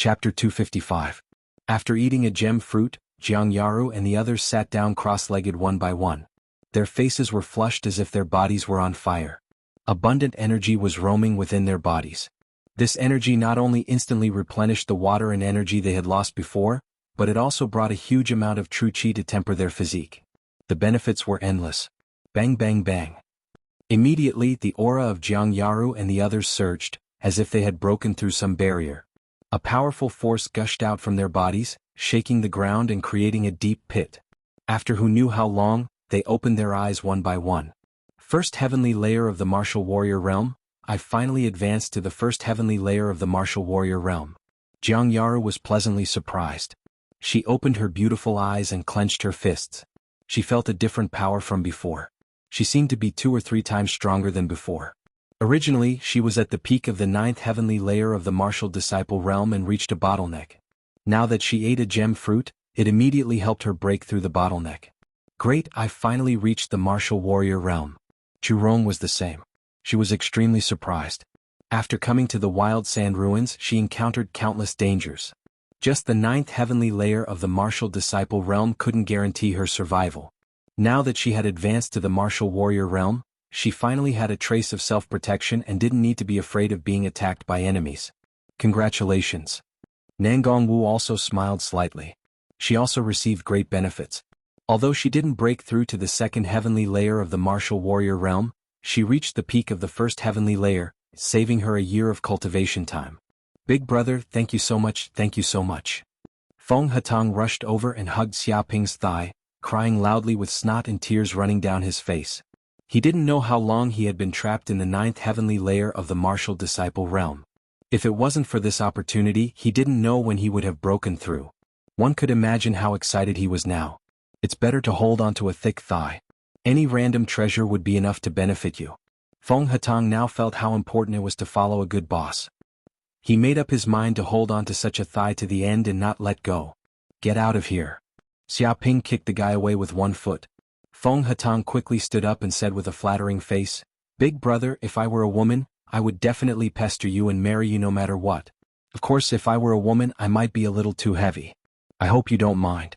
Chapter 255. After eating a gem fruit, Jianghu and the others sat down cross-legged one by one. Their faces were flushed as if their bodies were on fire. Abundant energy was roaming within their bodies. This energy not only instantly replenished the water and energy they had lost before, but it also brought a huge amount of true qi to temper their physique. The benefits were endless. Bang bang bang. Immediately the aura of Jianghu and the others surged, as if they had broken through some barrier. A powerful force gushed out from their bodies, shaking the ground and creating a deep pit. After who knew how long, they opened their eyes one by one. First heavenly layer of the martial warrior realm. I finally advanced to the first heavenly layer of the martial warrior realm. Jianghu was pleasantly surprised. She opened her beautiful eyes and clenched her fists. She felt a different power from before. She seemed to be 2 or 3 times stronger than before. Originally, she was at the peak of the 9th heavenly layer of the martial disciple realm and reached a bottleneck. Now that she ate a gem fruit, it immediately helped her break through the bottleneck. Great, I finally reached the martial warrior realm. Churong was the same. She was extremely surprised. After coming to the wild sand ruins, she encountered countless dangers. Just the 9th heavenly layer of the martial disciple realm couldn't guarantee her survival. Now that she had advanced to the martial warrior realm, she finally had a trace of self-protection and didn't need to be afraid of being attacked by enemies. Congratulations. Jianghu also smiled slightly. She also received great benefits. Although she didn't break through to the 2nd heavenly layer of the martial warrior realm, she reached the peak of the 1st heavenly layer, saving her a year of cultivation time. Big brother, thank you so much, thank you so much. Feng Hatang rushed over and hugged Xiaoping's thigh, crying loudly with snot and tears running down his face. He didn't know how long he had been trapped in the 9th heavenly layer of the martial disciple realm. If it wasn't for this opportunity, he didn't know when he would have broken through. One could imagine how excited he was now. It's better to hold onto a thick thigh. Any random treasure would be enough to benefit you. Feng Hatang now felt how important it was to follow a good boss. He made up his mind to hold on to such a thigh to the end and not let go. Get out of here. Xiaoping kicked the guy away with one foot. Feng Hatang quickly stood up and said with a flattering face, Big brother, if I were a woman, I would definitely pester you and marry you no matter what. Of course, if I were a woman, I might be a little too heavy. I hope you don't mind.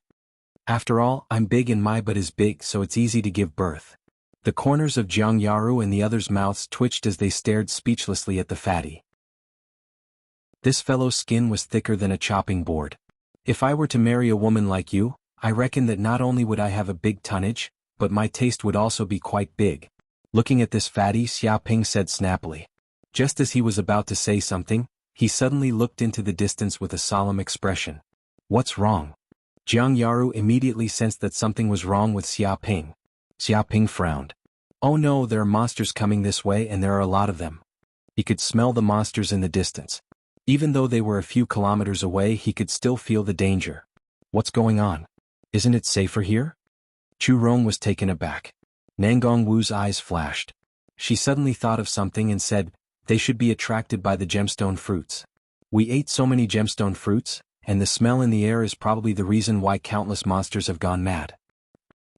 After all, I'm big and my butt is big, so it's easy to give birth. The corners of Jianghu and the others' mouths twitched as they stared speechlessly at the fatty. This fellow's skin was thicker than a chopping board. If I were to marry a woman like you, I reckon that not only would I have a big tonnage, but my taste would also be quite big. Looking at this fatty, Xiaoping said snappily. Just as he was about to say something, he suddenly looked into the distance with a solemn expression. What's wrong? Jianghu immediately sensed that something was wrong with Xiaoping. Xiaoping frowned. Oh no, there are monsters coming this way and there are a lot of them. He could smell the monsters in the distance. Even though they were a few kilometers away, he could still feel the danger. What's going on? Isn't it safer here? Churong was taken aback. Jianghu's eyes flashed. She suddenly thought of something and said, they should be attracted by the gemstone fruits. We ate so many gemstone fruits, and the smell in the air is probably the reason why countless monsters have gone mad.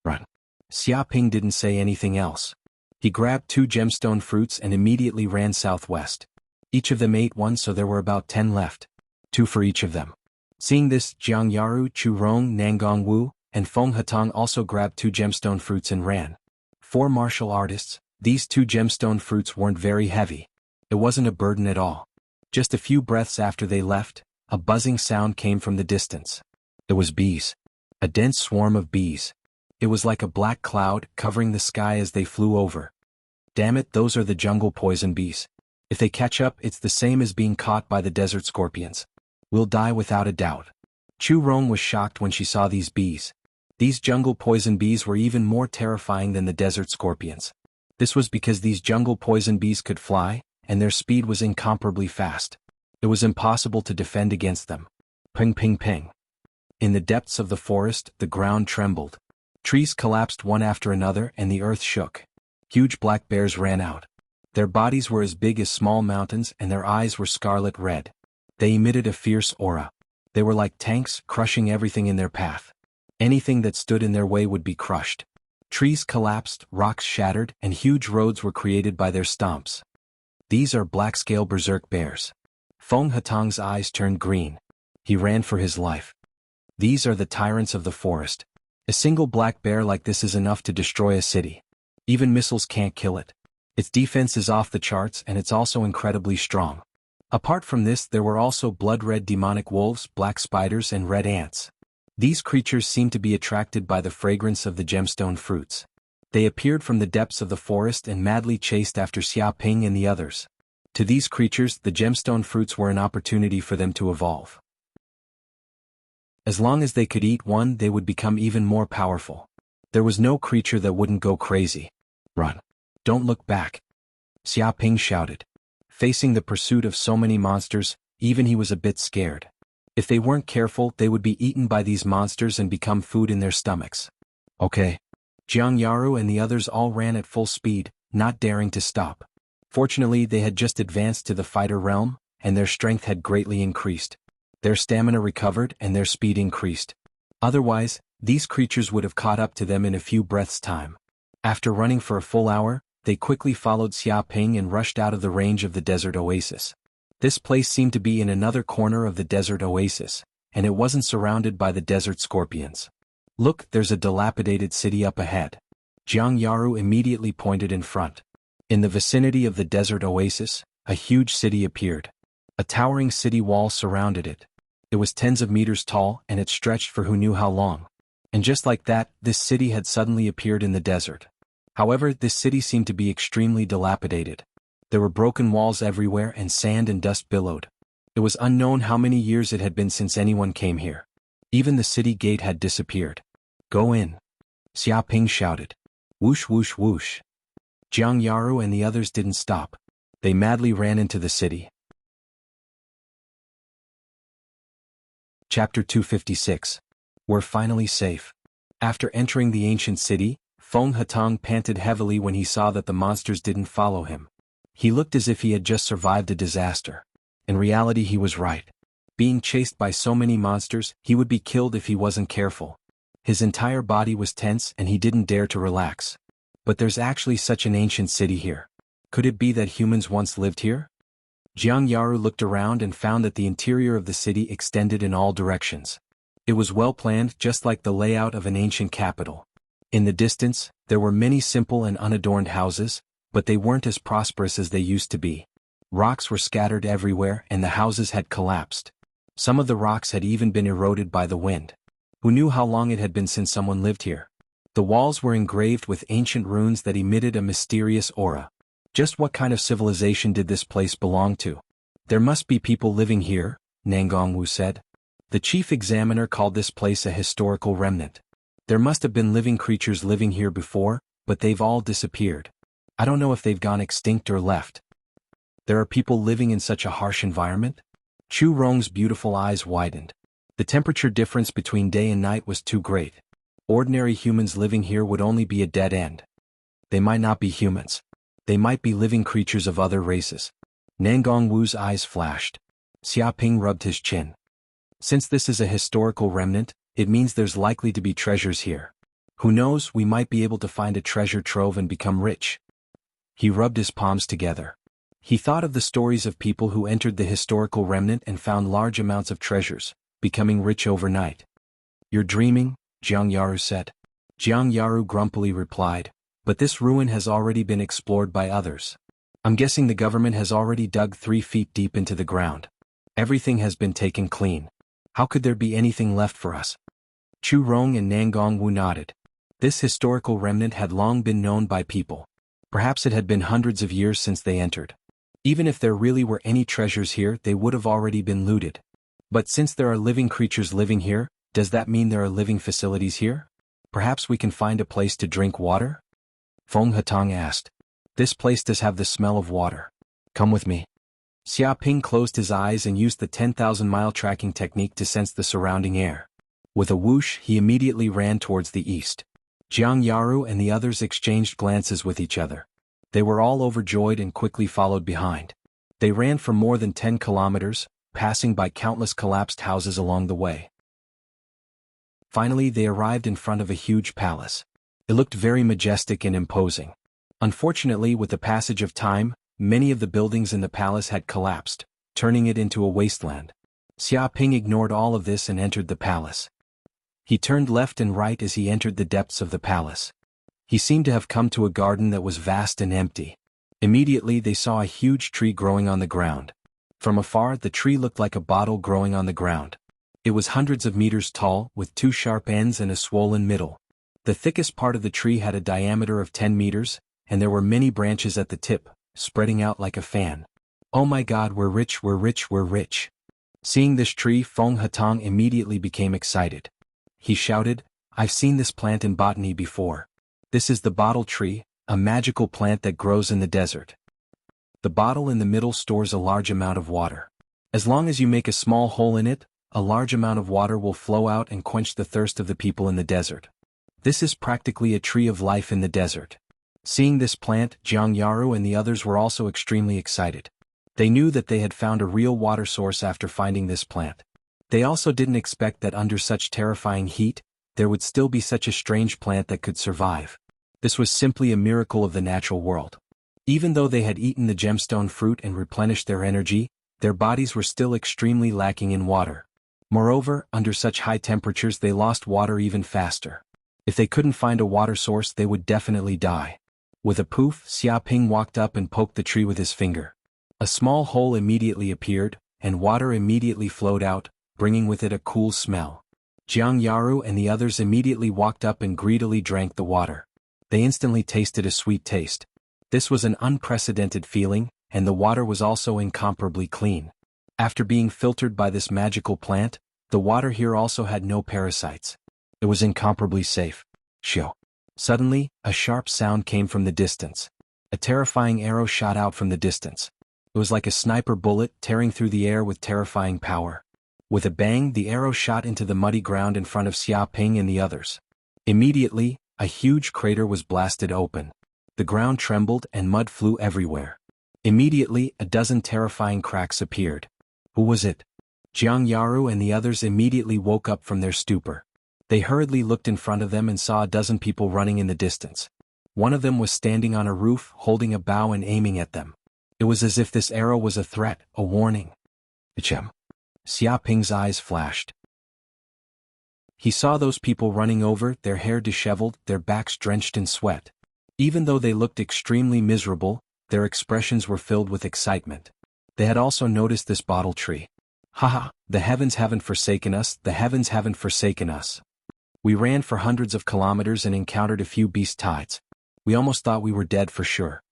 Run. Xiaoping didn't say anything else. He grabbed 2 gemstone fruits and immediately ran southwest. Each of them ate one, so there were about 10 left. 2 for each of them. Seeing this, Jianghu, Churong, Jianghu, and Feng Hatang also grabbed 2 gemstone fruits and ran. 4 martial artists, these 2 gemstone fruits weren't very heavy. It wasn't a burden at all. Just a few breaths after they left, a buzzing sound came from the distance. It was bees. A dense swarm of bees. It was like a black cloud covering the sky as they flew over. Damn it, those are the jungle poison bees. If they catch up, it's the same as being caught by the desert scorpions. We'll die without a doubt. Churong was shocked when she saw these bees. These jungle poison bees were even more terrifying than the desert scorpions. This was because these jungle poison bees could fly, and their speed was incomparably fast. It was impossible to defend against them. Ping ping ping. In the depths of the forest, the ground trembled. Trees collapsed one after another and the earth shook. Huge black bears ran out. Their bodies were as big as small mountains and their eyes were scarlet red. They emitted a fierce aura. They were like tanks, crushing everything in their path. Anything that stood in their way would be crushed. Trees collapsed, rocks shattered, and huge roads were created by their stomps. These are black-scale berserk bears. Feng Hatang's eyes turned green. He ran for his life. These are the tyrants of the forest. A single black bear like this is enough to destroy a city. Even missiles can't kill it. Its defense is off the charts and it's also incredibly strong. Apart from this, there were also blood-red demonic wolves, black spiders and red ants. These creatures seemed to be attracted by the fragrance of the gemstone fruits. They appeared from the depths of the forest and madly chased after Xia Ping and the others. To these creatures, the gemstone fruits were an opportunity for them to evolve. As long as they could eat one, they would become even more powerful. There was no creature that wouldn't go crazy. Run. Don't look back. Xia Ping shouted. Facing the pursuit of so many monsters, even he was a bit scared. If they weren't careful, they would be eaten by these monsters and become food in their stomachs. Okay. Jianghu and the others all ran at full speed, not daring to stop. Fortunately, they had just advanced to the fighter realm, and their strength had greatly increased. Their stamina recovered and their speed increased. Otherwise, these creatures would have caught up to them in a few breaths' time. After running for a full hour, they quickly followed Xia Ping and rushed out of the range of the desert oasis. This place seemed to be in another corner of the desert oasis, and it wasn't surrounded by the desert scorpions. Look, there's a dilapidated city up ahead. Jianghu immediately pointed in front. In the vicinity of the desert oasis, a huge city appeared. A towering city wall surrounded it. It was tens of meters tall and it stretched for who knew how long. And just like that, this city had suddenly appeared in the desert. However, this city seemed to be extremely dilapidated. There were broken walls everywhere and sand and dust billowed. It was unknown how many years it had been since anyone came here. Even the city gate had disappeared. Go in. Xia Ping shouted. Whoosh whoosh whoosh. Jianghu and the others didn't stop. They madly ran into the city. Chapter 256. We're finally safe. After entering the ancient city, Feng Hatong panted heavily when he saw that the monsters didn't follow him. He looked as if he had just survived a disaster. In reality, he was right. Being chased by so many monsters, he would be killed if he wasn't careful. His entire body was tense and he didn't dare to relax. But there's actually such an ancient city here. Could it be that humans once lived here? Jianghu looked around and found that the interior of the city extended in all directions. It was well planned, just like the layout of an ancient capital. In the distance, there were many simple and unadorned houses, but they weren't as prosperous as they used to be. Rocks were scattered everywhere and the houses had collapsed. Some of the rocks had even been eroded by the wind. Who knew how long it had been since someone lived here? The walls were engraved with ancient runes that emitted a mysterious aura. Just what kind of civilization did this place belong to? There must be people living here, Nangongwu said. The chief examiner called this place a historical remnant. There must have been living creatures living here before, but they've all disappeared. I don't know if they've gone extinct or left. There are people living in such a harsh environment? Chu Rong's beautiful eyes widened. The temperature difference between day and night was too great. Ordinary humans living here would only be a dead end. They might not be humans. They might be living creatures of other races. Nangongwu's eyes flashed. Xia Ping rubbed his chin. Since this is a historical remnant, it means there's likely to be treasures here. Who knows, we might be able to find a treasure trove and become rich. He rubbed his palms together. He thought of the stories of people who entered the historical remnant and found large amounts of treasures, becoming rich overnight. You're dreaming, Jianghu said. Jianghu grumpily replied, but this ruin has already been explored by others. I'm guessing the government has already dug 3 feet deep into the ground. Everything has been taken clean. How could there be anything left for us? Chu Rong and Nangongwu nodded. This historical remnant had long been known by people. Perhaps it had been hundreds of years since they entered. Even if there really were any treasures here, they would have already been looted. But since there are living creatures living here, does that mean there are living facilities here? Perhaps we can find a place to drink water? Feng Hatong asked. This place does have the smell of water. Come with me. Xia Ping closed his eyes and used the 10,000-mile tracking technique to sense the surrounding air. With a whoosh, he immediately ran towards the east. Jianghu and the others exchanged glances with each other. They were all overjoyed and quickly followed behind. They ran for more than 10 kilometers, passing by countless collapsed houses along the way. Finally, they arrived in front of a huge palace. It looked very majestic and imposing. Unfortunately, with the passage of time, many of the buildings in the palace had collapsed, turning it into a wasteland. Xia Ping ignored all of this and entered the palace. He turned left and right as he entered the depths of the palace. He seemed to have come to a garden that was vast and empty. Immediately they saw a huge tree growing on the ground. From afar the tree looked like a bottle growing on the ground. It was hundreds of meters tall, with 2 sharp ends and a swollen middle. The thickest part of the tree had a diameter of 10 meters, and there were many branches at the tip, spreading out like a fan. "Oh my God, we're rich, we're rich, we're rich." Seeing this tree, Feng Hatong immediately became excited. He shouted, "I've seen this plant in botany before. This is the bottle tree, a magical plant that grows in the desert. The bottle in the middle stores a large amount of water. As long as you make a small hole in it, a large amount of water will flow out and quench the thirst of the people in the desert. This is practically a tree of life in the desert." Seeing this plant, Jianghu and the others were also extremely excited. They knew that they had found a real water source after finding this plant. They also didn't expect that under such terrifying heat, there would still be such a strange plant that could survive. This was simply a miracle of the natural world. Even though they had eaten the gemstone fruit and replenished their energy, their bodies were still extremely lacking in water. Moreover, under such high temperatures they lost water even faster. If they couldn't find a water source they would definitely die. With a poof, Xia Ping walked up and poked the tree with his finger. A small hole immediately appeared, and water immediately flowed out, bringing with it a cool smell. Jianghu and the others immediately walked up and greedily drank the water. They instantly tasted a sweet taste. This was an unprecedented feeling, and the water was also incomparably clean. After being filtered by this magical plant, the water here also had no parasites. It was incomparably safe. Shoo. Suddenly, a sharp sound came from the distance. A terrifying arrow shot out from the distance. It was like a sniper bullet tearing through the air with terrifying power. With a bang, the arrow shot into the muddy ground in front of Xia Ping and the others. Immediately, a huge crater was blasted open. The ground trembled and mud flew everywhere. Immediately, a dozen terrifying cracks appeared. Who was it? Jianghu and the others immediately woke up from their stupor. They hurriedly looked in front of them and saw a dozen people running in the distance. One of them was standing on a roof, holding a bow and aiming at them. It was as if this arrow was a threat, a warning. Ahem. Xia Ping's eyes flashed. He saw those people running over, their hair disheveled, their backs drenched in sweat. Even though they looked extremely miserable, their expressions were filled with excitement. They had also noticed this bottle tree. Haha, the heavens haven't forsaken us, the heavens haven't forsaken us. We ran for hundreds of kilometers and encountered a few beast tides. We almost thought we were dead for sure.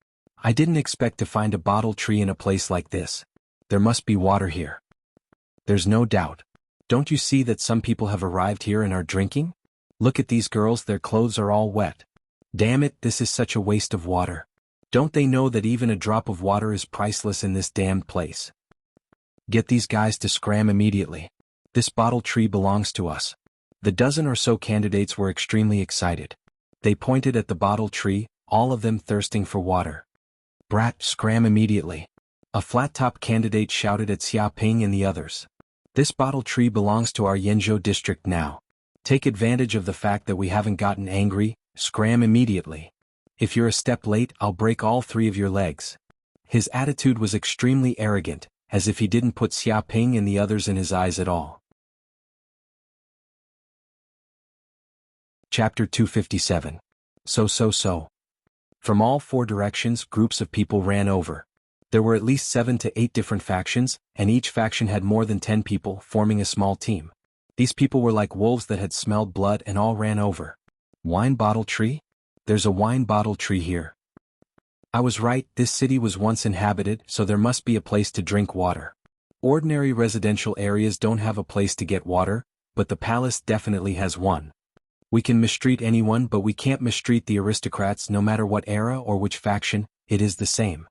I didn't expect to find a bottle tree in a place like this. There must be water here. There's no doubt. Don't you see that some people have arrived here and are drinking? Look at these girls, their clothes are all wet. Damn it, this is such a waste of water. Don't they know that even a drop of water is priceless in this damned place? Get these guys to scram immediately. This bottle tree belongs to us. The dozen or so candidates were extremely excited. They pointed at the bottle tree, all of them thirsting for water. Brat, scram immediately. A flat-top candidate shouted at Xia Ping and the others. This bottle tree belongs to our Yanzhou district now. Take advantage of the fact that we haven't gotten angry, scram immediately. If you're a step late, I'll break all 3 of your legs. His attitude was extremely arrogant, as if he didn't put Xia Ping and the others in his eyes at all. Chapter 257. So. From all 4 directions, groups of people ran over. There were at least 7 to 8 different factions, and each faction had more than 10 people, forming a small team. These people were like wolves that had smelled blood and all ran over. Wine bottle tree? There's a wine bottle tree here. I was right, this city was once inhabited, so there must be a place to drink water. Ordinary residential areas don't have a place to get water, but the palace definitely has one. We can mistreat anyone, but we can't mistreat the aristocrats no matter what era or which faction, it is the same.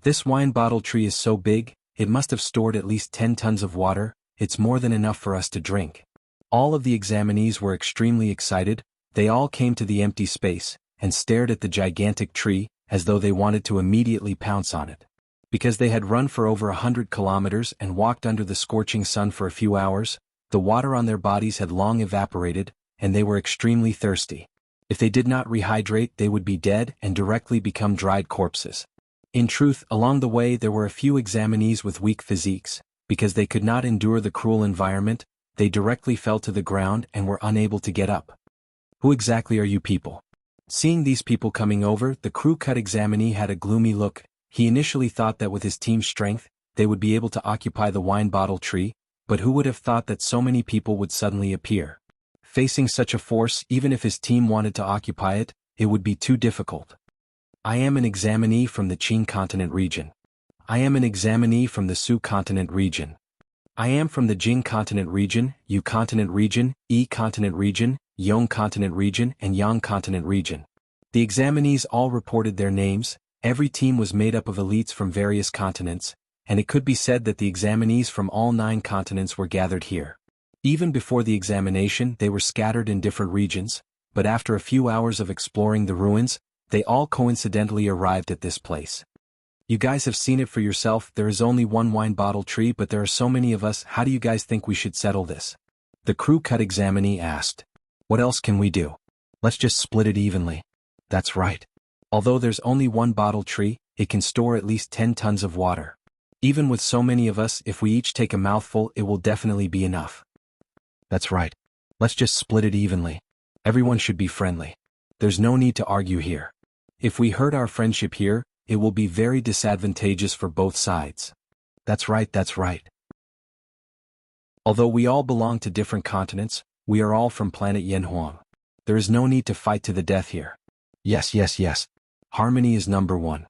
This wine bottle tree is so big, it must have stored at least 10 tons of water, it's more than enough for us to drink. All of the examinees were extremely excited, they all came to the empty space, and stared at the gigantic tree, as though they wanted to immediately pounce on it. Because they had run for over 100 kilometers and walked under the scorching sun for a few hours, the water on their bodies had long evaporated, and they were extremely thirsty. If they did not rehydrate, they would be dead and directly become dried corpses. In truth, along the way there were a few examinees with weak physiques, Because they could not endure the cruel environment, they directly fell to the ground and were unable to get up. Who exactly are you people? Seeing these people coming over, the crew cut examinee had a gloomy look. He initially thought that with his team's strength, they would be able to occupy the wine bottle tree, but who would have thought that so many people would suddenly appear? Facing such a force, even if his team wanted to occupy it, it would be too difficult. I am an examinee from the Qing continent region. I am an examinee from the Su continent region. I am from the Jing continent region, Yu continent region, Yi continent region, Yong continent region, and Yang continent region. The examinees all reported their names. Every team was made up of elites from various continents, and it could be said that the examinees from all 9 continents were gathered here. Even before the examination, they were scattered in different regions, but after a few hours of exploring the ruins, they all coincidentally arrived at this place. You guys have seen it for yourself. There is only one wine bottle tree, but there are so many of us. How do you guys think we should settle this? The crew cut examinee asked. What else can we do? Let's just split it evenly. That's right. Although there's only one bottle tree, it can store at least 10 tons of water. Even with so many of us, if we each take a mouthful, it will definitely be enough. That's right. Let's just split it evenly. Everyone should be friendly. There's no need to argue here. If we hurt our friendship here, it will be very disadvantageous for both sides. That's right, that's right. Although we all belong to different continents, we are all from planet Yanhuang. There is no need to fight to the death here. Yes, yes, yes. Harmony is number one.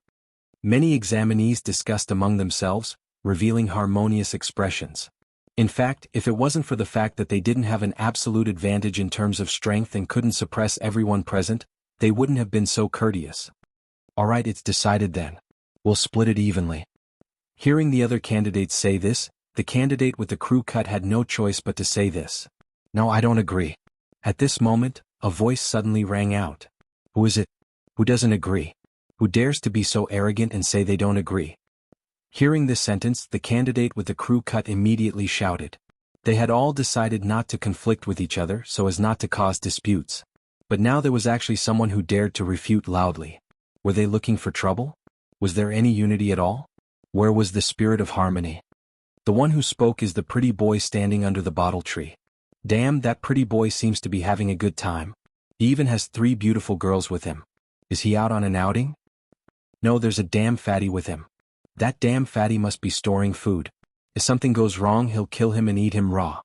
Many examinees discussed among themselves, revealing harmonious expressions. In fact, if it wasn't for the fact that they didn't have an absolute advantage in terms of strength and couldn't suppress everyone present, they wouldn't have been so courteous. Alright, it's decided then. We'll split it evenly. Hearing the other candidates say this, the candidate with the crew cut had no choice but to say this. No, I don't agree. At this moment, a voice suddenly rang out. Who is it? Who doesn't agree? Who dares to be so arrogant and say they don't agree? Hearing this sentence, the candidate with the crew cut immediately shouted. They had all decided not to conflict with each other so as not to cause disputes. But now there was actually someone who dared to refute loudly. Were they looking for trouble? Was there any unity at all? Where was the spirit of harmony? The one who spoke is the pretty boy standing under the bottle tree. Damn, that pretty boy seems to be having a good time. He even has 3 beautiful girls with him. Is he out on an outing? No, there's a damn fatty with him. That damn fatty must be storing food. If something goes wrong, he'll kill him and eat him raw.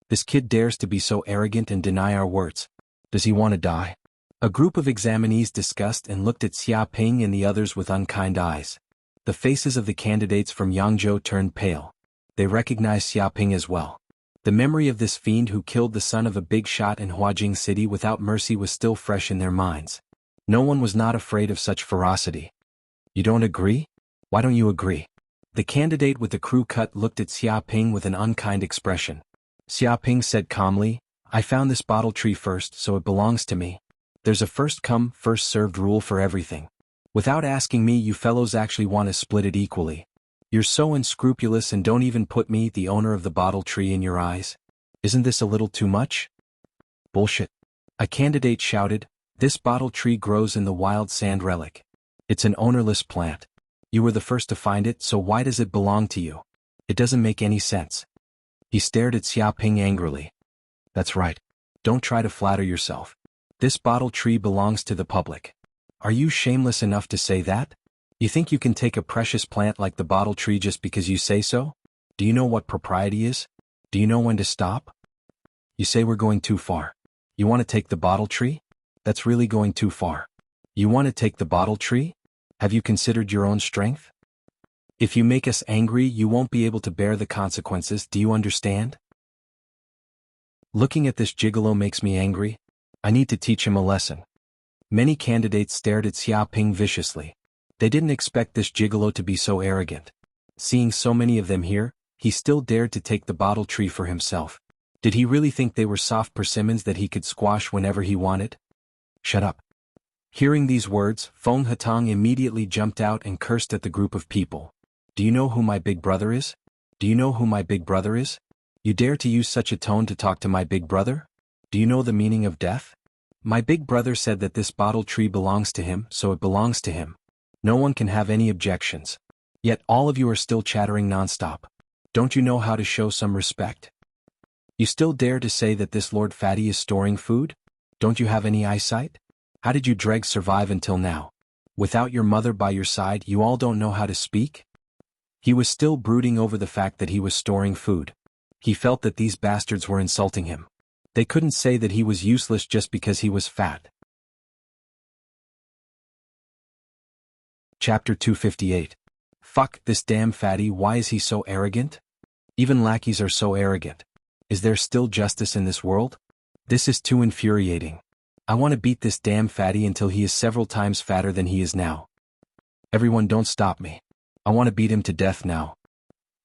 This kid dares to be so arrogant and deny our words. Does he want to die? A group of examinees discussed and looked at Xia Ping and the others with unkind eyes. The faces of the candidates from Yangzhou turned pale. They recognized Xia Ping as well. The memory of this fiend who killed the son of a big shot in Huajing City without mercy was still fresh in their minds. No one was not afraid of such ferocity. You don't agree? Why don't you agree? The candidate with the crew cut looked at Xia Ping with an unkind expression. Xia Ping said calmly, I found this bottle tree first, so it belongs to me. There's a first come, first served rule for everything. Without asking me, you fellows actually want to split it equally. You're so unscrupulous and don't even put me, the owner of the bottle tree, in your eyes. Isn't this a little too much? Bullshit. A candidate shouted, this bottle tree grows in the wild sand relic. It's an ownerless plant. You were the first to find it, so why does it belong to you? It doesn't make any sense. He stared at Xia Ping angrily. That's right. Don't try to flatter yourself. This bottle tree belongs to the public. Are you shameless enough to say that? You think you can take a precious plant like the bottle tree just because you say so? Do you know what propriety is? Do you know when to stop? You say we're going too far. You want to take the bottle tree? That's really going too far. You want to take the bottle tree? Have you considered your own strength? If you make us angry, you won't be able to bear the consequences, do you understand? Looking at this gigolo makes me angry. I need to teach him a lesson. Many candidates stared at Xia Ping viciously. They didn't expect this gigolo to be so arrogant. Seeing so many of them here, he still dared to take the bottle tree for himself. Did he really think they were soft persimmons that he could squash whenever he wanted? Shut up. Hearing these words, Feng Hatang immediately jumped out and cursed at the group of people. Do you know who my big brother is? Do you know who my big brother is? You dare to use such a tone to talk to my big brother? Do you know the meaning of death? My big brother said that this bottle tree belongs to him, so it belongs to him. No one can have any objections. Yet all of you are still chattering nonstop. Don't you know how to show some respect? You still dare to say that this Lord Fatty is storing food? Don't you have any eyesight? How did you dregs survive until now? Without your mother by your side, you all don't know how to speak? He was still brooding over the fact that he was storing food. He felt that these bastards were insulting him. They couldn't say that he was useless just because he was fat. Chapter 258. Fuck this damn fatty, why is he so arrogant? Even lackeys are so arrogant. Is there still justice in this world? This is too infuriating. I want to beat this damn fatty until he is several times fatter than he is now. Everyone don't stop me. I want to beat him to death now.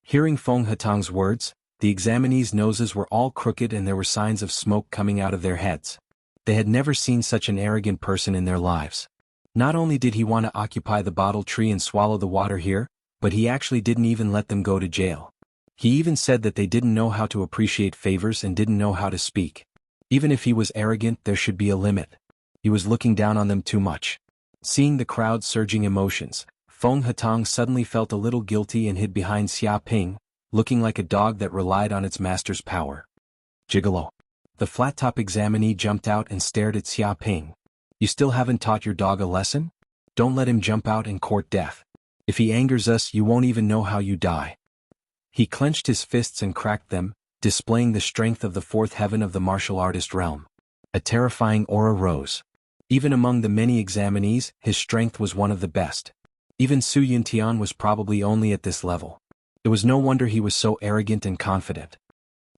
Hearing Feng Hatang's words, the examinees' noses were all crooked and there were signs of smoke coming out of their heads. They had never seen such an arrogant person in their lives. Not only did he want to occupy the bottle tree and swallow the water here, but he actually didn't even let them go to jail. He even said that they didn't know how to appreciate favors and didn't know how to speak. Even if he was arrogant, there should be a limit. He was looking down on them too much. Seeing the crowd's surging emotions, Feng Hatang suddenly felt a little guilty and hid behind Xia Ping, looking like a dog that relied on its master's power. Gigolo. The flat-top examinee jumped out and stared at Xia Ping. You still haven't taught your dog a lesson? Don't let him jump out and court death. If he angers us, you won't even know how you die. He clenched his fists and cracked them, displaying the strength of the fourth heaven of the martial artist realm. A terrifying aura rose. Even among the many examinees, his strength was one of the best. Even Su Yuntian was probably only at this level. It was no wonder he was so arrogant and confident.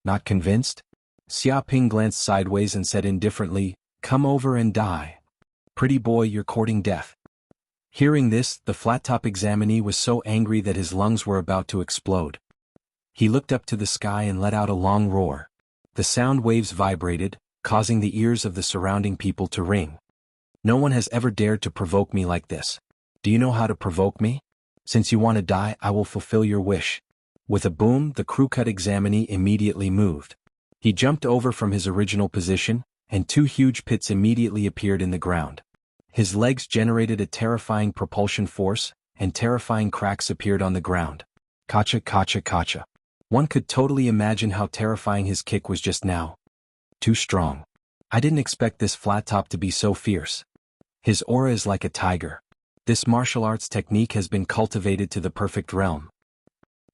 Not convinced? Xia Ping glanced sideways and said indifferently, "Come over and die. Pretty boy, you're courting death." Hearing this, the flat-top examinee was so angry that his lungs were about to explode. He looked up to the sky and let out a long roar. The sound waves vibrated, causing the ears of the surrounding people to ring. No one has ever dared to provoke me like this. Do you know how to provoke me? Since you want to die, I will fulfill your wish. With a boom, the crew-cut examinee immediately moved. He jumped over from his original position, and two huge pits immediately appeared in the ground. His legs generated a terrifying propulsion force, and terrifying cracks appeared on the ground. Kacha kacha kacha. One could totally imagine how terrifying his kick was just now. Too strong. I didn't expect this flat top to be so fierce. His aura is like a tiger. This martial arts technique has been cultivated to the perfect realm.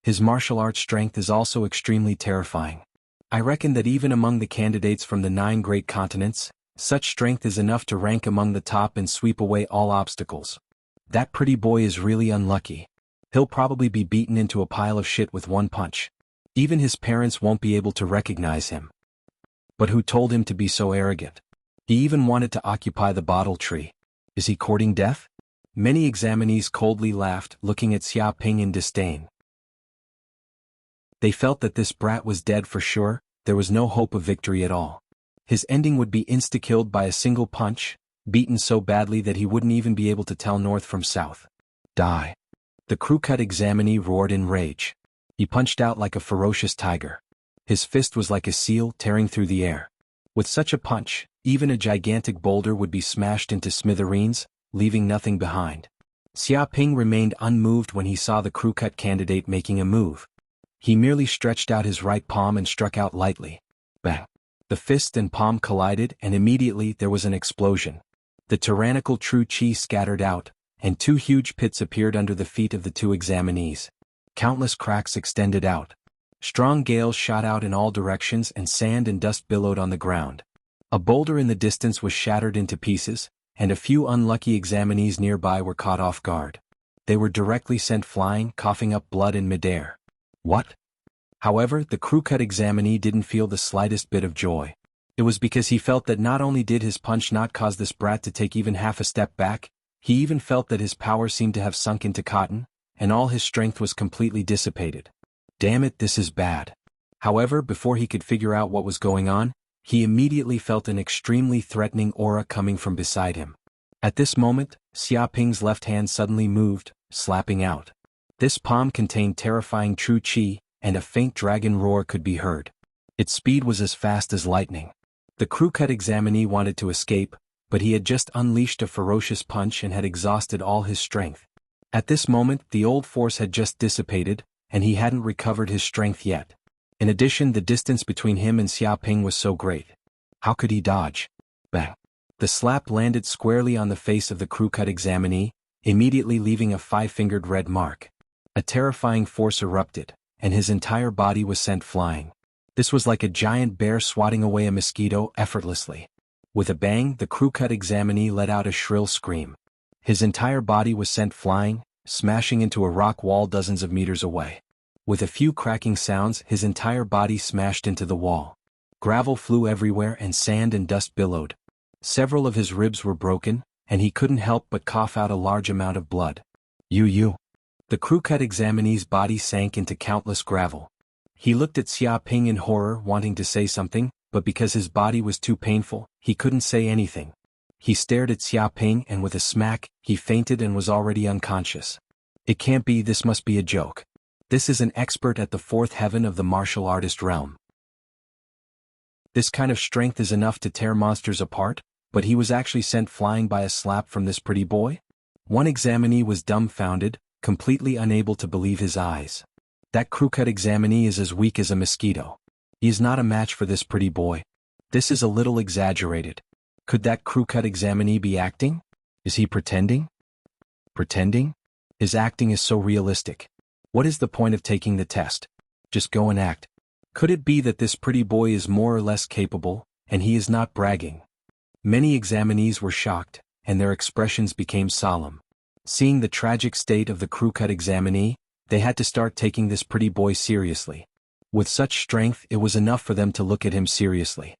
His martial arts strength is also extremely terrifying. I reckon that even among the candidates from the 9 great continents, such strength is enough to rank among the top and sweep away all obstacles. That pretty boy is really unlucky. He'll probably be beaten into a pile of shit with one punch. Even his parents won't be able to recognize him. But who told him to be so arrogant? He even wanted to occupy the bottle tree. Is he courting death? Many examinees coldly laughed, looking at Xia Ping in disdain. They felt that this brat was dead for sure. There was no hope of victory at all. His ending would be insta-killed by a single punch, beaten so badly that he wouldn't even be able to tell north from south. Die. The crew-cut examinee roared in rage. He punched out like a ferocious tiger. His fist was like a seal tearing through the air. With such a punch, even a gigantic boulder would be smashed into smithereens, leaving nothing behind. Xia Ping remained unmoved when he saw the crew-cut candidate making a move. He merely stretched out his right palm and struck out lightly. Bang! The fist and palm collided and immediately there was an explosion. The tyrannical true qi scattered out, and 2 huge pits appeared under the feet of the 2 examinees. Countless cracks extended out. Strong gales shot out in all directions and sand and dust billowed on the ground. A boulder in the distance was shattered into pieces, and a few unlucky examinees nearby were caught off guard. They were directly sent flying, coughing up blood in midair. What? However, the crew-cut examinee didn't feel the slightest bit of joy. It was because he felt that not only did his punch not cause this brat to take even half a step back, he even felt that his power seemed to have sunk into cotton, and all his strength was completely dissipated. Damn it, this is bad. However, before he could figure out what was going on, he immediately felt an extremely threatening aura coming from beside him. At this moment, Xia Ping's left hand suddenly moved, slapping out. This palm contained terrifying true qi, and a faint dragon roar could be heard. Its speed was as fast as lightning. The crew-cut examinee wanted to escape, but he had just unleashed a ferocious punch and had exhausted all his strength. At this moment, the old force had just dissipated, and he hadn't recovered his strength yet. In addition, the distance between him and Xiaoping was so great. How could he dodge? Bang! The slap landed squarely on the face of the crew-cut examinee, immediately leaving a five-fingered red mark. A terrifying force erupted, and his entire body was sent flying. This was like a giant bear swatting away a mosquito effortlessly. With a bang, the crew-cut examinee let out a shrill scream. His entire body was sent flying, smashing into a rock wall dozens of meters away. With a few cracking sounds, his entire body smashed into the wall. Gravel flew everywhere and sand and dust billowed. Several of his ribs were broken, and he couldn't help but cough out a large amount of blood. You. The crew-cut examinee's body sank into countless gravel. He looked at Xiaoping in horror, wanting to say something, but because his body was too painful, he couldn't say anything. He stared at Xiaoping and with a smack, he fainted and was already unconscious. It can't be, this must be a joke. This is an expert at the fourth heaven of the martial artist realm. This kind of strength is enough to tear monsters apart, but he was actually sent flying by a slap from this pretty boy? One examinee was dumbfounded, completely unable to believe his eyes. That crew-cut examinee is as weak as a mosquito. He is not a match for this pretty boy. This is a little exaggerated. Could that crew-cut examinee be acting? Is he pretending? Pretending? His acting is so realistic. What is the point of taking the test? Just go and act. Could it be that this pretty boy is more or less capable, and he is not bragging? Many examinees were shocked, and their expressions became solemn. Seeing the tragic state of the crew-cut examinee, they had to start taking this pretty boy seriously. With such strength, it was enough for them to look at him seriously.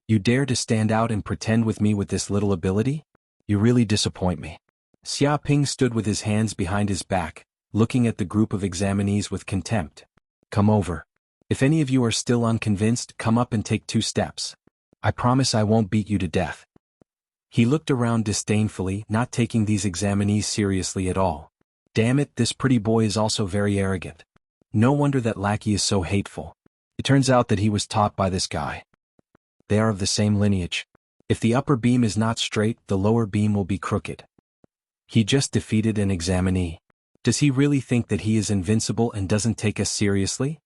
You dare to stand out and pretend with me with this little ability? You really disappoint me. Xiaoping stood with his hands behind his back, looking at the group of examinees with contempt. Come over. If any of you are still unconvinced, come up and take 2 steps. I promise I won't beat you to death. He looked around disdainfully, not taking these examinees seriously at all. Damn it, this pretty boy is also very arrogant. No wonder that lackey is so hateful. It turns out that he was taught by this guy. They are of the same lineage. If the upper beam is not straight, the lower beam will be crooked. He just defeated an examinee. Does he really think that he is invincible and doesn't take us seriously?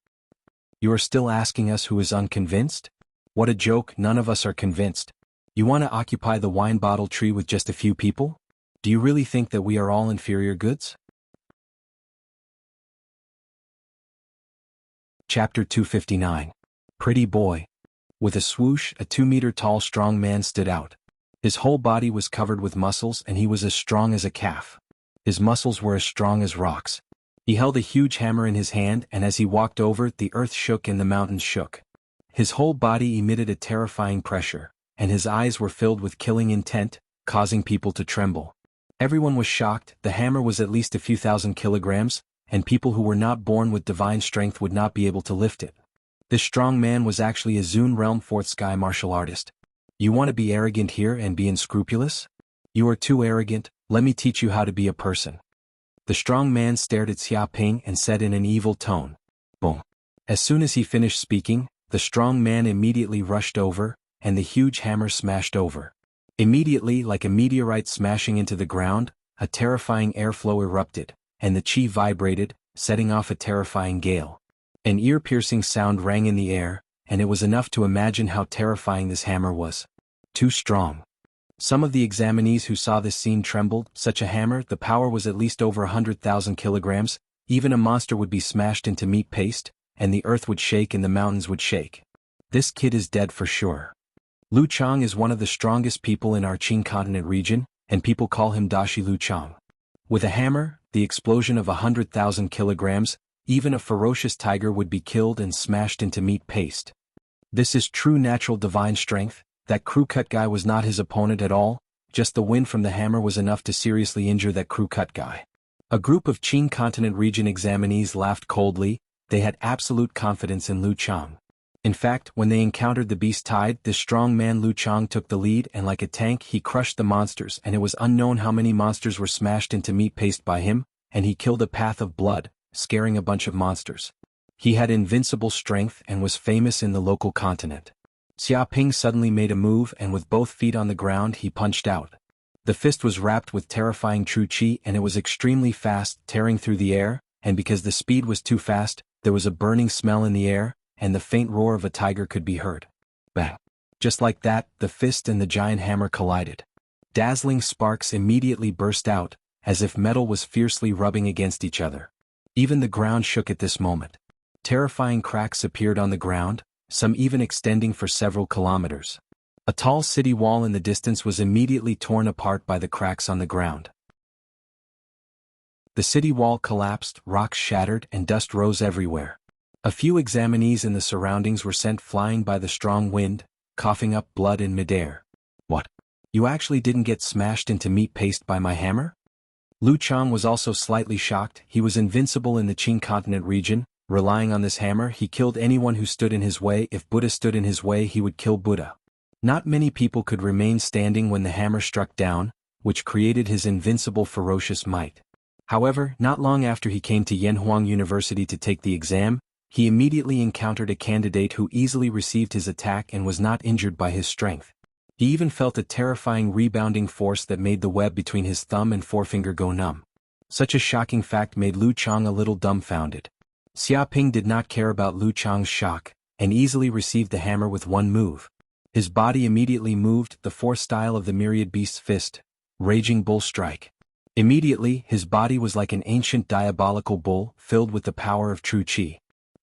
You are still asking us who is unconvinced? What a joke, none of us are convinced. You want to occupy the wine bottle tree with just a few people? Do you really think that we are all inferior goods? Chapter 259. Pretty Boy. With a swoosh, a 2-meter-tall strong man stood out. His whole body was covered with muscles and he was as strong as a calf. His muscles were as strong as rocks. He held a huge hammer in his hand, and as he walked over, the earth shook and the mountains shook. His whole body emitted a terrifying pressure, and his eyes were filled with killing intent, causing people to tremble. Everyone was shocked. The hammer was at least a few thousand kilograms, and people who were not born with divine strength would not be able to lift it. This strong man was actually a Zune Realm 4th Sky martial artist. You want to be arrogant here and be unscrupulous? You are too arrogant. Let me teach you how to be a person. The strong man stared at Xiaoping and said in an evil tone. Boom. As soon as he finished speaking, the strong man immediately rushed over, and the huge hammer smashed over. Immediately, like a meteorite smashing into the ground, a terrifying airflow erupted, and the chi vibrated, setting off a terrifying gale. An ear-piercing sound rang in the air, and it was enough to imagine how terrifying this hammer was. Too strong. Some of the examinees who saw this scene trembled. Such a hammer, the power was at least over 100,000 kilograms, even a monster would be smashed into meat paste, and the earth would shake and the mountains would shake. This kid is dead for sure. Lu Chang is one of the strongest people in our Qing continent region, and people call him Dashi Lu Chang. With a hammer, the explosion of 100,000 kilograms, even a ferocious tiger would be killed and smashed into meat paste. This is true natural divine strength. That crew-cut guy was not his opponent at all, just the wind from the hammer was enough to seriously injure that crew-cut guy. A group of Qing continent region examinees laughed coldly. They had absolute confidence in Lu Chang. In fact, when they encountered the beast tide, this strong man Lu Chang took the lead, and like a tank he crushed the monsters, and it was unknown how many monsters were smashed into meat paste by him, and he killed a path of blood, scaring a bunch of monsters. He had invincible strength and was famous in the local continent. Xiaoping suddenly made a move, and with both feet on the ground he punched out. The fist was wrapped with terrifying true chi, and it was extremely fast, tearing through the air, and because the speed was too fast, there was a burning smell in the air, and the faint roar of a tiger could be heard. Bang! Just like that, the fist and the giant hammer collided. Dazzling sparks immediately burst out, as if metal was fiercely rubbing against each other. Even the ground shook at this moment. Terrifying cracks appeared on the ground, some even extending for several kilometers. A tall city wall in the distance was immediately torn apart by the cracks on the ground. The city wall collapsed, rocks shattered, and dust rose everywhere. A few examinees in the surroundings were sent flying by the strong wind, coughing up blood in midair. What? You actually didn't get smashed into meat paste by my hammer? Lu Chang was also slightly shocked. He was invincible in the Qing continent region. Relying on this hammer, he killed anyone who stood in his way. If Buddha stood in his way, he would kill Buddha. Not many people could remain standing when the hammer struck down, which created his invincible ferocious might. However, not long after he came to Yanhuang University to take the exam, he immediately encountered a candidate who easily received his attack and was not injured by his strength. He even felt a terrifying rebounding force that made the web between his thumb and forefinger go numb. Such a shocking fact made Lu Chang a little dumbfounded. Xiaoping did not care about Lu Chang's shock, and easily received the hammer with one move. His body immediately moved, the fourth style of the myriad beast's fist, Raging Bull Strike. Immediately, his body was like an ancient diabolical bull, filled with the power of true qi.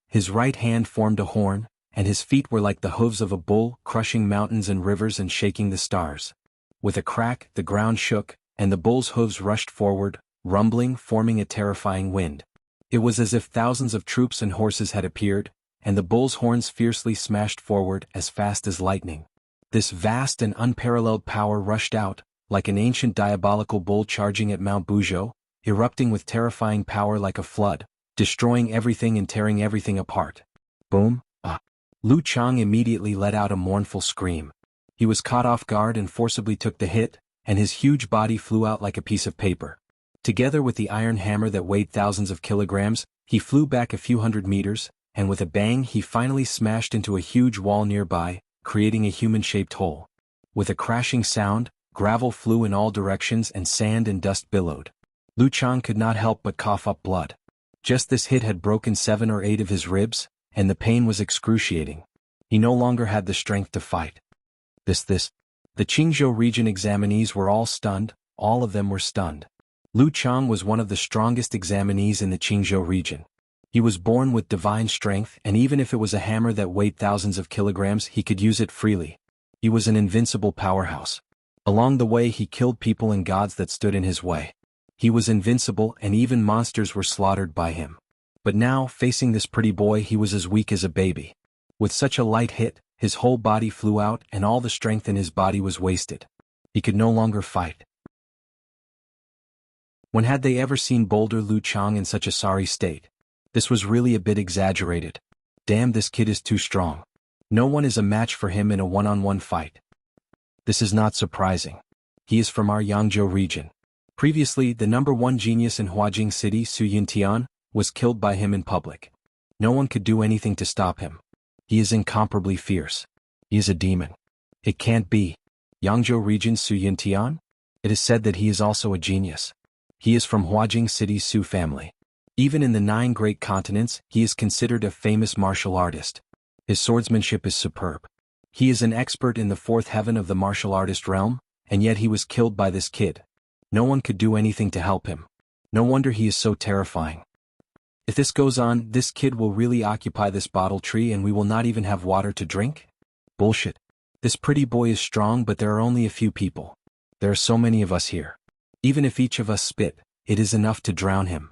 His right hand formed a horn, and his feet were like the hooves of a bull, crushing mountains and rivers and shaking the stars. With a crack, the ground shook, and the bull's hooves rushed forward, rumbling, forming a terrifying wind. It was as if thousands of troops and horses had appeared, and the bull's horns fiercely smashed forward as fast as lightning. This vast and unparalleled power rushed out, like an ancient diabolical bull charging at Mount Buzhou, erupting with terrifying power like a flood, destroying everything and tearing everything apart. Boom! Ah! Lu Chang immediately let out a mournful scream. He was caught off guard and forcibly took the hit, and his huge body flew out like a piece of paper. Together with the iron hammer that weighed thousands of kilograms, he flew back a few hundred meters, and with a bang he finally smashed into a huge wall nearby, creating a human-shaped hole. With a crashing sound, gravel flew in all directions and sand and dust billowed. Lu Chang could not help but cough up blood. Just this hit had broken 7 or 8 of his ribs, and the pain was excruciating. He no longer had the strength to fight. The Qingzhou region examinees were all stunned, all of them were stunned. Lu Chang was one of the strongest examinees in the Qingzhou region. He was born with divine strength, and even if it was a hammer that weighed thousands of kilograms, he could use it freely. He was an invincible powerhouse. Along the way he killed people and gods that stood in his way. He was invincible, and even monsters were slaughtered by him. But now, facing this pretty boy, he was as weak as a baby. With such a light hit, his whole body flew out and all the strength in his body was wasted. He could no longer fight. When had they ever seen Boulder Lu Chang in such a sorry state? This was really a bit exaggerated. Damn, this kid is too strong. No one is a match for him in a one-on-one fight. This is not surprising. He is from our Yangzhou region. Previously, the #1 genius in Huajing City, Su Yuntian, was killed by him in public. No one could do anything to stop him. He is incomparably fierce. He is a demon. It can't be. Yangzhou region Su Yuntian? It is said that he is also a genius. He is from Huajing City's Su family. Even in the 9 great continents, he is considered a famous martial artist. His swordsmanship is superb. He is an expert in the 4th heaven of the martial artist realm, and yet he was killed by this kid. No one could do anything to help him. No wonder he is so terrifying. If this goes on, this kid will really occupy this bottle tree and we will not even have water to drink? Bullshit. This pretty boy is strong, but there are only a few people. There are so many of us here. Even if each of us spit, it is enough to drown him.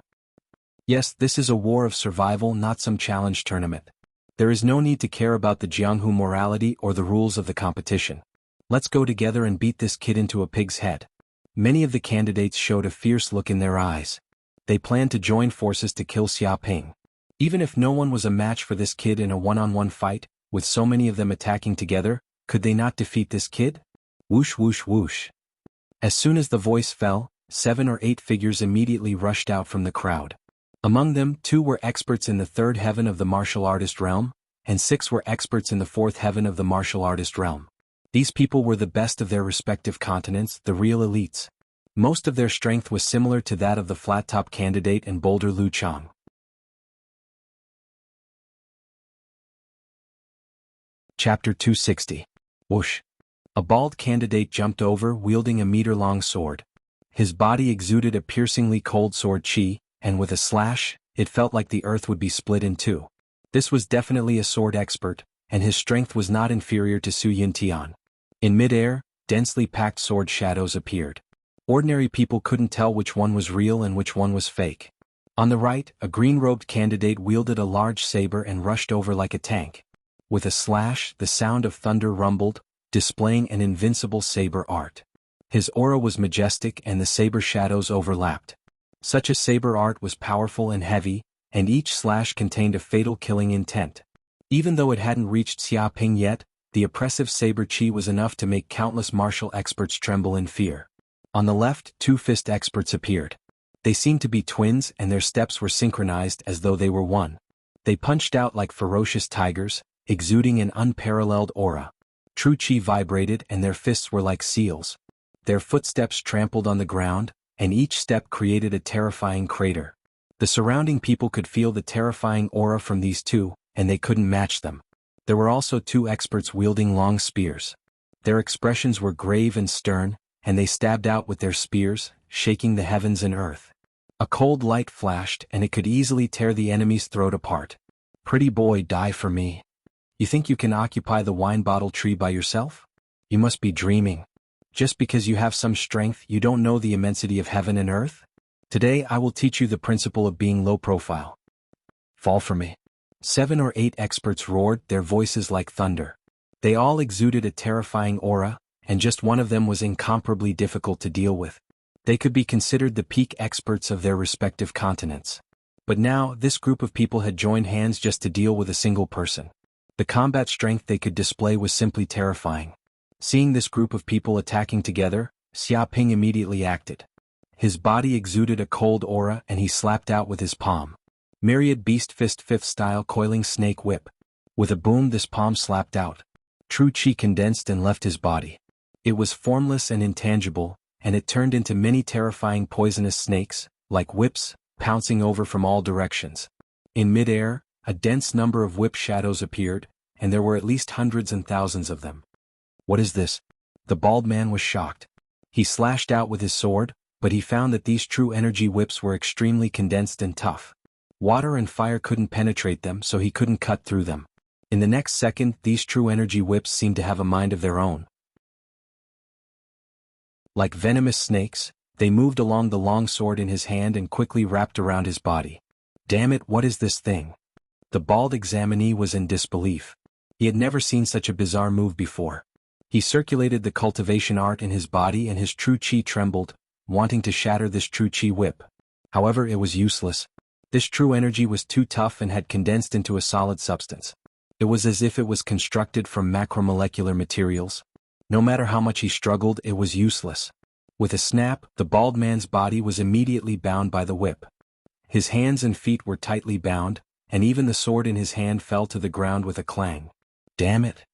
Yes, this is a war of survival, not some challenge tournament. There is no need to care about the Jianghu morality or the rules of the competition. Let's go together and beat this kid into a pig's head. Many of the candidates showed a fierce look in their eyes. They planned to join forces to kill Xiaoping. Even if no one was a match for this kid in a one-on-one fight, with so many of them attacking together, could they not defeat this kid? Whoosh whoosh whoosh. As soon as the voice fell, 7 or 8 figures immediately rushed out from the crowd. Among them, 2 were experts in the 3rd heaven of the martial artist realm, and 6 were experts in the 4th heaven of the martial artist realm. These people were the best of their respective continents, the real elites. Most of their strength was similar to that of the flat-top candidate and Boulder Lu Chang. Chapter 260. Whoosh. A bald candidate jumped over wielding a meter-long sword. His body exuded a piercingly cold sword chi, and with a slash, it felt like the earth would be split in two. This was definitely a sword expert, and his strength was not inferior to Su Yintian. In midair, densely packed sword shadows appeared. Ordinary people couldn't tell which one was real and which one was fake. On the right, a green-robed candidate wielded a large saber and rushed over like a tank. With a slash, the sound of thunder rumbled, displaying an invincible saber art. His aura was majestic and the saber shadows overlapped. Such a saber art was powerful and heavy, and each slash contained a fatal killing intent. Even though it hadn't reached Xiaoping yet, the oppressive saber chi was enough to make countless martial experts tremble in fear. On the left, two fist experts appeared. They seemed to be twins and their steps were synchronized as though they were one. They punched out like ferocious tigers, exuding an unparalleled aura. True chi vibrated and their fists were like seals. Their footsteps trampled on the ground, and each step created a terrifying crater. The surrounding people could feel the terrifying aura from these two, and they couldn't match them. There were also two experts wielding long spears. Their expressions were grave and stern, and they stabbed out with their spears, shaking the heavens and earth. A cold light flashed and it could easily tear the enemy's throat apart. Pretty boy, die for me. You think you can occupy the wine bottle tree by yourself? You must be dreaming. Just because you have some strength, you don't know the immensity of heaven and earth? Today I will teach you the principle of being low profile. Fall for me. 7 or 8 experts roared, their voices like thunder. They all exuded a terrifying aura, and just one of them was incomparably difficult to deal with. They could be considered the peak experts of their respective continents. But now, this group of people had joined hands just to deal with a single person. The combat strength they could display was simply terrifying. Seeing this group of people attacking together, Xiaoping immediately acted. His body exuded a cold aura and he slapped out with his palm. Myriad Beast Fist 5th style coiling snake whip. With a boom this palm slapped out. True chi condensed and left his body. It was formless and intangible, and it turned into many terrifying poisonous snakes, like whips, pouncing over from all directions. In midair, a dense number of whip shadows appeared, and there were at least hundreds and thousands of them. What is this? The bald man was shocked. He slashed out with his sword, but he found that these true energy whips were extremely condensed and tough. Water and fire couldn't penetrate them, so he couldn't cut through them. In the next second, these true energy whips seemed to have a mind of their own. Like venomous snakes, they moved along the long sword in his hand and quickly wrapped around his body. Damn it, what is this thing? The bald examinee was in disbelief. He had never seen such a bizarre move before. He circulated the cultivation art in his body and his true chi trembled, wanting to shatter this true chi whip. However, it was useless. This true energy was too tough and had condensed into a solid substance. It was as if it was constructed from macromolecular materials. No matter how much he struggled, it was useless. With a snap, the bald man's body was immediately bound by the whip. His hands and feet were tightly bound, and even the sword in his hand fell to the ground with a clang. Damn it!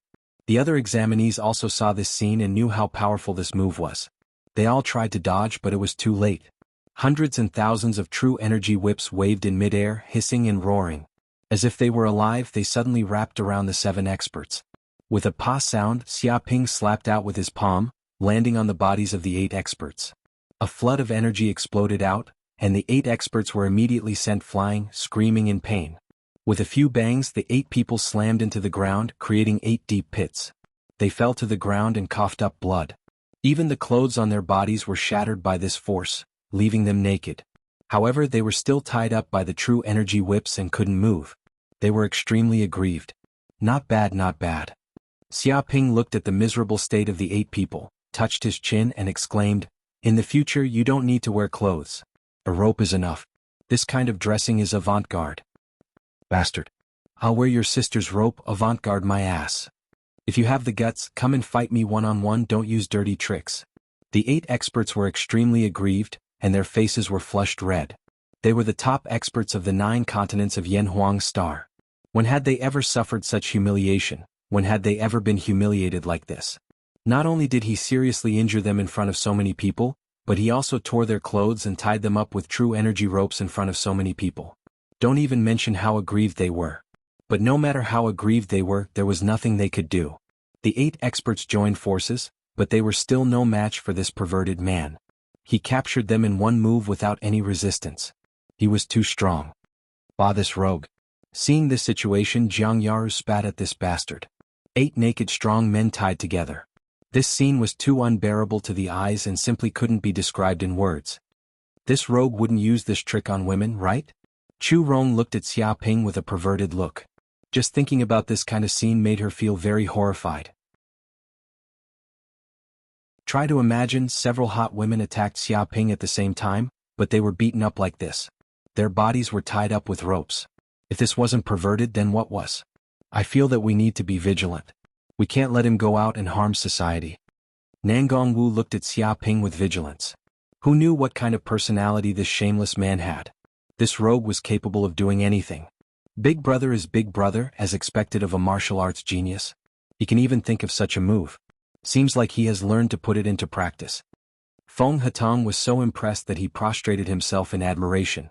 The other examinees also saw this scene and knew how powerful this move was. They all tried to dodge, but it was too late. Hundreds and thousands of true energy whips waved in midair, hissing and roaring. As if they were alive, they suddenly wrapped around the 7 experts. With a pa sound, Xiaoping slapped out with his palm, landing on the bodies of the 8 experts. A flood of energy exploded out, and the 8 experts were immediately sent flying, screaming in pain. With a few bangs, the 8 people slammed into the ground, creating 8 deep pits. They fell to the ground and coughed up blood. Even the clothes on their bodies were shattered by this force, leaving them naked. However, they were still tied up by the true energy whips and couldn't move. They were extremely aggrieved. Not bad, not bad. Xiaoping looked at the miserable state of the 8 people, touched his chin and exclaimed, "In the future you don't need to wear clothes. A rope is enough. This kind of dressing is avant-garde." Bastard. I'll wear your sister's rope, avant-garde my ass. If you have the guts, come and fight me one-on-one, don't use dirty tricks. The 8 experts were extremely aggrieved, and their faces were flushed red. They were the top experts of the 9 continents of Yanhuang's star. When had they ever suffered such humiliation? When had they ever been humiliated like this? Not only did he seriously injure them in front of so many people, but he also tore their clothes and tied them up with true energy ropes in front of so many people. Don't even mention how aggrieved they were. But no matter how aggrieved they were, there was nothing they could do. The 8 experts joined forces, but they were still no match for this perverted man. He captured them in one move without any resistance. He was too strong. Bah, this rogue. Seeing this situation, Jianghu spat at this bastard. 8 naked strong men tied together. This scene was too unbearable to the eyes and simply couldn't be described in words. This rogue wouldn't use this trick on women, right? Chu Rong looked at Xiaoping with a perverted look. Just thinking about this kind of scene made her feel very horrified. Try to imagine several hot women attacked Xiaoping at the same time, but they were beaten up like this. Their bodies were tied up with ropes. If this wasn't perverted, then what was? I feel that we need to be vigilant. We can't let him go out and harm society. Nangongwu looked at Xiaoping with vigilance. Who knew what kind of personality this shameless man had? This rogue was capable of doing anything. Big brother is big brother, as expected of a martial arts genius. He can even think of such a move. Seems like he has learned to put it into practice. Feng Hatong was so impressed that he prostrated himself in admiration.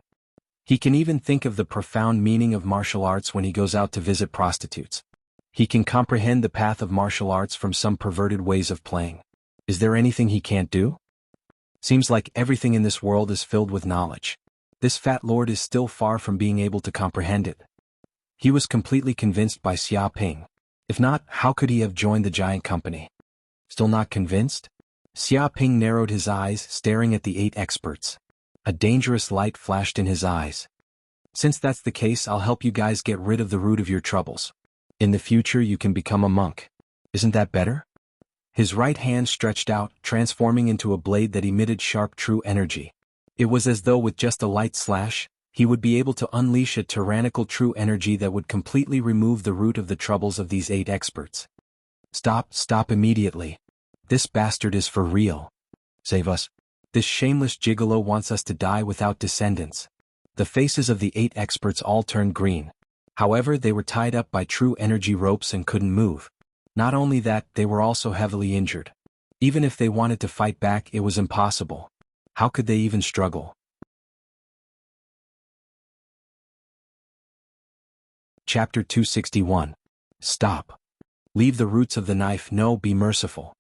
He can even think of the profound meaning of martial arts when he goes out to visit prostitutes. He can comprehend the path of martial arts from some perverted ways of playing. Is there anything he can't do? Seems like everything in this world is filled with knowledge. This fat lord is still far from being able to comprehend it. He was completely convinced by Xiaoping. If not, how could he have joined the giant company? Still not convinced? Xiaoping narrowed his eyes, staring at the 8 experts. A dangerous light flashed in his eyes. Since that's the case, I'll help you guys get rid of the root of your troubles. In the future you can become a monk. Isn't that better? His right hand stretched out, transforming into a blade that emitted sharp true energy. It was as though with just a light slash, he would be able to unleash a tyrannical true energy that would completely remove the root of the troubles of these 8 experts. Stop immediately. This bastard is for real. Save us. This shameless gigolo wants us to die without descendants. The faces of the 8 experts all turned green. However, they were tied up by true energy ropes and couldn't move. Not only that, they were also heavily injured. Even if they wanted to fight back, it was impossible. How could they even struggle? Chapter 261. Stop. Leave the roots of the knife. No, be merciful.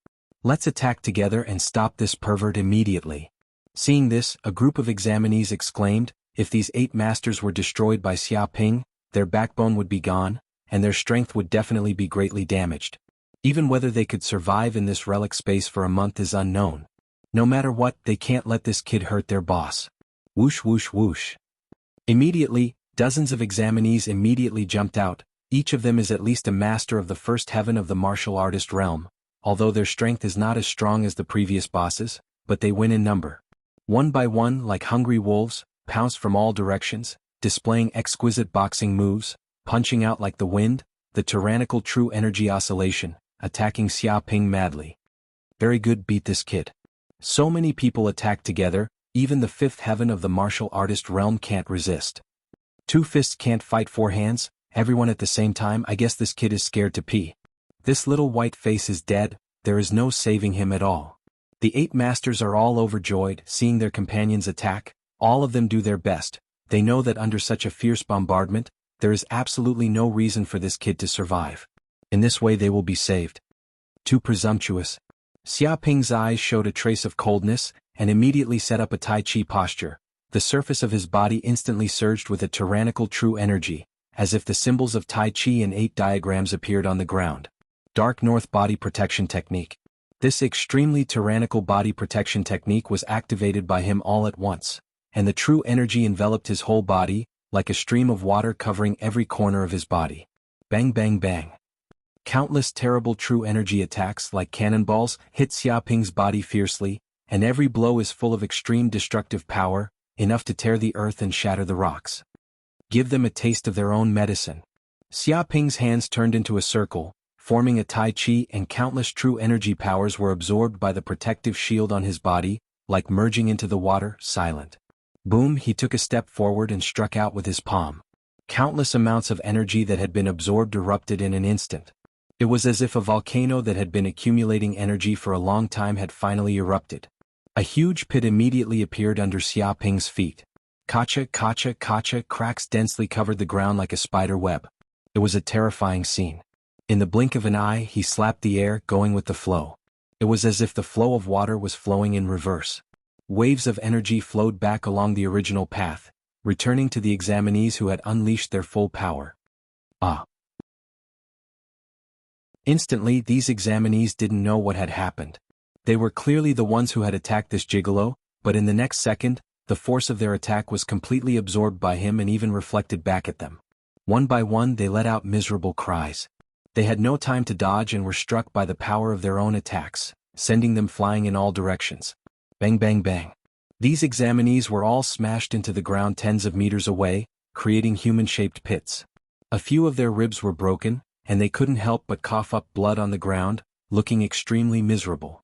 Let's attack together and stop this pervert immediately. Seeing this, a group of examinees exclaimed, if these 8 masters were destroyed by Xiaoping, their backbone would be gone, and their strength would definitely be greatly damaged. Even whether they could survive in this relic space for a month is unknown. No matter what, they can't let this kid hurt their boss. Whoosh whoosh whoosh. Immediately, dozens of examinees immediately jumped out. Each of them is at least a master of the first heaven of the martial artist realm, although their strength is not as strong as the previous bosses, but they win in number. One by one, like hungry wolves, pounced from all directions, displaying exquisite boxing moves, punching out like the wind, the tyrannical true energy oscillation, attacking Xiaoping madly. Very good, beat this kid. So many people attacked together, even the 5th heaven of the martial artist realm can't resist. 2 fists can't fight 4 hands, everyone at the same time. I guess this kid is scared to pee. This little white face is dead, there is no saving him at all. The 8 masters are all overjoyed, seeing their companions attack. All of them do their best. They know that under such a fierce bombardment, there is absolutely no reason for this kid to survive. In this way they will be saved. Too presumptuous. Xiaoping's eyes showed a trace of coldness, and immediately set up a Tai Chi posture. The surface of his body instantly surged with a tyrannical true energy, as if the symbols of Tai Chi in 8 diagrams appeared on the ground. Dark North Body Protection Technique. This extremely tyrannical body protection technique was activated by him all at once, and the true energy enveloped his whole body, like a stream of water covering every corner of his body. Bang bang bang. Countless terrible true energy attacks like cannonballs hit Xiaoping's body fiercely, and every blow is full of extreme destructive power, enough to tear the earth and shatter the rocks. Give them a taste of their own medicine. Xiaoping's hands turned into a circle, forming a Tai Chi, and countless true energy powers were absorbed by the protective shield on his body, like merging into the water, silent. Boom, he took a step forward and struck out with his palm. Countless amounts of energy that had been absorbed erupted in an instant. It was as if a volcano that had been accumulating energy for a long time had finally erupted. A huge pit immediately appeared under Xiaoping's feet. Kacha, kacha, kacha, cracks densely covered the ground like a spider web. It was a terrifying scene. In the blink of an eye he slapped the air, going with the flow. It was as if the flow of water was flowing in reverse. Waves of energy flowed back along the original path, returning to the examinees who had unleashed their full power. Instantly these examinees didn't know what had happened. They were clearly the ones who had attacked this gigolo, but in the next second, the force of their attack was completely absorbed by him and even reflected back at them. One by one they let out miserable cries. They had no time to dodge and were struck by the power of their own attacks, sending them flying in all directions. Bang bang bang. These examinees were all smashed into the ground tens of meters away, creating human-shaped pits. A few of their ribs were broken, and they couldn't help but cough up blood on the ground, looking extremely miserable.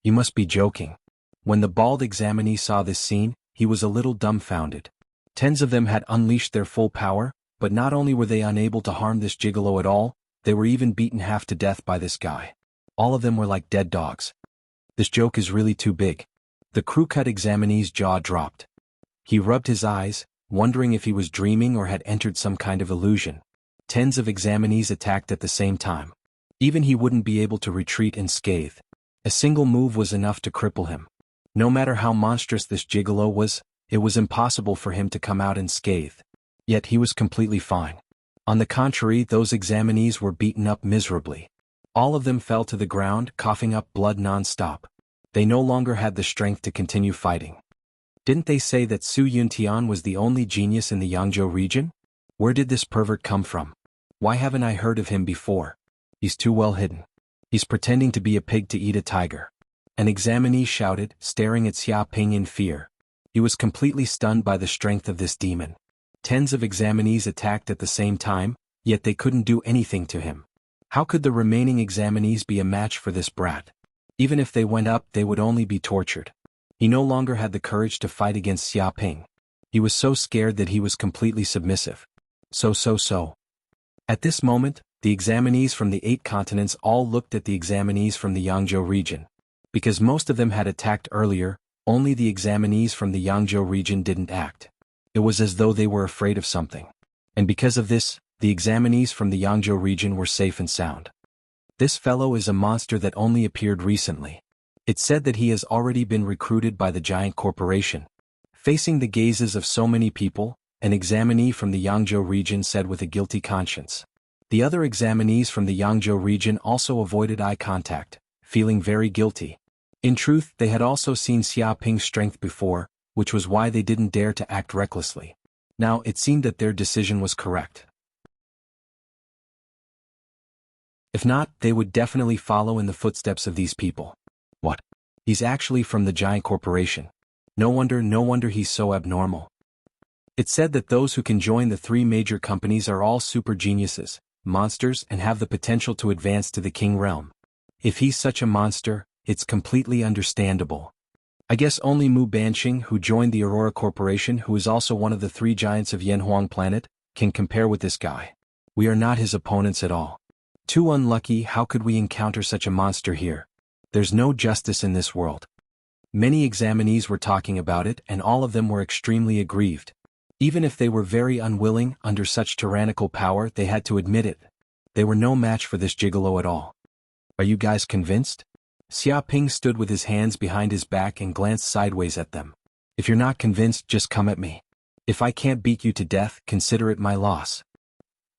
You must be joking. When the bald examinee saw this scene, he was a little dumbfounded. Tens of them had unleashed their full power, but not only were they unable to harm this gigolo at all, they were even beaten half to death by this guy. All of them were like dead dogs. This joke is really too big. The crew-cut examinee's jaw dropped. He rubbed his eyes, wondering if he was dreaming or had entered some kind of illusion. Tens of examinees attacked at the same time. Even he wouldn't be able to retreat unscathed. A single move was enough to cripple him. No matter how monstrous this gigolo was, it was impossible for him to come out unscathed. Yet he was completely fine. On the contrary, those examinees were beaten up miserably. All of them fell to the ground, coughing up blood non-stop. They no longer had the strength to continue fighting. Didn't they say that Su Yuntian was the only genius in the Jianghu region? Where did this pervert come from? Why haven't I heard of him before? He's too well hidden. He's pretending to be a pig to eat a tiger. An examinee shouted, staring at Xia Ping in fear. He was completely stunned by the strength of this demon. Tens of examinees attacked at the same time, yet they couldn't do anything to him. How could the remaining examinees be a match for this brat? Even if they went up, they would only be tortured. He no longer had the courage to fight against Xia Ping. He was so scared that he was completely submissive. So. At this moment, the examinees from the 8 continents all looked at the examinees from the Jianghu region. Because most of them had attacked earlier, only the examinees from the Jianghu region didn't act. It was as though they were afraid of something. And because of this, the examinees from the Jianghu region were safe and sound. This fellow is a monster that only appeared recently. It's said that he has already been recruited by the giant corporation. Facing the gazes of so many people, an examinee from the Jianghu region said with a guilty conscience. The other examinees from the Jianghu region also avoided eye contact, feeling very guilty. In truth, they had also seen Xia Ping's strength before, which was why they didn't dare to act recklessly. Now it seemed that their decision was correct. If not, they would definitely follow in the footsteps of these people. What? He's actually from the giant corporation. No wonder he's so abnormal. It's said that those who can join the 3 major companies are all super geniuses, monsters, and have the potential to advance to the king realm. If he's such a monster, it's completely understandable. I guess only Mu Banqing, who joined the Aurora Corporation, who is also one of the 3 giants of Yanhuang planet, can compare with this guy. We are not his opponents at all. Too unlucky. How could we encounter such a monster here? There's no justice in this world. Many examinees were talking about it, and all of them were extremely aggrieved. Even if they were very unwilling, under such tyrannical power, they had to admit it. They were no match for this gigolo at all. Are you guys convinced? Xia Ping stood with his hands behind his back and glanced sideways at them. If you're not convinced, just come at me. If I can't beat you to death, consider it my loss.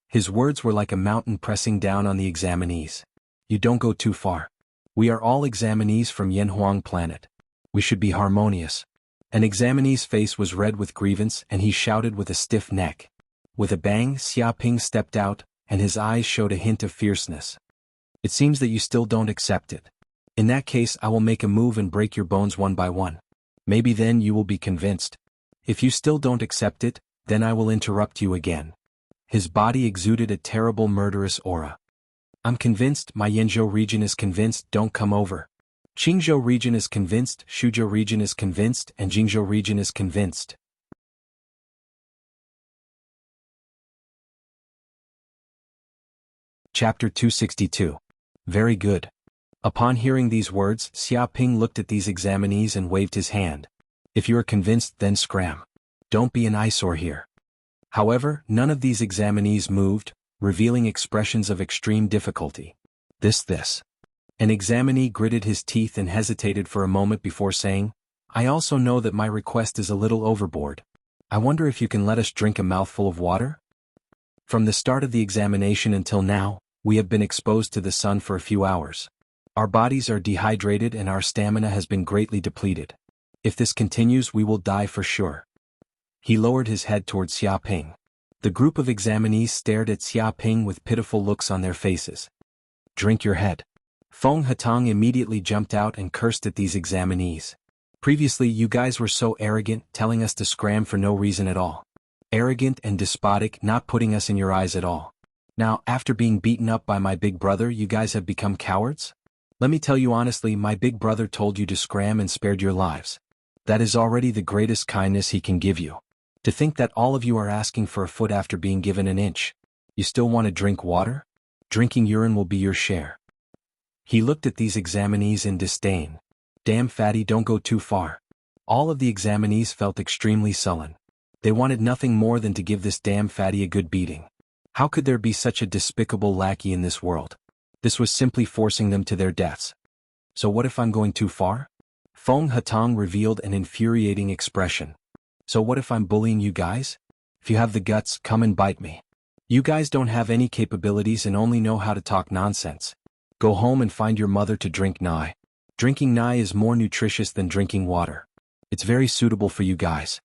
His words were like a mountain pressing down on the examinees. You don't go too far. We are all examinees from Yanhuang planet. We should be harmonious. An examinee's face was red with grievance, and he shouted with a stiff neck. With a bang, Xia Ping stepped out, and his eyes showed a hint of fierceness. It seems that you still don't accept it. In that case, I will make a move and break your bones one by one. Maybe then you will be convinced. If you still don't accept it, then I will interrupt you again. His body exuded a terrible murderous aura. I'm convinced, my Yanzhou region is convinced, don't come over. Qingzhou region is convinced, Shuzhou region is convinced, and Jingzhou region is convinced. Chapter 262. Very good. Upon hearing these words, Xia Ping looked at these examinees and waved his hand. If you are convinced, then scram. Don't be an eyesore here. However, none of these examinees moved, revealing expressions of extreme difficulty. This. An examinee gritted his teeth and hesitated for a moment before saying, I also know that my request is a little overboard. I wonder if you can let us drink a mouthful of water? From the start of the examination until now, we have been exposed to the sun for a few hours. Our bodies are dehydrated and our stamina has been greatly depleted. If this continues, we will die for sure. He lowered his head toward Xia Ping. The group of examinees stared at Xia Ping with pitiful looks on their faces. Drink your head. Feng Hatang immediately jumped out and cursed at these examinees. Previously you guys were so arrogant, telling us to scram for no reason at all. Arrogant and despotic, not putting us in your eyes at all. Now, after being beaten up by my big brother, you guys have become cowards? Let me tell you honestly, my big brother told you to scram and spared your lives. That is already the greatest kindness he can give you. To think that all of you are asking for a foot after being given an inch. You still want to drink water? Drinking urine will be your share. He looked at these examinees in disdain. Damn fatty, don't go too far. All of the examinees felt extremely sullen. They wanted nothing more than to give this damn fatty a good beating. How could there be such a despicable lackey in this world? This was simply forcing them to their deaths. So what if I'm going too far? Feng Hatang revealed an infuriating expression. So what if I'm bullying you guys? If you have the guts, come and bite me. You guys don't have any capabilities and only know how to talk nonsense. Go home and find your mother to drink nai. Drinking nai is more nutritious than drinking water. It's very suitable for you guys.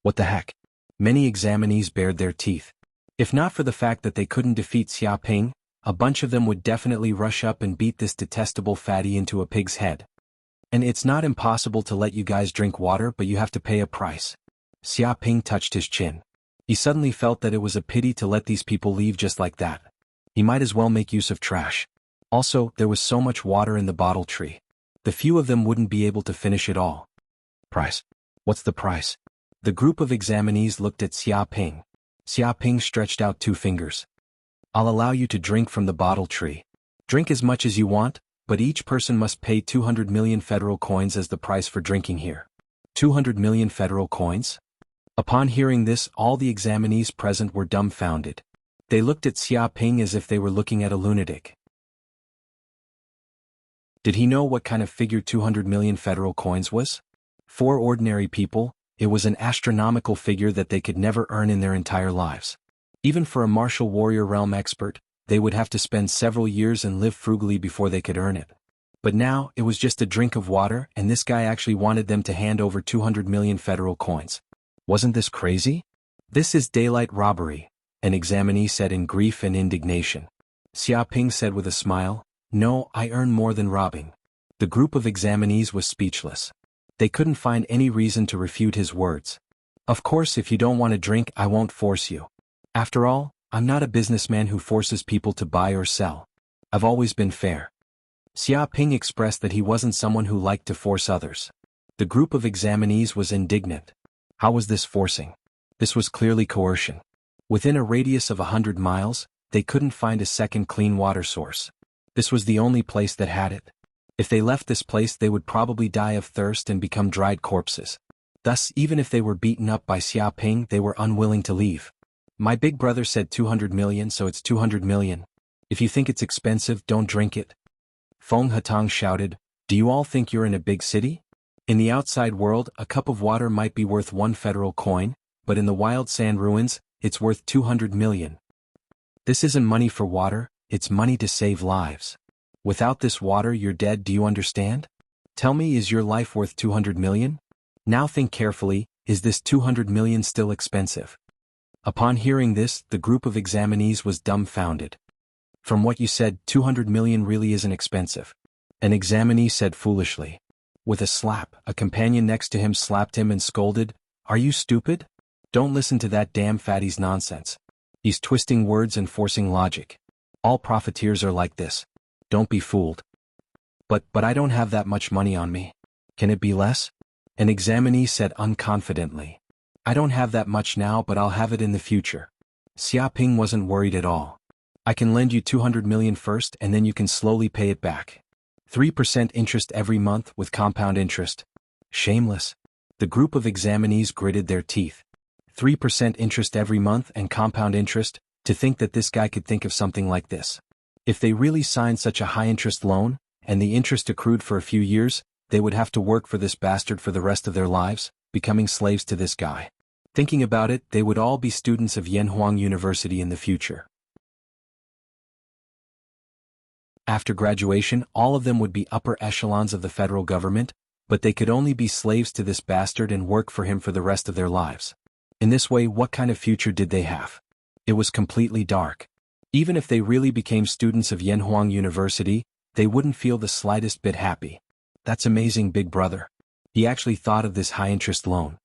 What the heck? Many examinees bared their teeth. If not for the fact that they couldn't defeat Xia Ping, a bunch of them would definitely rush up and beat this detestable fatty into a pig's head. And it's not impossible to let you guys drink water, but you have to pay a price. Xia Ping touched his chin. He suddenly felt that it was a pity to let these people leave just like that. He might as well make use of trash. Also, there was so much water in the bottle tree. The few of them wouldn't be able to finish it all. Price? What's the price? The group of examinees looked at Xia Ping. Xia Ping stretched out 2 fingers. I'll allow you to drink from the bottle tree. Drink as much as you want, but each person must pay 200 million federal coins as the price for drinking here. 200 million federal coins? Upon hearing this, all the examinees present were dumbfounded. They looked at Xia Ping as if they were looking at a lunatic. Did he know what kind of figure 200 million federal coins was? For ordinary people, it was an astronomical figure that they could never earn in their entire lives. Even for a martial warrior realm expert, they would have to spend several years and live frugally before they could earn it. But now, it was just a drink of water, and this guy actually wanted them to hand over 200 million federal coins. Wasn't this crazy? This is daylight robbery, an examinee said in grief and indignation. Xia Ping said with a smile, No, I earn more than robbing. The group of examinees was speechless. They couldn't find any reason to refute his words. Of course, if you don't want to drink, I won't force you. After all, I'm not a businessman who forces people to buy or sell. I've always been fair. Xia Ping expressed that he wasn't someone who liked to force others. The group of examinees was indignant. How was this forcing? This was clearly coercion. Within a radius of 100 miles, they couldn't find a second clean water source. This was the only place that had it. If they left this place, they would probably die of thirst and become dried corpses. Thus, even if they were beaten up by Xia Ping, they were unwilling to leave. My big brother said 200 million, so it's 200 million. If you think it's expensive, don't drink it. Feng Hatang shouted, Do you all think you're in a big city? In the outside world, a cup of water might be worth 1 federal coin, but in the wild sand ruins, it's worth 200 million. This isn't money for water, it's money to save lives. Without this water, you're dead, do you understand? Tell me, is your life worth 200 million? Now think carefully, is this 200 million still expensive? Upon hearing this, the group of examinees was dumbfounded. From what you said, 200 million really isn't expensive. An examinee said foolishly. With a slap, a companion next to him slapped him and scolded, Are you stupid? Don't listen to that damn fatty's nonsense. He's twisting words and forcing logic. All profiteers are like this. Don't be fooled. But I don't have that much money on me. Can it be less? An examinee said unconfidently. I don't have that much now, but I'll have it in the future. Xia Ping wasn't worried at all. I can lend you 200 million first and then you can slowly pay it back. 3% interest every month with compound interest. Shameless. The group of examinees gritted their teeth. 3% interest every month and compound interest, To think that this guy could think of something like this. If they really signed such a high-interest loan, and the interest accrued for a few years, they would have to work for this bastard for the rest of their lives, becoming slaves to this guy. Thinking about it, they would all be students of Jianghu University in the future. After graduation, all of them would be upper echelons of the federal government, but they could only be slaves to this bastard and work for him for the rest of their lives. In this way, what kind of future did they have? It was completely dark. Even if they really became students of Jianghu University, they wouldn't feel the slightest bit happy. That's amazing, big brother. He actually thought of this high-interest loan.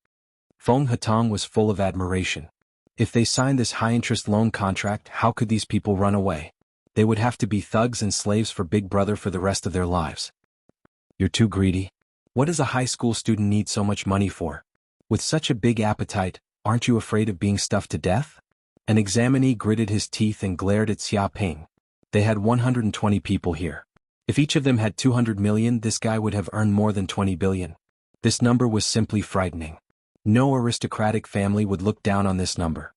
Feng Hatong was full of admiration. If they signed this high-interest loan contract, how could these people run away? They would have to be thugs and slaves for Big Brother for the rest of their lives. You're too greedy. What does a high school student need so much money for? With such a big appetite, aren't you afraid of being stuffed to death? An examinee gritted his teeth and glared at Xia Ping. They had 120 people here. If each of them had 200 million, this guy would have earned more than 20 billion. This number was simply frightening. No aristocratic family would look down on this number.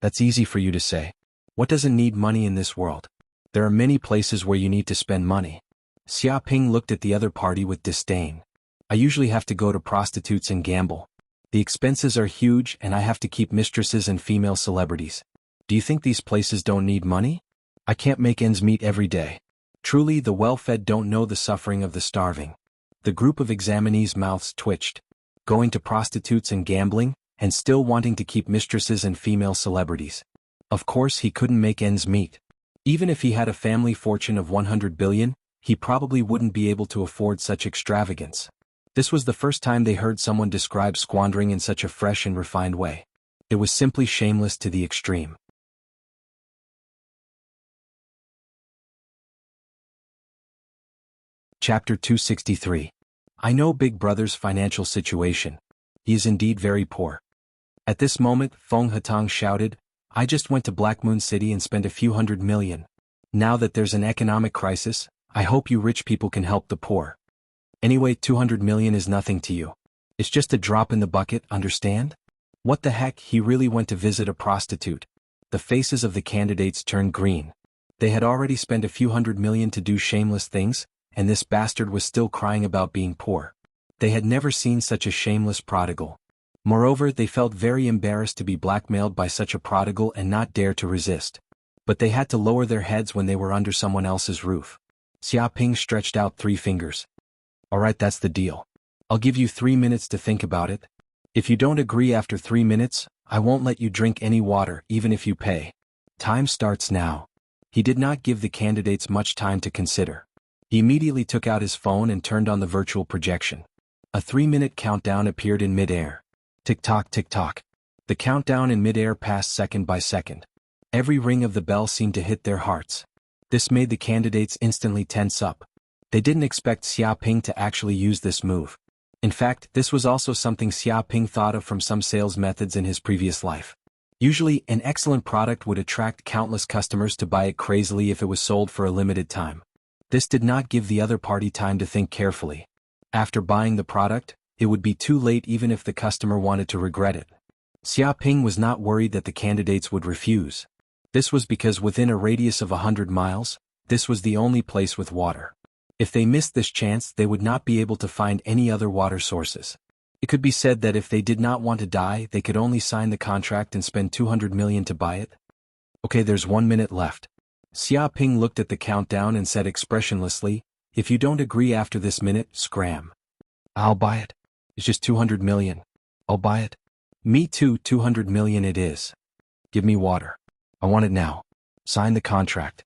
That's easy for you to say. What doesn't need money in this world? There are many places where you need to spend money. Xia Ping looked at the other party with disdain. I usually have to go to prostitutes and gamble. The expenses are huge and I have to keep mistresses and female celebrities. Do you think these places don't need money? I can't make ends meet every day. Truly, the well-fed don't know the suffering of the starving. The group of examinees' mouths twitched. Going to prostitutes and gambling, and still wanting to keep mistresses and female celebrities. Of course he couldn't make ends meet. Even if he had a family fortune of 100 billion, he probably wouldn't be able to afford such extravagance. This was the first time they heard someone describe squandering in such a fresh and refined way. It was simply shameless to the extreme. Chapter 263. I know Big Brother's financial situation. He is indeed very poor. At this moment, Feng Hatong shouted, I just went to Black Moon City and spent a few hundred million. Now that there's an economic crisis, I hope you rich people can help the poor. Anyway, 200 million is nothing to you. It's just a drop in the bucket, understand? What the heck, he really went to visit a prostitute. The faces of the candidates turned green. They had already spent a few hundred million to do shameless things, and this bastard was still crying about being poor. They had never seen such a shameless prodigal. Moreover, they felt very embarrassed to be blackmailed by such a prodigal and not dare to resist. But they had to lower their heads when they were under someone else's roof. Xia Ping stretched out 3 fingers. Alright, that's the deal. I'll give you 3 minutes to think about it. If you don't agree after 3 minutes, I won't let you drink any water even if you pay. Time starts now. He did not give the candidates much time to consider. He immediately took out his phone and turned on the virtual projection. A 3-minute countdown appeared in mid-air. Tick-tock, tick-tock. The countdown in mid-air passed second by second. Every ring of the bell seemed to hit their hearts. This made the candidates instantly tense up. They didn't expect Xia Ping to actually use this move. In fact, this was also something Xia Ping thought of from some sales methods in his previous life. Usually, an excellent product would attract countless customers to buy it crazily if it was sold for a limited time. This did not give the other party time to think carefully. After buying the product, it would be too late even if the customer wanted to regret it. Xia Ping was not worried that the candidates would refuse. This was because within a radius of 100 miles, this was the only place with water. If they missed this chance, they would not be able to find any other water sources. It could be said that if they did not want to die, they could only sign the contract and spend 200 million to buy it. Okay, there's 1 minute left. Xia Ping looked at the countdown and said expressionlessly, if you don't agree after this minute, scram. I'll buy it. It's just 200 million. I'll buy it. Me too, 200 million it is. Give me water. I want it now. Sign the contract.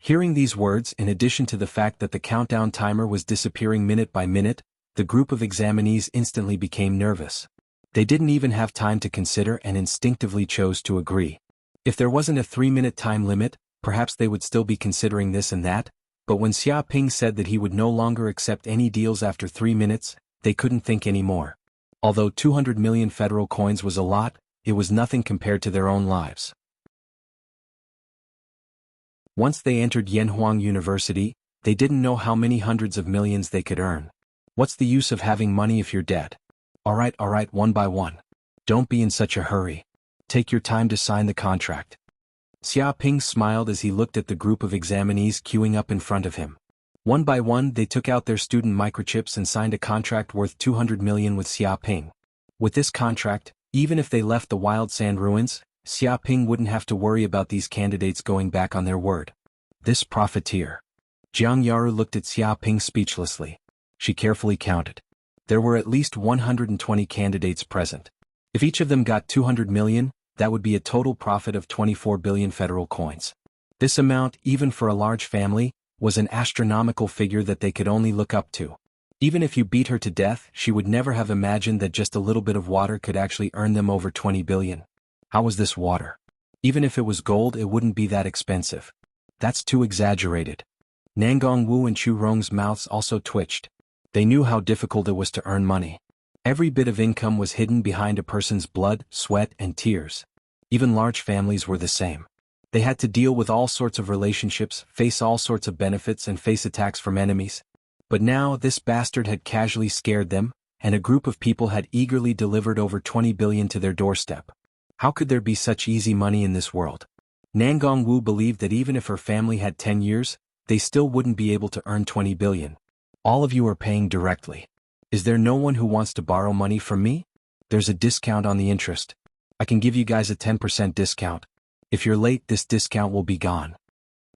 Hearing these words, in addition to the fact that the countdown timer was disappearing minute by minute, the group of examinees instantly became nervous. They didn't even have time to consider and instinctively chose to agree. If there wasn't a 3-minute time limit, perhaps they would still be considering this and that, but when Xia Ping said that he would no longer accept any deals after 3 minutes, they couldn't think anymore. Although 200 million federal coins was a lot, it was nothing compared to their own lives. Once they entered Jianghu University, they didn't know how many hundreds of millions they could earn. What's the use of having money if you're dead? Alright, one by one. Don't be in such a hurry. Take your time to sign the contract. Xia Ping smiled as he looked at the group of examinees queuing up in front of him. One by one they took out their student microchips and signed a contract worth 200 million with Xia Ping. With this contract, even if they left the wild sand ruins, Xia Ping wouldn't have to worry about these candidates going back on their word. This profiteer. Jianghu looked at Xia Ping speechlessly. She carefully counted. There were at least 120 candidates present. If each of them got 200 million, that would be a total profit of 24 billion federal coins. This amount, even for a large family, was an astronomical figure that they could only look up to. Even if you beat her to death, she would never have imagined that just a little bit of water could actually earn them over 20 billion. How was this water? Even if it was gold, it wouldn't be that expensive. That's too exaggerated. Nangong Wu and Chu Rong's mouths also twitched. They knew how difficult it was to earn money. Every bit of income was hidden behind a person's blood, sweat, and tears. Even large families were the same. They had to deal with all sorts of relationships, face all sorts of benefits, and face attacks from enemies. But now this bastard had casually scared them, and a group of people had eagerly delivered over 20 billion to their doorstep. How could there be such easy money in this world? Nangong Wu believed that even if her family had 10 years, they still wouldn't be able to earn 20 billion. All of you are paying directly. Is there no one who wants to borrow money from me? There's a discount on the interest. I can give you guys a 10% discount. If you're late, this discount will be gone.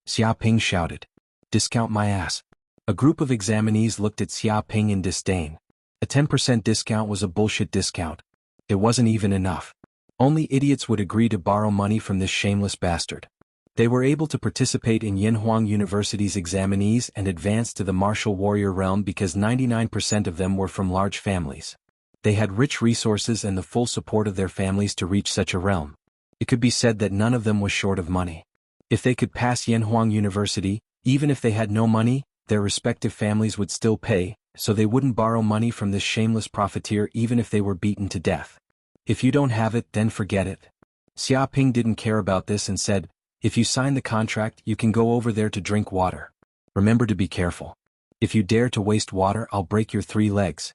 Xia Ping shouted. Discount my ass. A group of examinees looked at Xia Ping in disdain. A 10% discount was a bullshit discount. It wasn't even enough. Only idiots would agree to borrow money from this shameless bastard. They were able to participate in Yanhuang University's examinees and advance to the martial warrior realm because 99% of them were from large families. They had rich resources and the full support of their families to reach such a realm. It could be said that none of them was short of money. If they could pass Yanhuang University, even if they had no money, their respective families would still pay, so they wouldn't borrow money from this shameless profiteer even if they were beaten to death. If you don't have it, then forget it. Xia Ping didn't care about this and said, if you sign the contract, you can go over there to drink water. Remember to be careful. If you dare to waste water, I'll break your 3 legs.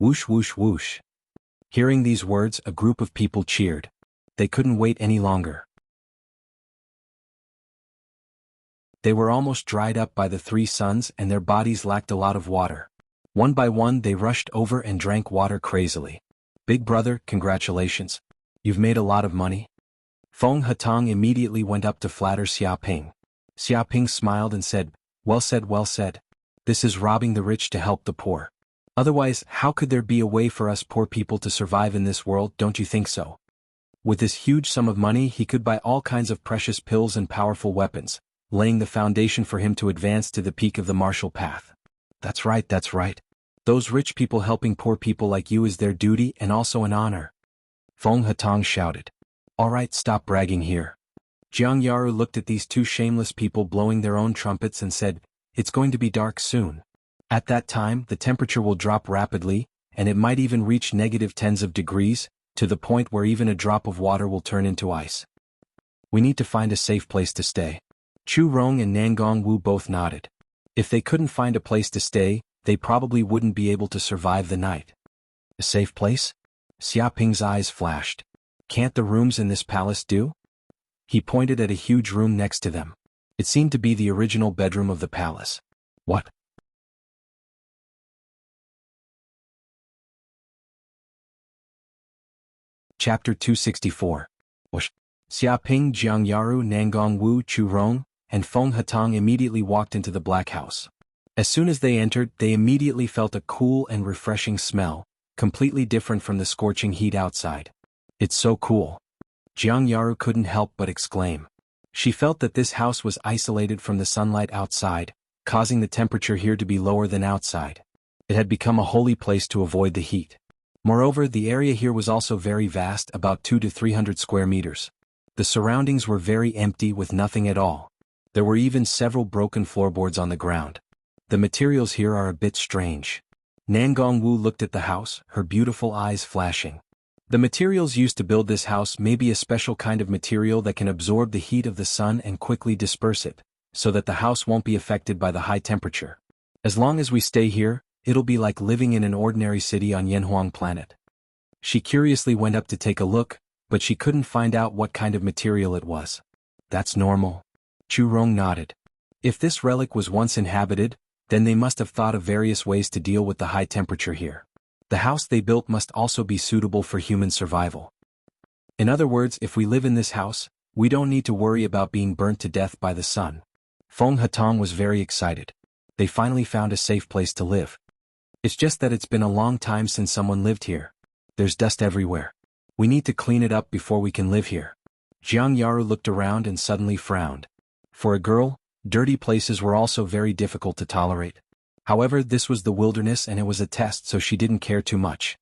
Whoosh whoosh whoosh. Hearing these words, a group of people cheered. They couldn't wait any longer. They were almost dried up by the 3 suns and their bodies lacked a lot of water. One by one they rushed over and drank water crazily. Big brother, congratulations. You've made a lot of money. Feng Hatong immediately went up to flatter Xia Ping. Xia Ping smiled and said, well said, well said. This is robbing the rich to help the poor. Otherwise, how could there be a way for us poor people to survive in this world, don't you think so? With this huge sum of money he could buy all kinds of precious pills and powerful weapons, laying the foundation for him to advance to the peak of the martial path. That's right, that's right. Those rich people helping poor people like you is their duty and also an honor. Feng Hatong shouted. All right, stop bragging here. Jianghu looked at these 2 shameless people blowing their own trumpets and said, it's going to be dark soon. At that time, the temperature will drop rapidly, and it might even reach negative tens of degrees, to the point where even a drop of water will turn into ice. We need to find a safe place to stay. Chu Rong and Nangong Wu both nodded. If they couldn't find a place to stay, they probably wouldn't be able to survive the night. A safe place? Xia Ping's eyes flashed. Can't the rooms in this palace do? He pointed at a huge room next to them. It seemed to be the original bedroom of the palace. What? Chapter 264. Xia Ping, Jianghu, Nangong Wu, Chu Rong, and Feng Hatong immediately walked into the black house. As soon as they entered, they immediately felt a cool and refreshing smell, completely different from the scorching heat outside. It's so cool. Jianghu couldn't help but exclaim. She felt that this house was isolated from the sunlight outside, causing the temperature here to be lower than outside. It had become a holy place to avoid the heat. Moreover, the area here was also very vast, about 200 to 300 square meters. The surroundings were very empty with nothing at all. There were even several broken floorboards on the ground. The materials here are a bit strange. Nangong Wu looked at the house, her beautiful eyes flashing. The materials used to build this house may be a special kind of material that can absorb the heat of the sun and quickly disperse it, so that the house won't be affected by the high temperature. As long as we stay here, it'll be like living in an ordinary city on Yanhuang planet. She curiously went up to take a look, but she couldn't find out what kind of material it was. That's normal. Chu Rong nodded. If this relic was once inhabited, then they must have thought of various ways to deal with the high temperature here. The house they built must also be suitable for human survival. In other words, if we live in this house, we don't need to worry about being burnt to death by the sun. Feng Hatong was very excited. They finally found a safe place to live. It's just that it's been a long time since someone lived here. There's dust everywhere. We need to clean it up before we can live here. Jianghu looked around and suddenly frowned. For a girl, dirty places were also very difficult to tolerate. However, this was the wilderness and it was a test, so she didn't care too much.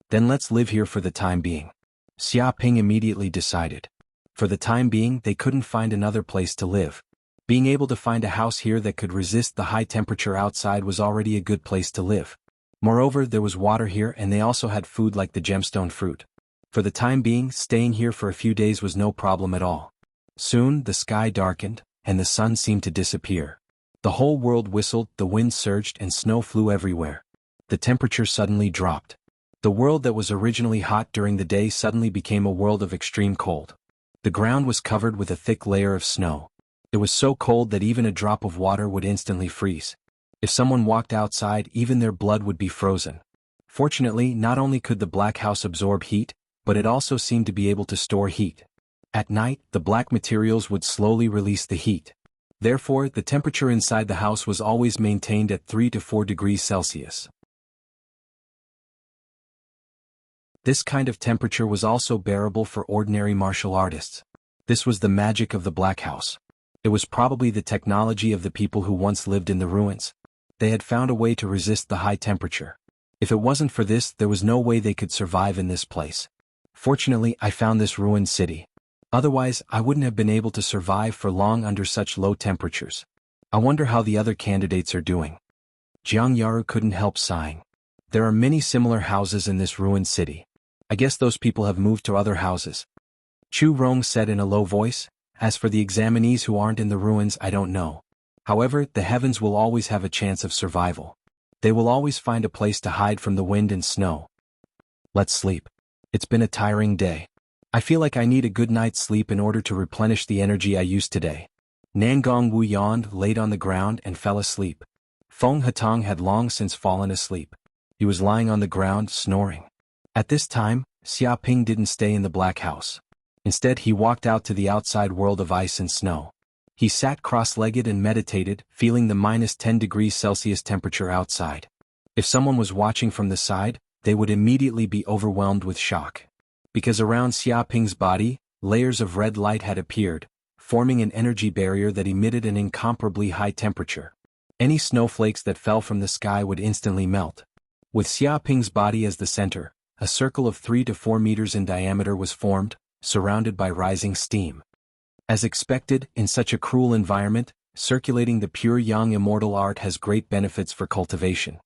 Then let's live here for the time being. Xia Ping immediately decided. For the time being, they couldn't find another place to live. Being able to find a house here that could resist the high temperature outside was already a good place to live. Moreover, there was water here and they also had food like the gemstone fruit. For the time being, staying here for a few days was no problem at all. Soon, the sky darkened, and the sun seemed to disappear. The whole world whistled, the wind surged and snow flew everywhere. The temperature suddenly dropped. The world that was originally hot during the day suddenly became a world of extreme cold. The ground was covered with a thick layer of snow. It was so cold that even a drop of water would instantly freeze. If someone walked outside, even their blood would be frozen. Fortunately, not only could the black house absorb heat, but it also seemed to be able to store heat. At night, the black materials would slowly release the heat. Therefore, the temperature inside the house was always maintained at 3 to 4 degrees Celsius. This kind of temperature was also bearable for ordinary martial artists. This was the magic of the Black House. It was probably the technology of the people who once lived in the ruins. They had found a way to resist the high temperature. If it wasn't for this, there was no way they could survive in this place. Fortunately, I found this ruined city. Otherwise, I wouldn't have been able to survive for long under such low temperatures. I wonder how the other candidates are doing. Jianghu couldn't help sighing. There are many similar houses in this ruined city. I guess those people have moved to other houses. Chu Rong said in a low voice, as for the examinees who aren't in the ruins, I don't know. However, the heavens will always have a chance of survival. They will always find a place to hide from the wind and snow. Let's sleep. It's been a tiring day. I feel like I need a good night's sleep in order to replenish the energy I used today. Nangong Wu yawned, laid on the ground and fell asleep. Feng Hatong had long since fallen asleep. He was lying on the ground, snoring. At this time, Xia Ping didn't stay in the Black House. Instead, he walked out to the outside world of ice and snow. He sat cross-legged and meditated, feeling the minus 10 degrees Celsius temperature outside. If someone was watching from the side, they would immediately be overwhelmed with shock. Because around Xia Ping's body, layers of red light had appeared, forming an energy barrier that emitted an incomparably high temperature. Any snowflakes that fell from the sky would instantly melt. With Xia Ping's body as the center, a circle of 3 to 4 meters in diameter was formed, surrounded by rising steam. As expected, in such a cruel environment, circulating the pure yang immortal art has great benefits for cultivation.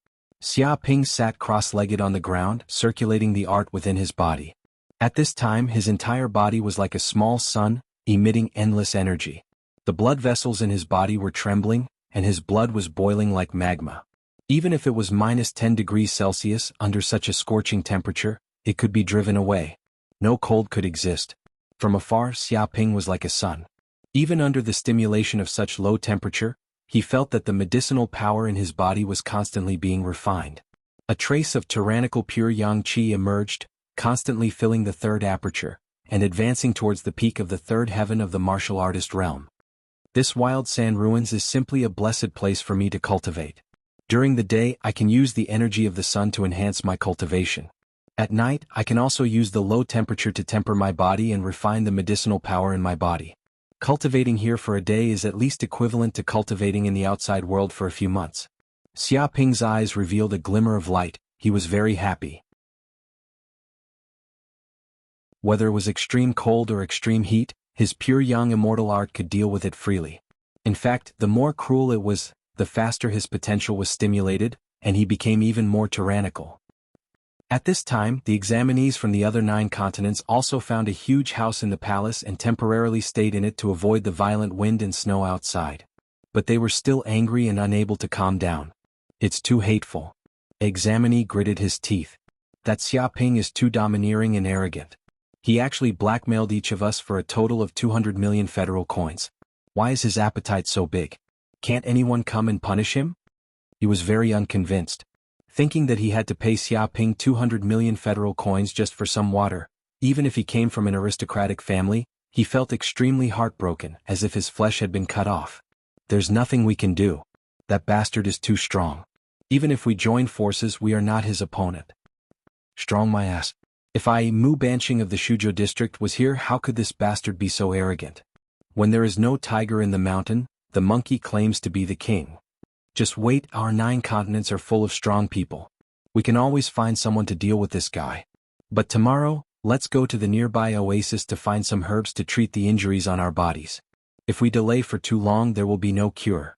Xia Ping sat cross-legged on the ground, circulating the art within his body. At this time, his entire body was like a small sun, emitting endless energy. The blood vessels in his body were trembling, and his blood was boiling like magma. Even if it was minus 10 degrees Celsius under such a scorching temperature, it could be driven away. No cold could exist. From afar, Xia Ping was like a sun. Even under the stimulation of such low temperature, he felt that the medicinal power in his body was constantly being refined. A trace of tyrannical pure yang qi emerged, constantly filling the third aperture, and advancing towards the peak of the third heaven of the martial artist realm. This wild sand ruins is simply a blessed place for me to cultivate. During the day, I can use the energy of the sun to enhance my cultivation. At night, I can also use the low temperature to temper my body and refine the medicinal power in my body. Cultivating here for a day is at least equivalent to cultivating in the outside world for a few months. Xia Ping's eyes revealed a glimmer of light. He was very happy. Whether it was extreme cold or extreme heat, his pure yang immortal art could deal with it freely. In fact, the more cruel it was, the faster his potential was stimulated, and he became even more tyrannical. At this time, the examinees from the other 9 continents also found a huge house in the palace and temporarily stayed in it to avoid the violent wind and snow outside. But they were still angry and unable to calm down. It's too hateful. Examinee gritted his teeth. That Xia Ping is too domineering and arrogant. He actually blackmailed each of us for a total of 200 million federal coins. Why is his appetite so big? Can't anyone come and punish him? He was very unconvinced. Thinking that he had to pay Xiaoping 200 million federal coins just for some water, even if he came from an aristocratic family, he felt extremely heartbroken, as if his flesh had been cut off. There's nothing we can do. That bastard is too strong. Even if we join forces, we are not his opponent. Strong my ass. If Mu Banshing of the Shuzhou district was here, how could this bastard be so arrogant? When there is no tiger in the mountain, the monkey claims to be the king. Just wait, our 9 continents are full of strong people. We can always find someone to deal with this guy. But tomorrow, let's go to the nearby oasis to find some herbs to treat the injuries on our bodies. If we delay for too long, there will be no cure.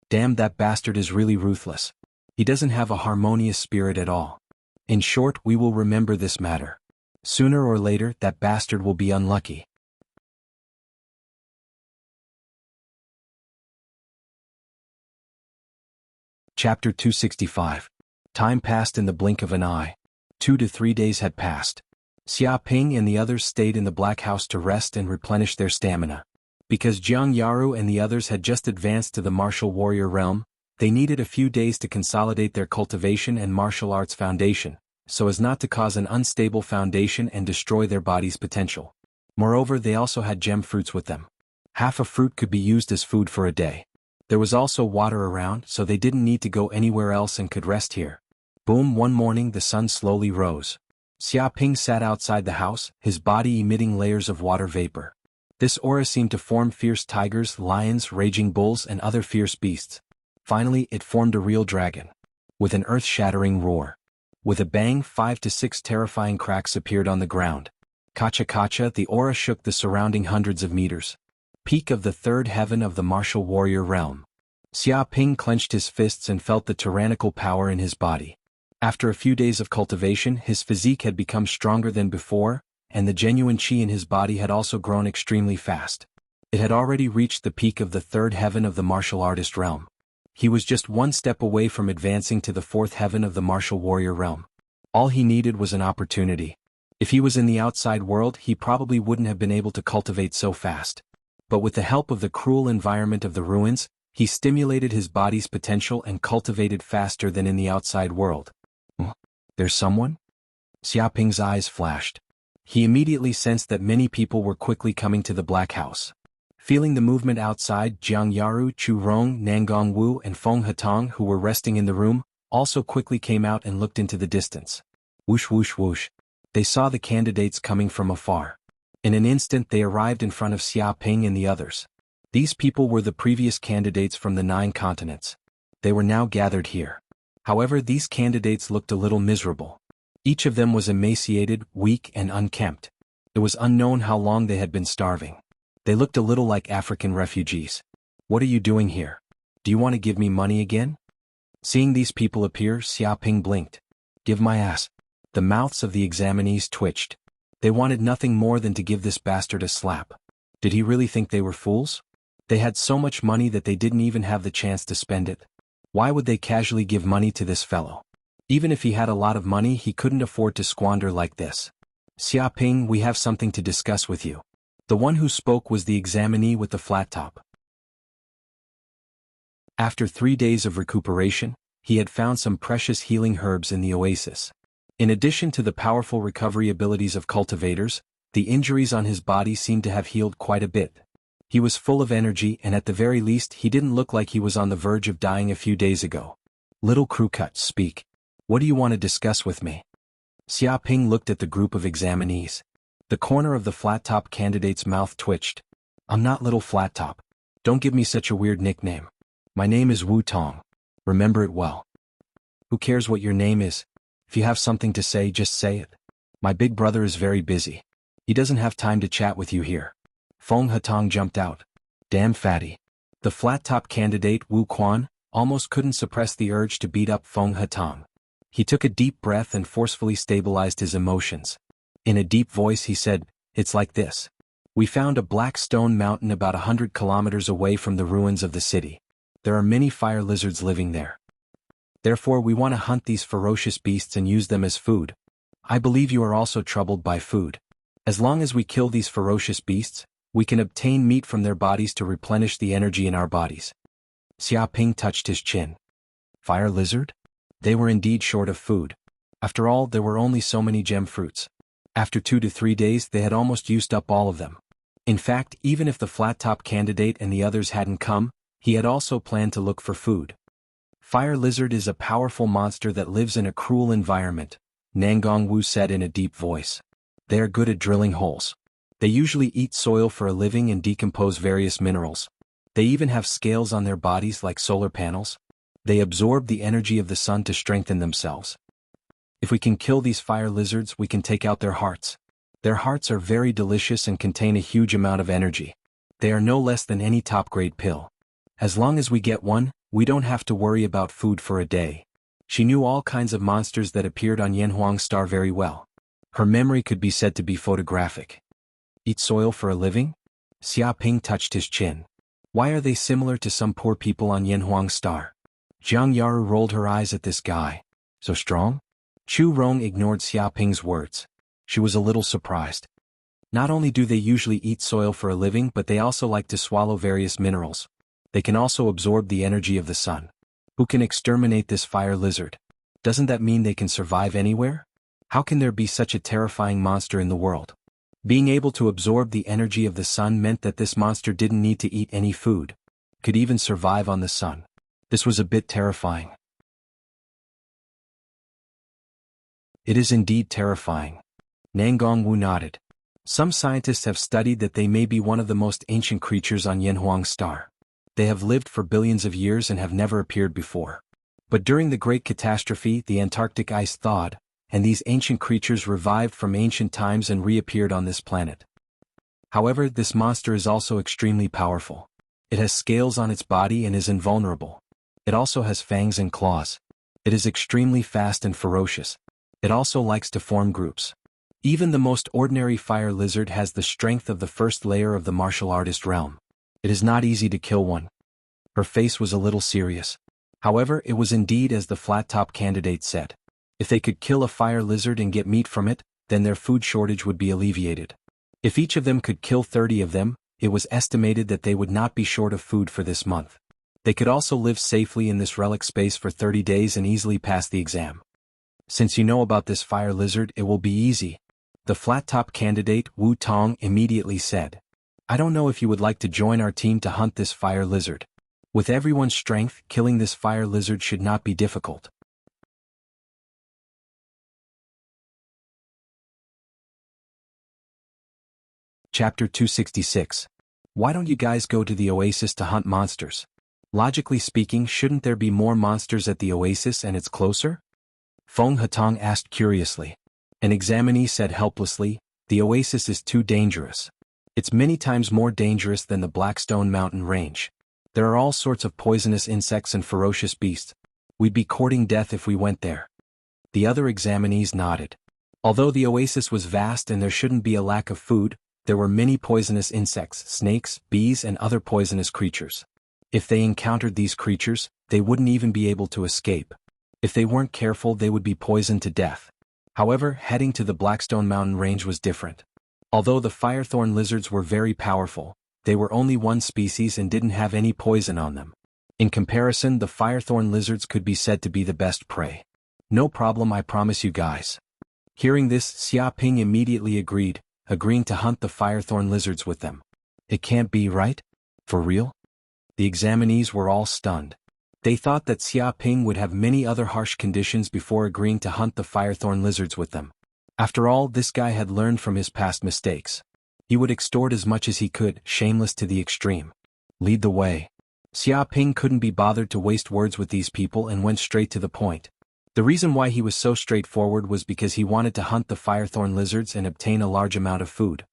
Damn, that bastard is really ruthless. He doesn't have a harmonious spirit at all. In short, we will remember this matter. Sooner or later, that bastard will be unlucky. Chapter 265. Time passed in the blink of an eye. 2 to 3 days had passed. Xiaoping and the others stayed in the Black House to rest and replenish their stamina. Because Jianghu and the others had just advanced to the martial warrior realm, they needed a few days to consolidate their cultivation and martial arts foundation, so as not to cause an unstable foundation and destroy their body's potential. Moreover, they also had gem fruits with them. Half a fruit could be used as food for a day. There was also water around, so they didn't need to go anywhere else and could rest here. Boom, one morning the sun slowly rose. Xiaoping sat outside the house, his body emitting layers of water vapor. This aura seemed to form fierce tigers, lions, raging bulls, and other fierce beasts. Finally, it formed a real dragon. With an earth-shattering roar. With a bang, 5 to 6 terrifying cracks appeared on the ground. Kacha, the aura shook the surrounding hundreds of meters. Peak of the 3rd heaven of the martial warrior realm. Xiaoping clenched his fists and felt the tyrannical power in his body. After a few days of cultivation, his physique had become stronger than before, and the genuine qi in his body had also grown extremely fast. It had already reached the peak of the 3rd heaven of the martial artist realm. He was just one step away from advancing to the 4th heaven of the martial warrior realm. All he needed was an opportunity. If he was in the outside world, he probably wouldn't have been able to cultivate so fast. But with the help of the cruel environment of the ruins, he stimulated his body's potential and cultivated faster than in the outside world. There's someone? Xiaoping's eyes flashed. He immediately sensed that many people were quickly coming to the Black House. Feeling the movement outside, Jianghu, Chu Rong, Nangong Wu, and Feng Hetong, who were resting in the room, also quickly came out and looked into the distance. Whoosh whoosh whoosh. They saw the candidates coming from afar. In an instant they arrived in front of Xiaoping and the others. These people were the previous candidates from the 9 continents. They were now gathered here. However, these candidates looked a little miserable. Each of them was emaciated, weak, and unkempt. It was unknown how long they had been starving. They looked a little like African refugees. What are you doing here? Do you want to give me money again? Seeing these people appear, Xiaoping blinked. Give my ass. The mouths of the examinees twitched. They wanted nothing more than to give this bastard a slap. Did he really think they were fools? They had so much money that they didn't even have the chance to spend it. Why would they casually give money to this fellow? Even if he had a lot of money, he couldn't afford to squander like this. Xiaoping, we have something to discuss with you. The one who spoke was the examinee with the flat top. After 3 days of recuperation, he had found some precious healing herbs in the oasis. In addition to the powerful recovery abilities of cultivators, the injuries on his body seemed to have healed quite a bit. He was full of energy, and at the very least he didn't look like he was on the verge of dying a few days ago. Little crew cut, speak. What do you want to discuss with me? Xiaoping looked at the group of examinees. The corner of the flat-top candidate's mouth twitched. I'm not Little Flat Top. Don't give me such a weird nickname. My name is Wu Tong. Remember it well. Who cares what your name is? If you have something to say, just say it. My big brother is very busy. He doesn't have time to chat with you here. Feng Hetong jumped out. Damn fatty. The flat-top candidate, Wu Quan, almost couldn't suppress the urge to beat up Feng Hetong. He took a deep breath and forcefully stabilized his emotions. In a deep voice he said, it's like this. We found a black stone mountain about 100 kilometers away from the ruins of the city. There are many fire lizards living there. Therefore we want to hunt these ferocious beasts and use them as food. I believe you are also troubled by food. As long as we kill these ferocious beasts, we can obtain meat from their bodies to replenish the energy in our bodies. Xia Ping touched his chin. Fire lizard? They were indeed short of food. After all, there were only so many gem fruits. After 2 to 3 days they had almost used up all of them. In fact, even if the flat-top candidate and the others hadn't come, he had also planned to look for food. Fire lizard is a powerful monster that lives in a cruel environment, Nangong Wu said in a deep voice. They are good at drilling holes. They usually eat soil for a living and decompose various minerals. They even have scales on their bodies like solar panels. They absorb the energy of the sun to strengthen themselves. If we can kill these fire lizards, we can take out their hearts. Their hearts are very delicious and contain a huge amount of energy. They are no less than any top-grade pill. As long as we get one, we don't have to worry about food for a day. She knew all kinds of monsters that appeared on Yanhuang Star very well. Her memory could be said to be photographic. Eat soil for a living? Xia Ping touched his chin. Why are they similar to some poor people on Yanhuang Star? Jiang Yaru rolled her eyes at this guy. So strong? Chu Rong ignored Xia Ping's words. She was a little surprised. Not only do they usually eat soil for a living, but they also like to swallow various minerals. They can also absorb the energy of the sun. Who can exterminate this fire lizard? Doesn't that mean they can survive anywhere? How can there be such a terrifying monster in the world? Being able to absorb the energy of the sun meant that this monster didn't need to eat any food. Could even survive on the sun. This was a bit terrifying. It is indeed terrifying. Nangong Wu nodded. Some scientists have studied that they may be one of the most ancient creatures on Yanhuang Star. They have lived for billions of years and have never appeared before. But during the Great Catastrophe, the Antarctic ice thawed, and these ancient creatures revived from ancient times and reappeared on this planet. However, this monster is also extremely powerful. It has scales on its body and is invulnerable. It also has fangs and claws. It is extremely fast and ferocious. It also likes to form groups. Even the most ordinary fire lizard has the strength of the first layer of the martial artist realm. It is not easy to kill one. Her face was a little serious. However, it was indeed as the flat-top candidate said. If they could kill a fire lizard and get meat from it, then their food shortage would be alleviated. If each of them could kill 30 of them, it was estimated that they would not be short of food for this month. They could also live safely in this relic space for 30 days and easily pass the exam. Since you know about this fire lizard, it will be easy. The flat-top candidate, Wu Tong, immediately said. I don't know if you would like to join our team to hunt this fire lizard. With everyone's strength, killing this fire lizard should not be difficult. Chapter 266. Why don't you guys go to the oasis to hunt monsters? Logically speaking, shouldn't there be more monsters at the oasis and it's closer? Feng Hatong asked curiously. An examinee said helplessly, the oasis is too dangerous. It's many times more dangerous than the Blackstone Mountain Range. There are all sorts of poisonous insects and ferocious beasts. We'd be courting death if we went there. The other examinees nodded. Although the oasis was vast and there shouldn't be a lack of food, there were many poisonous insects, snakes, bees, and other poisonous creatures. If they encountered these creatures, they wouldn't even be able to escape. If they weren't careful, they would be poisoned to death. However, heading to the Blackstone Mountain Range was different. Although the firethorn lizards were very powerful, they were only one species and didn't have any poison on them. In comparison, the firethorn lizards could be said to be the best prey. No problem, I promise you guys. Hearing this, Xia Ping immediately agreed, agreeing to hunt the firethorn lizards with them. It can't be, right? For real? The examinees were all stunned. They thought that Xia Ping would have many other harsh conditions before agreeing to hunt the firethorn lizards with them. After all, this guy had learned from his past mistakes. He would extort as much as he could, shameless to the extreme. Lead the way. Xia Ping couldn't be bothered to waste words with these people and went straight to the point. The reason why he was so straightforward was because he wanted to hunt the firethorn lizards and obtain a large amount of food.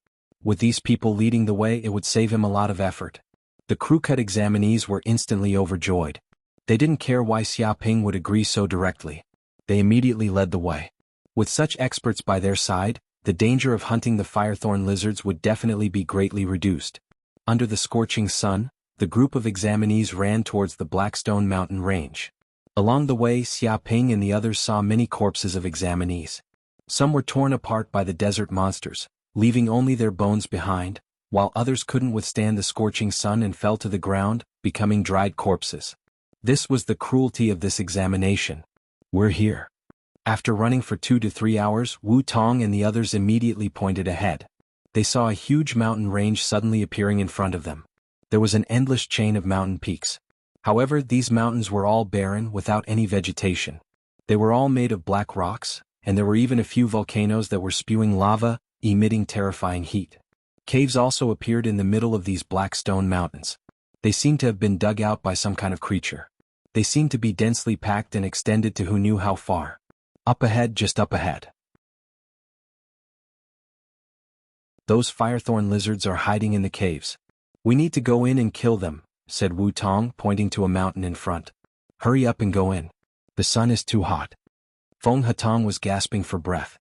With these people leading the way, it would save him a lot of effort. The crew-cut examinees were instantly overjoyed. They didn't care why Xia Ping would agree so directly. They immediately led the way. With such experts by their side, the danger of hunting the firethorn lizards would definitely be greatly reduced. Under the scorching sun, the group of examinees ran towards the Blackstone Mountain Range. Along the way, Xia Ping and the others saw many corpses of examinees. Some were torn apart by the desert monsters, leaving only their bones behind, while others couldn't withstand the scorching sun and fell to the ground, becoming dried corpses. This was the cruelty of this examination. We're here. After running for 2 to 3 hours, Wu Tong and the others immediately pointed ahead. They saw a huge mountain range suddenly appearing in front of them. There was an endless chain of mountain peaks. However, these mountains were all barren, without any vegetation. They were all made of black rocks, and there were even a few volcanoes that were spewing lava, emitting terrifying heat. Caves also appeared in the middle of these black stone mountains. They seemed to have been dug out by some kind of creature. They seemed to be densely packed and extended to who knew how far. Up ahead, just up ahead. Those firethorn lizards are hiding in the caves. We need to go in and kill them, said Wu Tong, pointing to a mountain in front. Hurry up and go in. The sun is too hot. Feng Hatong was gasping for breath.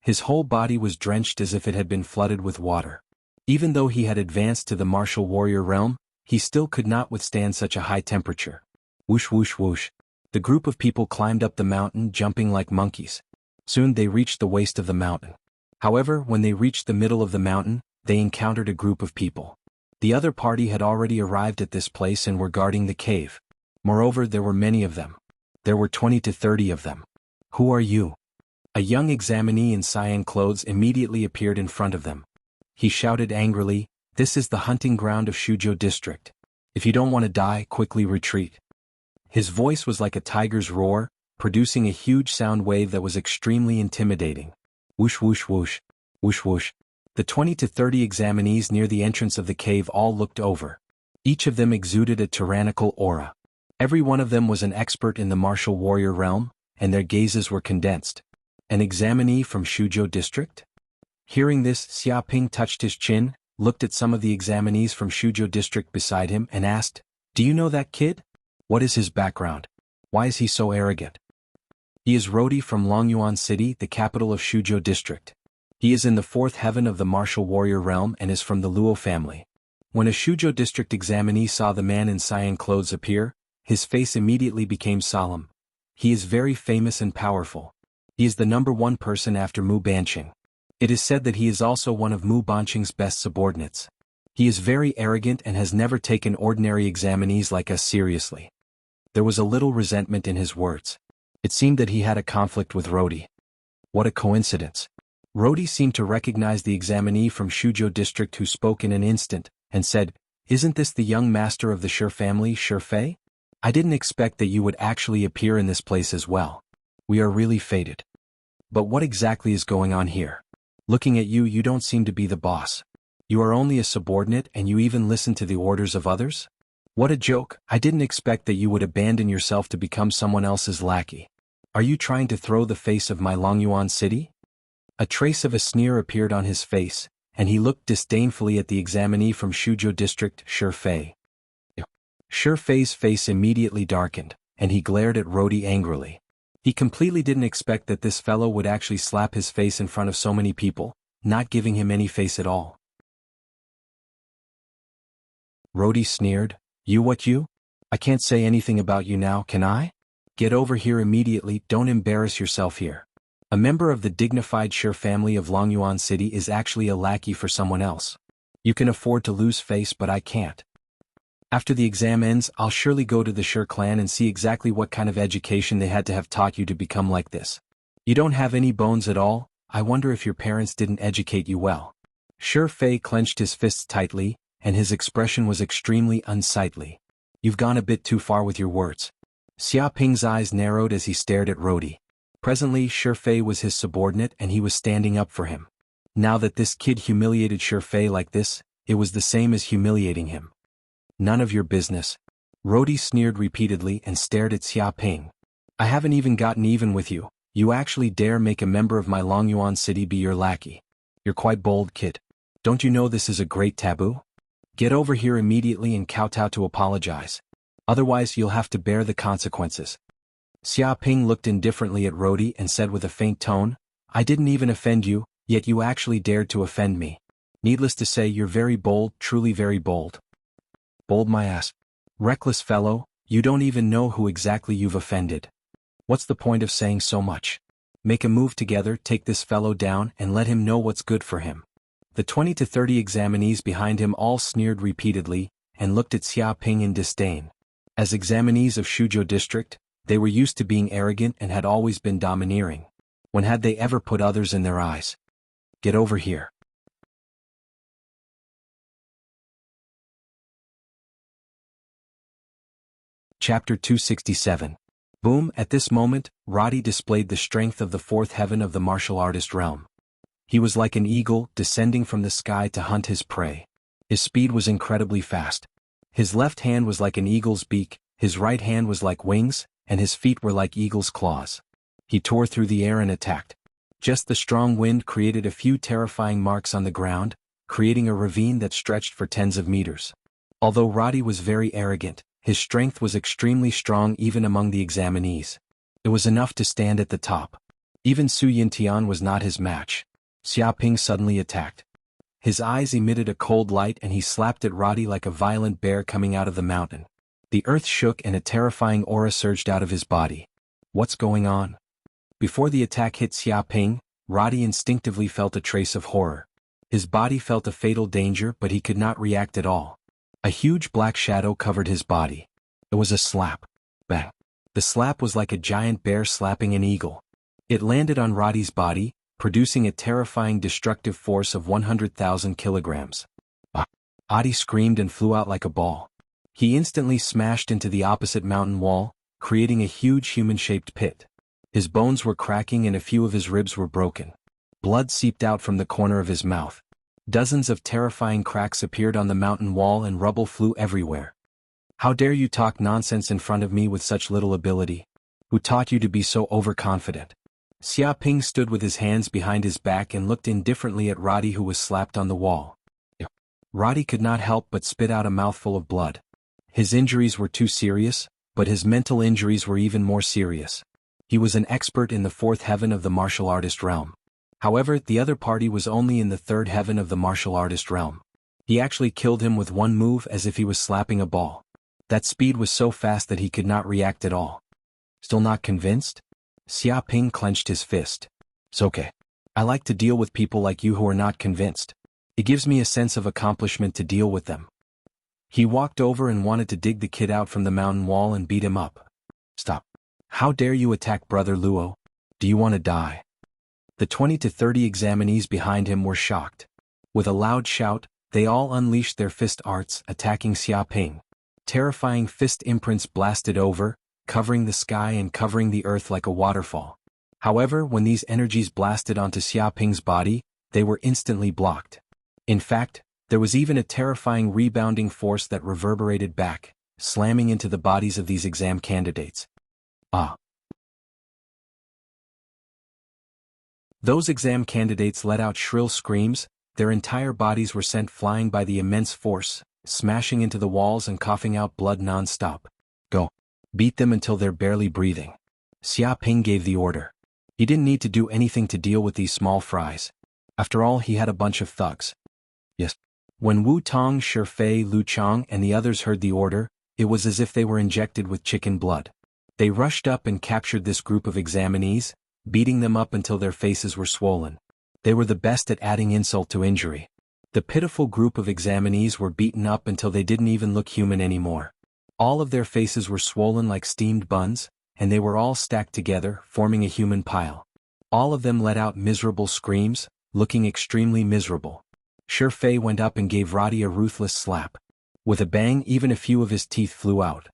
His whole body was drenched as if it had been flooded with water. Even though he had advanced to the martial warrior realm, he still could not withstand such a high temperature. Whoosh whoosh whoosh. The group of people climbed up the mountain, jumping like monkeys. Soon they reached the waist of the mountain. However, when they reached the middle of the mountain, they encountered a group of people. The other party had already arrived at this place and were guarding the cave. Moreover, there were many of them. There were 20 to 30 of them. Who are you? A young examinee in cyan clothes immediately appeared in front of them. He shouted angrily, "This is the hunting ground of Shuzhou district. If you don't want to die, quickly retreat." His voice was like a tiger's roar, producing a huge sound wave that was extremely intimidating. Whoosh whoosh whoosh, whoosh whoosh. The 20 to 30 examinees near the entrance of the cave all looked over. Each of them exuded a tyrannical aura. Every one of them was an expert in the martial warrior realm, and their gazes were condensed. An examinee from Shuzhou district? Hearing this, Xiaoping touched his chin, looked at some of the examinees from Shuzhou district beside him and asked, "Do you know that kid? What is his background? Why is he so arrogant?" "He is Rodi from Longyuan City, the capital of Shuzhou district. He is in the 4th heaven of the martial warrior realm and is from the Luo family." When a Shuzhou district examinee saw the man in cyan clothes appear, his face immediately became solemn. He is very famous and powerful. He is the #1 person after Mu Banqing. It is said that he is also one of Mu Banqing's best subordinates. He is very arrogant and has never taken ordinary examinees like us seriously. There was a little resentment in his words. It seemed that he had a conflict with Rodi. What a coincidence. Rodi seemed to recognize the examinee from Shuzhou district who spoke in an instant, and said, "Isn't this the young master of the Shi family, Shi Fei? I didn't expect that you would actually appear in this place as well. We are really fated. But what exactly is going on here? Looking at you, you don't seem to be the boss. You are only a subordinate and you even listen to the orders of others? What a joke. I didn't expect that you would abandon yourself to become someone else's lackey. Are you trying to throw the face of my Longyuan city?" A trace of a sneer appeared on his face, and he looked disdainfully at the examinee from Shuzhou district, Shi Fei. Shi Fei's face immediately darkened, and he glared at Rodi angrily. He completely didn't expect that this fellow would actually slap his face in front of so many people, not giving him any face at all. Rodi sneered, "You what you? I can't say anything about you now, can I? Get over here immediately, don't embarrass yourself here. A member of the dignified Shi family of Longyuan City is actually a lackey for someone else. You can afford to lose face but I can't. After the exam ends, I'll surely go to the Shi clan and see exactly what kind of education they had to have taught you to become like this. You don't have any bones at all, I wonder if your parents didn't educate you well." Shi Fei clenched his fists tightly, and his expression was extremely unsightly. "You've gone a bit too far with your words." Xiaoping's eyes narrowed as he stared at Rodi. Presently, Shi Fei was his subordinate and he was standing up for him. Now that this kid humiliated Shi Fei like this, it was the same as humiliating him. "None of your business." Rodi sneered repeatedly and stared at Xiaoping. "I haven't even gotten even with you. You actually dare make a member of my Longyuan city be your lackey. You're quite bold, kid. Don't you know this is a great taboo? Get over here immediately and kowtow to apologize. Otherwise you'll have to bear the consequences." Xiaoping looked indifferently at Rodi and said with a faint tone, "I didn't even offend you, yet you actually dared to offend me. Needless to say, you're very bold, truly very bold." "Bold my ass. Reckless fellow, you don't even know who exactly you've offended. What's the point of saying so much? Make a move together, take this fellow down and let him know what's good for him." The 20 to 30 examinees behind him all sneered repeatedly, and looked at Xia Ping in disdain. As examinees of Shuzhou district, they were used to being arrogant and had always been domineering. When had they ever put others in their eyes? Get over here. Chapter 267. Boom! At this moment, Roddy displayed the strength of the fourth heaven of the martial artist realm. He was like an eagle descending from the sky to hunt his prey. His speed was incredibly fast. His left hand was like an eagle's beak, his right hand was like wings, and his feet were like eagle's claws. He tore through the air and attacked. Just the strong wind created a few terrifying marks on the ground, creating a ravine that stretched for tens of meters. Although Roddy was very arrogant, his strength was extremely strong even among the examinees. It was enough to stand at the top. Even Su Yintian was not his match. Xia Ping suddenly attacked. His eyes emitted a cold light and he slapped at Roddy like a violent bear coming out of the mountain. The earth shook and a terrifying aura surged out of his body. What's going on? Before the attack hit Xia Ping, Roddy instinctively felt a trace of horror. His body felt a fatal danger but he could not react at all. A huge black shadow covered his body. It was a slap. Bang. The slap was like a giant bear slapping an eagle. It landed on Roddy's body, producing a terrifying destructive force of 100,000 kilograms. Adi screamed and flew out like a ball. He instantly smashed into the opposite mountain wall, creating a huge human-shaped pit. His bones were cracking and a few of his ribs were broken. Blood seeped out from the corner of his mouth. Dozens of terrifying cracks appeared on the mountain wall and rubble flew everywhere. How dare you talk nonsense in front of me with such little ability? Who taught you to be so overconfident? Xia Ping stood with his hands behind his back and looked indifferently at Roddy who was slapped on the wall. Roddy could not help but spit out a mouthful of blood. His injuries were too serious, but his mental injuries were even more serious. He was an expert in the fourth heaven of the martial artist realm. However, the other party was only in the third heaven of the martial artist realm. He actually killed him with one move as if he was slapping a ball. That speed was so fast that he could not react at all. Still not convinced? Xia Ping clenched his fist. It's okay. I like to deal with people like you who are not convinced. It gives me a sense of accomplishment to deal with them. He walked over and wanted to dig the kid out from the mountain wall and beat him up. Stop. How dare you attack Brother Luo? Do you want to die? The 20 to 30 examinees behind him were shocked. With a loud shout, they all unleashed their fist arts, attacking Xia Ping. Terrifying fist imprints blasted over, covering the sky and covering the earth like a waterfall. However, when these energies blasted onto Xia Ping's body, they were instantly blocked. In fact, there was even a terrifying rebounding force that reverberated back, slamming into the bodies of these exam candidates. Those exam candidates let out shrill screams, their entire bodies were sent flying by the immense force, smashing into the walls and coughing out blood non-stop. Go. Beat them until they're barely breathing. Xia Ping gave the order. He didn't need to do anything to deal with these small fries. After all, he had a bunch of thugs. Yes. When Wu Tong, Shi Fei, Lu Chang and the others heard the order, it was as if they were injected with chicken blood. They rushed up and captured this group of examinees, beating them up until their faces were swollen. They were the best at adding insult to injury. The pitiful group of examinees were beaten up until they didn't even look human anymore. All of their faces were swollen like steamed buns, and they were all stacked together, forming a human pile. All of them let out miserable screams, looking extremely miserable. Shi Fei went up and gave Roddy a ruthless slap. With a bang, even a few of his teeth flew out.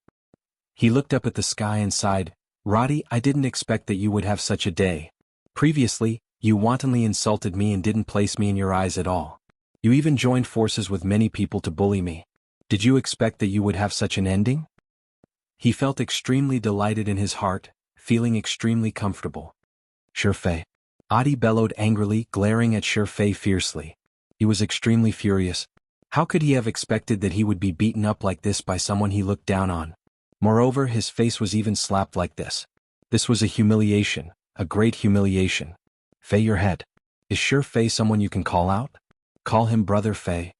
He looked up at the sky and sighed, Roddy, I didn't expect that you would have such a day. Previously, you wantonly insulted me and didn't place me in your eyes at all. You even joined forces with many people to bully me. Did you expect that you would have such an ending? He felt extremely delighted in his heart, feeling extremely comfortable. Shi Fei. Adi bellowed angrily, glaring at Shi Fei fiercely. He was extremely furious. How could he have expected that he would be beaten up like this by someone he looked down on? Moreover, his face was even slapped like this. This was a humiliation, a great humiliation. Fei, your head. Is Shi Fei someone you can call out? Call him Brother Fei.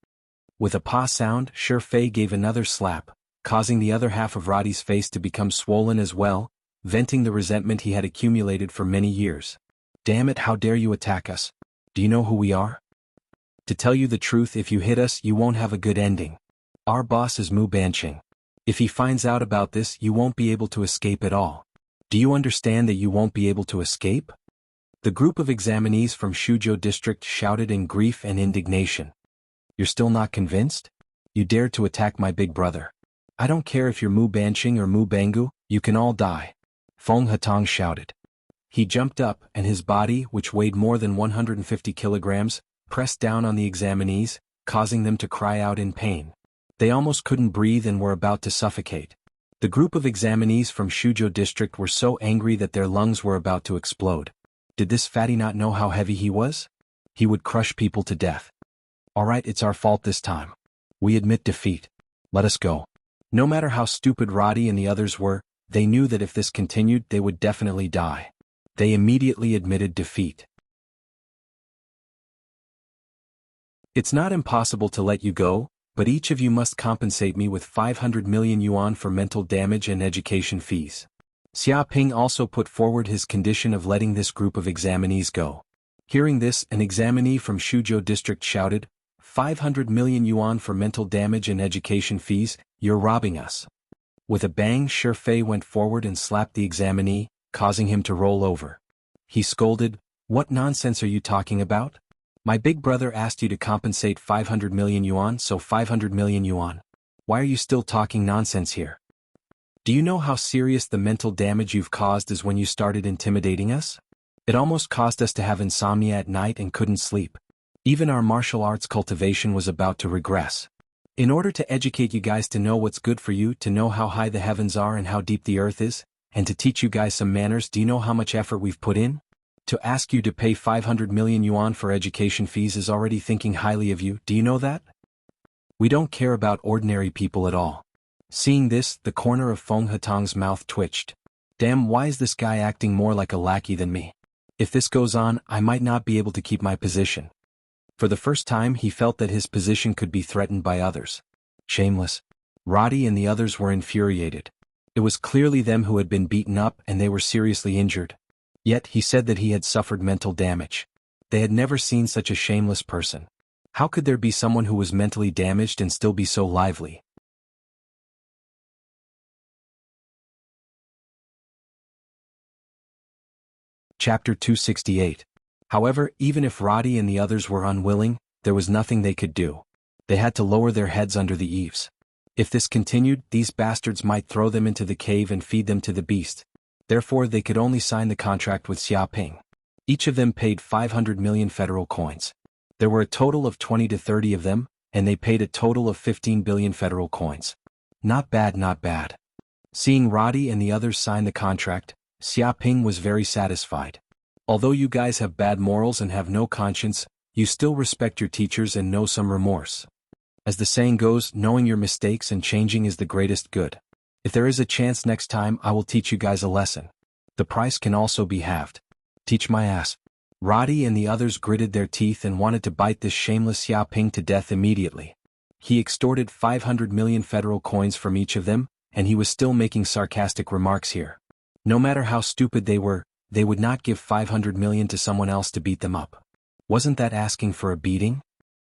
With a pa sound, Shi Fei gave another slap, causing the other half of Roddy's face to become swollen as well, venting the resentment he had accumulated for many years. Damn it, how dare you attack us? Do you know who we are? To tell you the truth, if you hit us, you won't have a good ending. Our boss is Mu Banqing. If he finds out about this, you won't be able to escape at all. Do you understand that you won't be able to escape? The group of examinees from Shuzhou district shouted in grief and indignation. You're still not convinced? You dared to attack my big brother. I don't care if you're Mu Banqing or Mu Bangu, you can all die. Feng Hatong shouted. He jumped up, and his body, which weighed more than 150 kilograms, pressed down on the examinees, causing them to cry out in pain. They almost couldn't breathe and were about to suffocate. The group of examinees from Shuzhou district were so angry that their lungs were about to explode. Did this fatty not know how heavy he was? He would crush people to death. Alright, it's our fault this time. We admit defeat. Let us go. No matter how stupid Roddy and the others were, they knew that if this continued, they would definitely die. They immediately admitted defeat. It's not impossible to let you go, but each of you must compensate me with 500 million yuan for mental damage and education fees. Xia Ping also put forward his condition of letting this group of examinees go. Hearing this, an examinee from Shuzhou district shouted, 500 million yuan for mental damage and education fees, you're robbing us. With a bang, Shifei went forward and slapped the examinee, causing him to roll over. He scolded, what nonsense are you talking about? My big brother asked you to compensate 500 million yuan, so 500 million yuan. Why are you still talking nonsense here? Do you know how serious the mental damage you've caused is when you started intimidating us? It almost caused us to have insomnia at night and couldn't sleep. Even our martial arts cultivation was about to regress. In order to educate you guys to know what's good for you, to know how high the heavens are and how deep the earth is, and to teach you guys some manners, do you know how much effort we've put in? To ask you to pay 500 million yuan for education fees is already thinking highly of you, do you know that? We don't care about ordinary people at all. Seeing this, the corner of Feng Hatong's mouth twitched. Damn, why is this guy acting more like a lackey than me? If this goes on, I might not be able to keep my position. For the first time, he felt that his position could be threatened by others. Shameless. Roddy and the others were infuriated. It was clearly them who had been beaten up and they were seriously injured. Yet he said that he had suffered mental damage. They had never seen such a shameless person. How could there be someone who was mentally damaged and still be so lively? Chapter 268. However, even if Roddy and the others were unwilling, there was nothing they could do. They had to lower their heads under the eaves. If this continued, these bastards might throw them into the cave and feed them to the beast. Therefore, they could only sign the contract with Xia Ping. Each of them paid 500 million federal coins. There were a total of 20 to 30 of them, and they paid a total of 15 billion federal coins. Not bad, not bad. Seeing Roddy and the others sign the contract, Xia Ping was very satisfied. Although you guys have bad morals and have no conscience, you still respect your teachers and know some remorse. As the saying goes, knowing your mistakes and changing is the greatest good. If there is a chance next time, I will teach you guys a lesson. The price can also be halved. Teach my ass. Roddy and the others gritted their teeth and wanted to bite this shameless Xia Ping to death immediately. He extorted 500 million federal coins from each of them, and he was still making sarcastic remarks here. No matter how stupid they were, they would not give 500 million to someone else to beat them up. Wasn't that asking for a beating?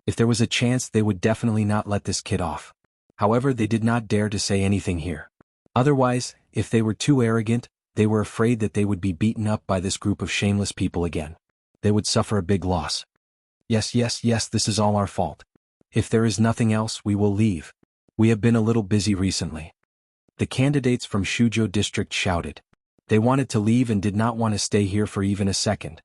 If there was a chance, they would definitely not let this kid off. However, they did not dare to say anything here. Otherwise, if they were too arrogant, they were afraid that they would be beaten up by this group of shameless people again. They would suffer a big loss. Yes, this is all our fault. If there is nothing else, we will leave. We have been a little busy recently. The candidates from Shuzhou district shouted. They wanted to leave and did not want to stay here for even a second.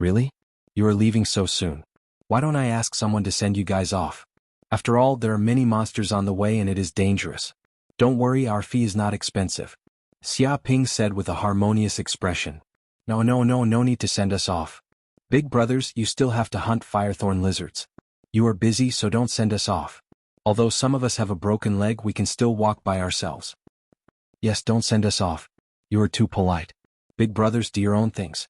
Really? You are leaving so soon. Why don't I ask someone to send you guys off? After all, there are many monsters on the way and it is dangerous. Don't worry, our fee is not expensive. Xia Ping said with a harmonious expression. No need to send us off. Big brothers, you still have to hunt firethorn lizards. You are busy, so don't send us off. Although some of us have a broken leg, we can still walk by ourselves. Yes, don't send us off. You are too polite. Big brothers, do your own things.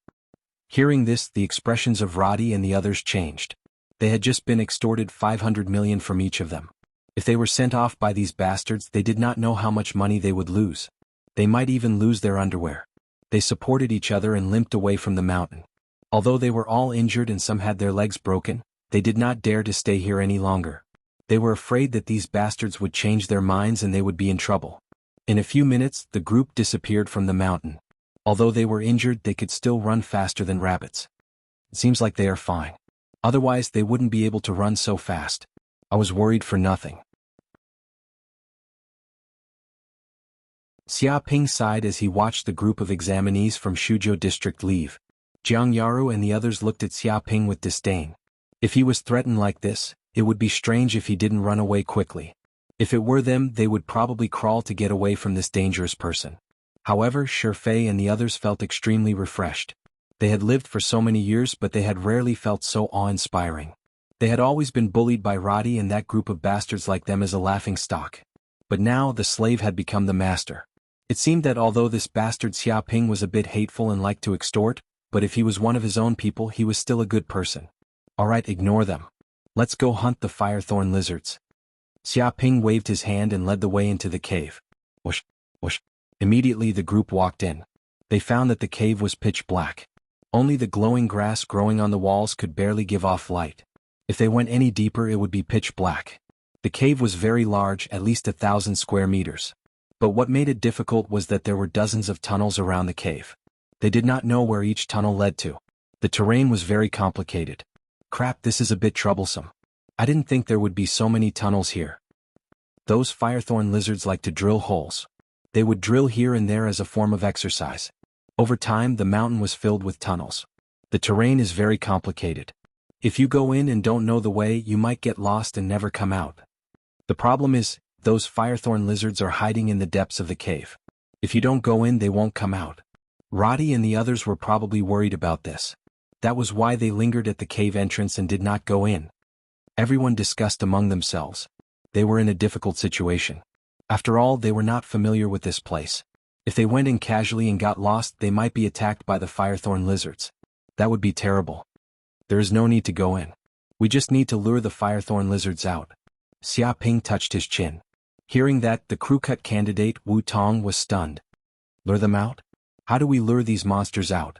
Hearing this, the expressions of Roddy and the others changed. They had just been extorted 500 million from each of them. If they were sent off by these bastards, they did not know how much money they would lose. They might even lose their underwear. They supported each other and limped away from the mountain. Although they were all injured and some had their legs broken, They did not dare to stay here any longer. They were afraid that these bastards would change their minds and they would be in trouble. In a few minutes, the group disappeared from the mountain. Although they were injured, they could still run faster than rabbits. It seems like they are fine. Otherwise, they wouldn't be able to run so fast. I was worried for nothing. Xia Ping sighed as he watched the group of examinees from Shuzhou district leave. Jianghu and the others looked at Xia Ping with disdain. If he was threatened like this, it would be strange if he didn't run away quickly. If it were them, they would probably crawl to get away from this dangerous person. However, Shifei and the others felt extremely refreshed. They had lived for so many years, but they had rarely felt so awe-inspiring. They had always been bullied by Roddy and that group of bastards like them as a laughingstock. But now the slave had become the master. It seemed that although this bastard Xia Ping was a bit hateful and liked to extort, but if he was one of his own people, he was still a good person. Alright, ignore them. Let's go hunt the firethorn lizards. Xia Ping waved his hand and led the way into the cave. Whoosh, whoosh. Immediately the group walked in. They found that the cave was pitch black. Only the glowing grass growing on the walls could barely give off light. If they went any deeper, it would be pitch black. The cave was very large, at least 1,000 square meters. But what made it difficult was that there were dozens of tunnels around the cave. They did not know where each tunnel led to. The terrain was very complicated. Crap, this is a bit troublesome. I didn't think there would be so many tunnels here. Those firethorn lizards like to drill holes. They would drill here and there as a form of exercise. Over time, the mountain was filled with tunnels. The terrain is very complicated. If you go in and don't know the way, you might get lost and never come out. The problem is, those firethorn lizards are hiding in the depths of the cave. If you don't go in, they won't come out. Roddy and the others were probably worried about this. That was why they lingered at the cave entrance and did not go in. Everyone discussed among themselves. They were in a difficult situation. After all, they were not familiar with this place. If they went in casually and got lost, they might be attacked by the firethorn lizards. That would be terrible. There is no need to go in. We just need to lure the firethorn lizards out. Xia Ping touched his chin. Hearing that, the crew-cut candidate Wu Tong was stunned. Lure them out? How do we lure these monsters out?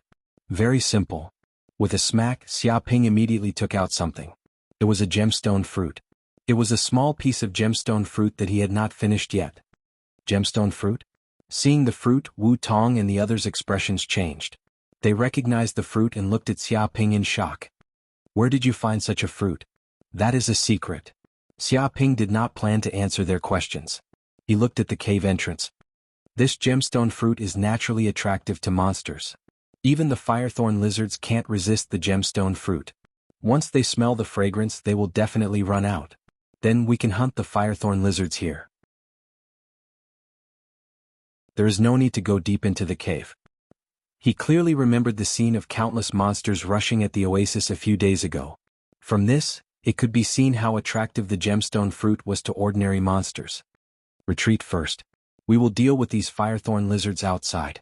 Very simple. With a smack, Xia Ping immediately took out something. It was a gemstone fruit. It was a small piece of gemstone fruit that he had not finished yet. Gemstone fruit? Seeing the fruit, Wu Tong and the others' expressions changed. They recognized the fruit and looked at Xia Ping in shock. Where did you find such a fruit? That is a secret. Xia Ping did not plan to answer their questions. He looked at the cave entrance. This gemstone fruit is naturally attractive to monsters. Even the firethorn lizards can't resist the gemstone fruit. Once they smell the fragrance, they will definitely run out. Then we can hunt the firethorn lizards here. There is no need to go deep into the cave. He clearly remembered the scene of countless monsters rushing at the oasis a few days ago. From this, it could be seen how attractive the gemstone fruit was to ordinary monsters. Retreat first. We will deal with these firethorn lizards outside.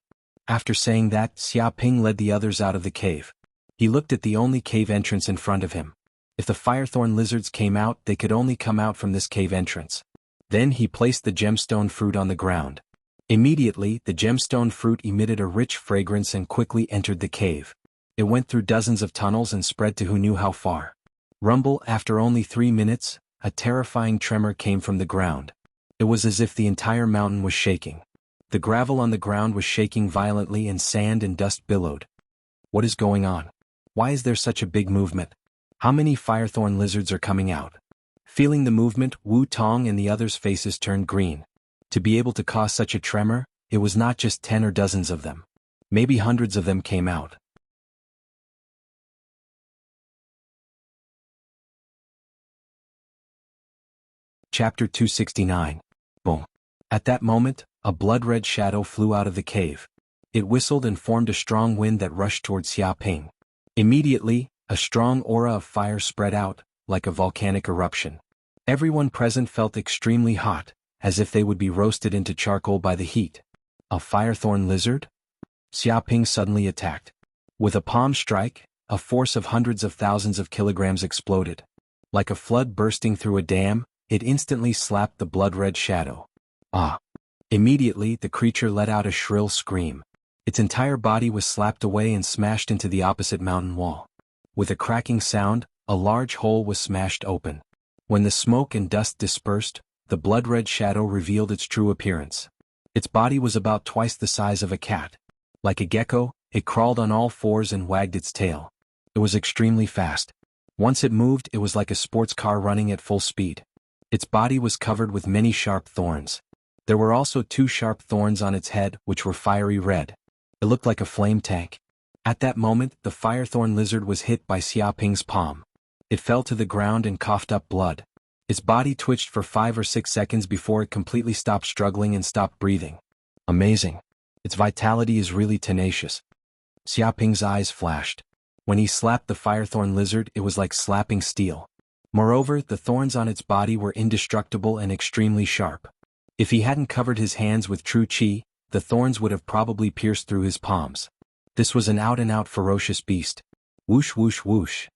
After saying that, Xia Ping led the others out of the cave. He looked at the only cave entrance in front of him. If the firethorn lizards came out, they could only come out from this cave entrance. Then he placed the gemstone fruit on the ground. Immediately, the gemstone fruit emitted a rich fragrance and quickly entered the cave. It went through dozens of tunnels and spread to who knew how far. Rumble, after only 3 minutes, a terrifying tremor came from the ground. It was as if the entire mountain was shaking. The gravel on the ground was shaking violently and sand and dust billowed. What is going on? Why is there such a big movement? How many firethorn lizards are coming out? Feeling the movement, Wu Tong and the others' faces turned green. To be able to cause such a tremor, it was not just 10 or dozens of them. Maybe hundreds of them came out. Chapter 269. Boom. At that moment, a blood-red shadow flew out of the cave. It whistled and formed a strong wind that rushed towards Xia Ping. Immediately, a strong aura of fire spread out, like a volcanic eruption. Everyone present felt extremely hot, as if they would be roasted into charcoal by the heat. A firethorn lizard? Xia Ping suddenly attacked. With a palm strike, a force of hundreds of thousands of kilograms exploded. Like a flood bursting through a dam, it instantly slapped the blood-red shadow. Ah! Immediately, the creature let out a shrill scream. Its entire body was slapped away and smashed into the opposite mountain wall. With a cracking sound, A large hole was smashed open. When the smoke and dust dispersed, the blood-red shadow revealed its true appearance. Its body was about twice the size of a cat. Like a gecko, it crawled on all fours and wagged its tail. It was extremely fast. Once it moved, it was like a sports car running at full speed. Its body was covered with many sharp thorns. There were also 2 sharp thorns on its head, which were fiery red. It looked like a flame tank. At that moment, the firethorn lizard was hit by Xiaoping's palm. It fell to the ground and coughed up blood. Its body twitched for 5 or 6 seconds before it completely stopped struggling and stopped breathing. Amazing. Its vitality is really tenacious. Xiaoping's eyes flashed. When he slapped the firethorn lizard, it was like slapping steel. Moreover, the thorns on its body were indestructible and extremely sharp. If he hadn't covered his hands with true qi, the thorns would have probably pierced through his palms. This was an out-and-out ferocious beast. Whoosh whoosh whoosh.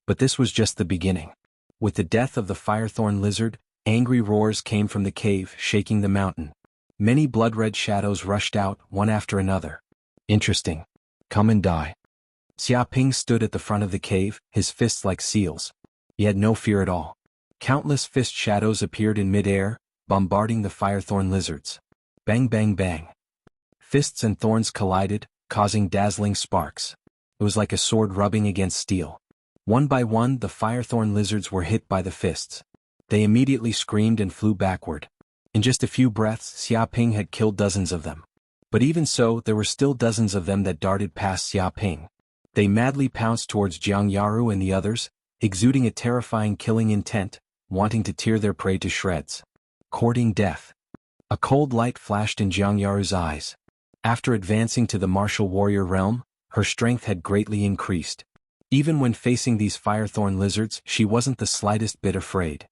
But this was just the beginning. With the death of the firethorn lizard, angry roars came from the cave, shaking the mountain. Many blood-red shadows rushed out, one after another. Interesting. Come and die. Xiaoping stood at the front of the cave, his fists like seals. He had no fear at all. Countless fist shadows appeared in mid-air, bombarding the firethorn lizards. Bang bang bang. Fists and thorns collided, causing dazzling sparks. It was like a sword rubbing against steel. One by one, the firethorn lizards were hit by the fists. They immediately screamed and flew backward. In just a few breaths, Xiaoping had killed dozens of them. But even so, there were still dozens of them that darted past Xiaoping. They madly pounced towards Jianghu and the others, exuding a terrifying killing intent, wanting to tear their prey to shreds. Courting death. A cold light flashed in Jianghu's eyes. After advancing to the martial warrior realm, her strength had greatly increased. Even when facing these firethorn lizards, she wasn't the slightest bit afraid.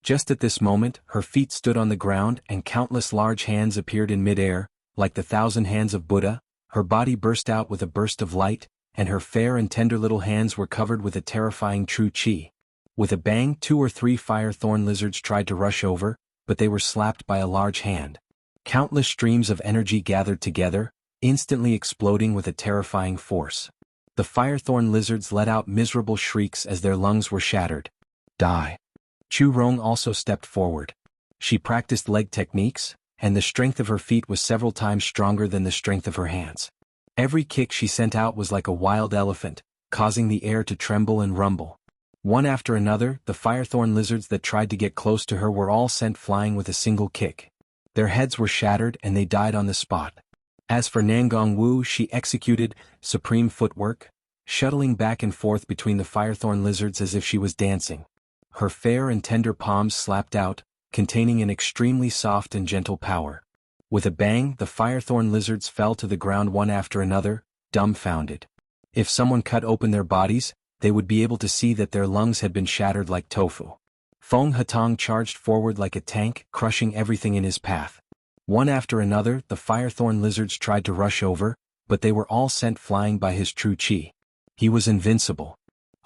Just at this moment, her feet stood on the ground and countless large hands appeared in mid-air, like the 1,000 hands of Buddha. Her body burst out with a burst of light, and her fair and tender little hands were covered with a terrifying true qi. With a bang, 2 or 3 firethorn lizards tried to rush over, but they were slapped by a large hand. Countless streams of energy gathered together, instantly exploding with a terrifying force. The firethorn lizards let out miserable shrieks as their lungs were shattered. Die. Chu Rong also stepped forward. She practiced leg techniques, and the strength of her feet was several times stronger than the strength of her hands. Every kick she sent out was like a wild elephant, causing the air to tremble and rumble. One after another, the firethorn lizards that tried to get close to her were all sent flying with a single kick. Their heads were shattered and they died on the spot. As for Nangong Wu, she executed supreme footwork, shuttling back and forth between the firethorn lizards as if she was dancing. Her fair and tender palms slapped out, containing an extremely soft and gentle power. With a bang, the firethorn lizards fell to the ground one after another, dumbfounded. If someone cut open their bodies, they would be able to see that their lungs had been shattered like tofu. Feng Hatong charged forward like a tank, crushing everything in his path. One after another, the firethorn lizards tried to rush over, but they were all sent flying by his true qi. He was invincible.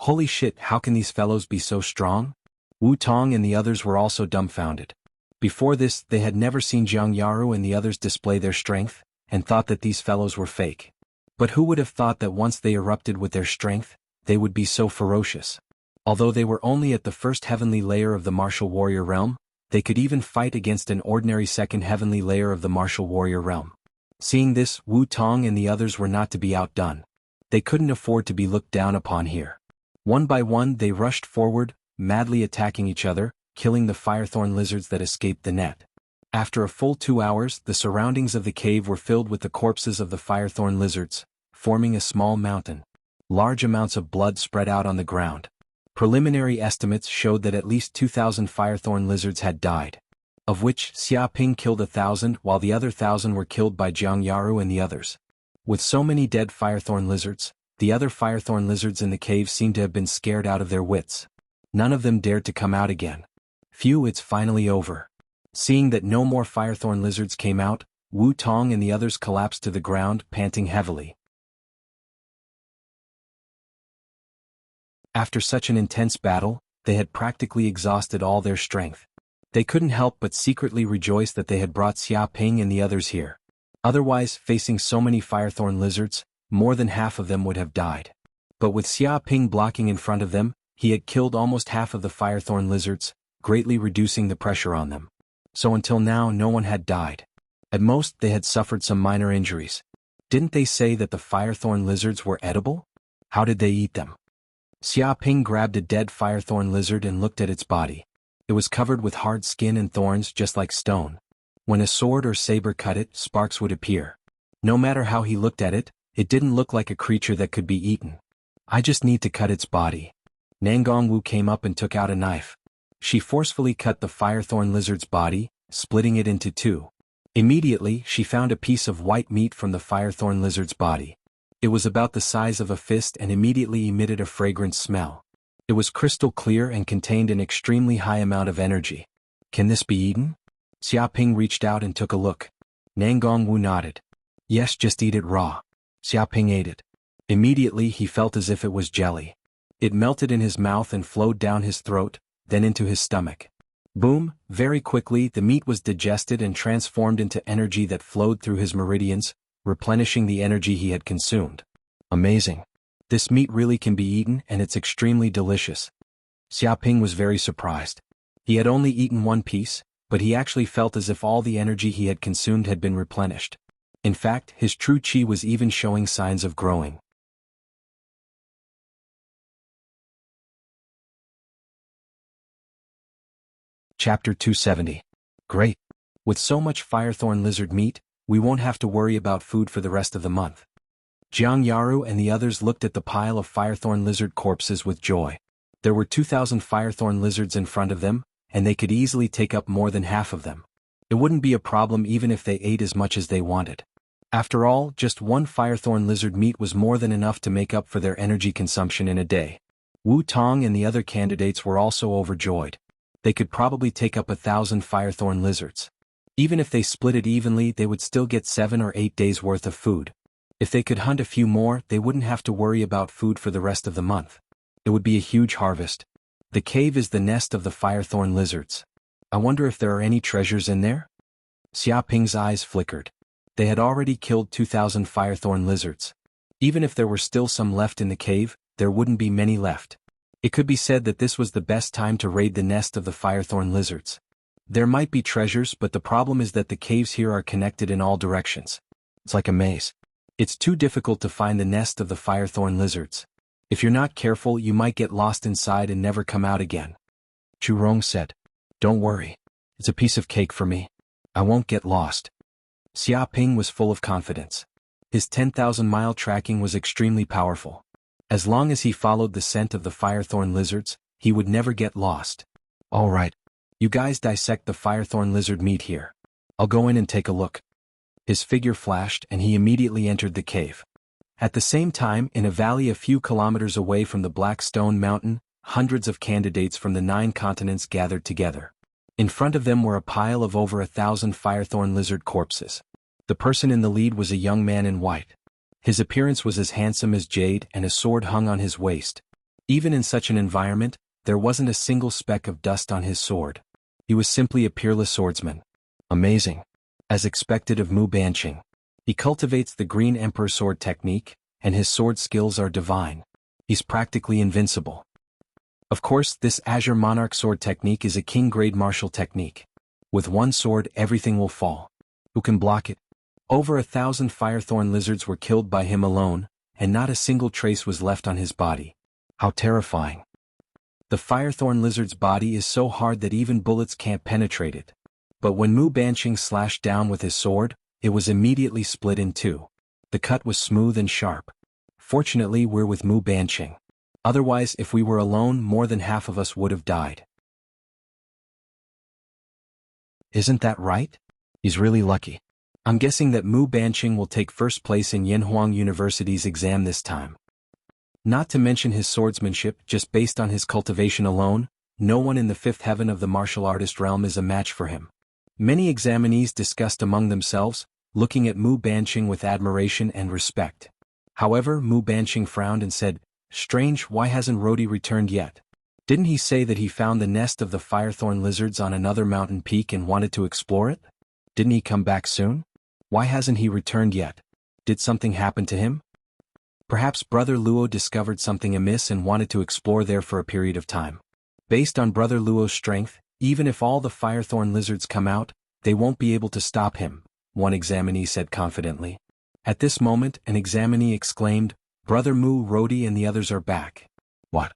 Holy shit, how can these fellows be so strong? Wu Tong and the others were also dumbfounded. Before this, they had never seen Jianghu and the others display their strength, and thought that these fellows were fake. But who would have thought that once they erupted with their strength, they would be so ferocious? Although they were only at the first heavenly layer of the martial warrior realm, they could even fight against an ordinary second heavenly layer of the martial warrior realm. Seeing this, Wu Tong and the others were not to be outdone. They couldn't afford to be looked down upon here. One by one they rushed forward, madly attacking each other, killing the firethorn lizards that escaped the net. After a full 2 hours, the surroundings of the cave were filled with the corpses of the firethorn lizards, forming a small mountain. Large amounts of blood spread out on the ground. Preliminary estimates showed that at least 2,000 firethorn lizards had died, of which Xiaoping killed 1,000 while the other 1,000 were killed by Jianghu and the others. With so many dead firethorn lizards, the other firethorn lizards in the cave seemed to have been scared out of their wits. None of them dared to come out again. Phew, it's finally over. Seeing that no more firethorn lizards came out, Wu Tong and the others collapsed to the ground, panting heavily. After such an intense battle, they had practically exhausted all their strength. They couldn't help but secretly rejoice that they had brought Xiaoping and the others here. Otherwise, facing so many firethorn lizards, more than half of them would have died. But with Xia Ping blocking in front of them, he had killed almost half of the firethorn lizards, greatly reducing the pressure on them. So until now no one had died. At most they had suffered some minor injuries. Didn't they say that the firethorn lizards were edible? How did they eat them? Xia Ping grabbed a dead firethorn lizard and looked at its body. It was covered with hard skin and thorns just like stone. When a sword or saber cut it, sparks would appear. No matter how he looked at it, it didn't look like a creature that could be eaten. I just need to cut its body. Jianghu came up and took out a knife. She forcefully cut the firethorn lizard's body, splitting it into two. Immediately, she found a piece of white meat from the firethorn lizard's body. It was about the size of a fist and immediately emitted a fragrant smell. It was crystal clear and contained an extremely high amount of energy. Can this be eaten? Xia Ping reached out and took a look. Jianghu nodded. Yes, just eat it raw. Xia Ping ate it. Immediately he felt as if it was jelly. It melted in his mouth and flowed down his throat, then into his stomach. Boom, very quickly the meat was digested and transformed into energy that flowed through his meridians, replenishing the energy he had consumed. Amazing. This meat really can be eaten and it's extremely delicious. Xia Ping was very surprised. He had only eaten one piece, but he actually felt as if all the energy he had consumed had been replenished. In fact, his true qi was even showing signs of growing. Chapter 270. Great. With so much firethorn lizard meat, we won't have to worry about food for the rest of the month. Jianghu and the others looked at the pile of firethorn lizard corpses with joy. There were 2,000 firethorn lizards in front of them, and they could easily take up more than half of them. It wouldn't be a problem even if they ate as much as they wanted. After all, just one firethorn lizard meat was more than enough to make up for their energy consumption in a day. Wu Tong and the other candidates were also overjoyed. They could probably take up 1,000 firethorn lizards. Even if they split it evenly, they would still get 7 or 8 days worth of food. If they could hunt a few more, they wouldn't have to worry about food for the rest of the month. It would be a huge harvest. The cave is the nest of the firethorn lizards. I wonder if there are any treasures in there? Xia Ping's eyes flickered. They had already killed 2,000 firethorn lizards. Even if there were still some left in the cave, there wouldn't be many left. It could be said that this was the best time to raid the nest of the firethorn lizards. There might be treasures, but the problem is that the caves here are connected in all directions. It's like a maze. It's too difficult to find the nest of the firethorn lizards. If you're not careful, you might get lost inside and never come out again. Chu Rong said. Don't worry. It's a piece of cake for me. I won't get lost. Xia Ping was full of confidence. His 10,000-mile tracking was extremely powerful. As long as he followed the scent of the firethorn lizards, he would never get lost. All right. You guys dissect the firethorn lizard meat here. I'll go in and take a look. His figure flashed and he immediately entered the cave. At the same time, in a valley a few kilometers away from the Black Stone Mountain, hundreds of candidates from the 9 continents gathered together. In front of them were a pile of over 1,000 firethorn lizard corpses. The person in the lead was a young man in white. His appearance was as handsome as jade and a sword hung on his waist. Even in such an environment, there wasn't a single speck of dust on his sword. He was simply a peerless swordsman. Amazing. As expected of Mu Banqing. He cultivates the Green Emperor sword technique, and his sword skills are divine. He's practically invincible. Of course, this Azure Monarch sword technique is a king-grade martial technique. With one sword, everything will fall. Who can block it? Over 1,000 firethorn lizards were killed by him alone, and not a single trace was left on his body. How terrifying. The firethorn lizard's body is so hard that even bullets can't penetrate it. But when Mu Banqing slashed down with his sword, it was immediately split in two. The cut was smooth and sharp. Fortunately, we're with Mu Banqing. Otherwise, if we were alone, more than half of us would have died. Isn't that right? He's really lucky. I'm guessing that Mu Banqing will take first place in Yanhuang University's exam this time. Not to mention his swordsmanship, just based on his cultivation alone, no one in the 5th heaven of the martial artist realm is a match for him. Many examinees discussed among themselves, looking at Mu Banqing with admiration and respect. However, Mu Banqing frowned and said, "Strange, why hasn't Rodi returned yet? Didn't he say that he found the nest of the firethorn lizards on another mountain peak and wanted to explore it? Didn't he come back soon? Why hasn't he returned yet? Did something happen to him?" Perhaps Brother Luo discovered something amiss and wanted to explore there for a period of time. Based on Brother Luo's strength, even if all the firethorn lizards come out, they won't be able to stop him, one examinee said confidently. At this moment, an examinee exclaimed, Brother Mu, Rodi and the others are back. What?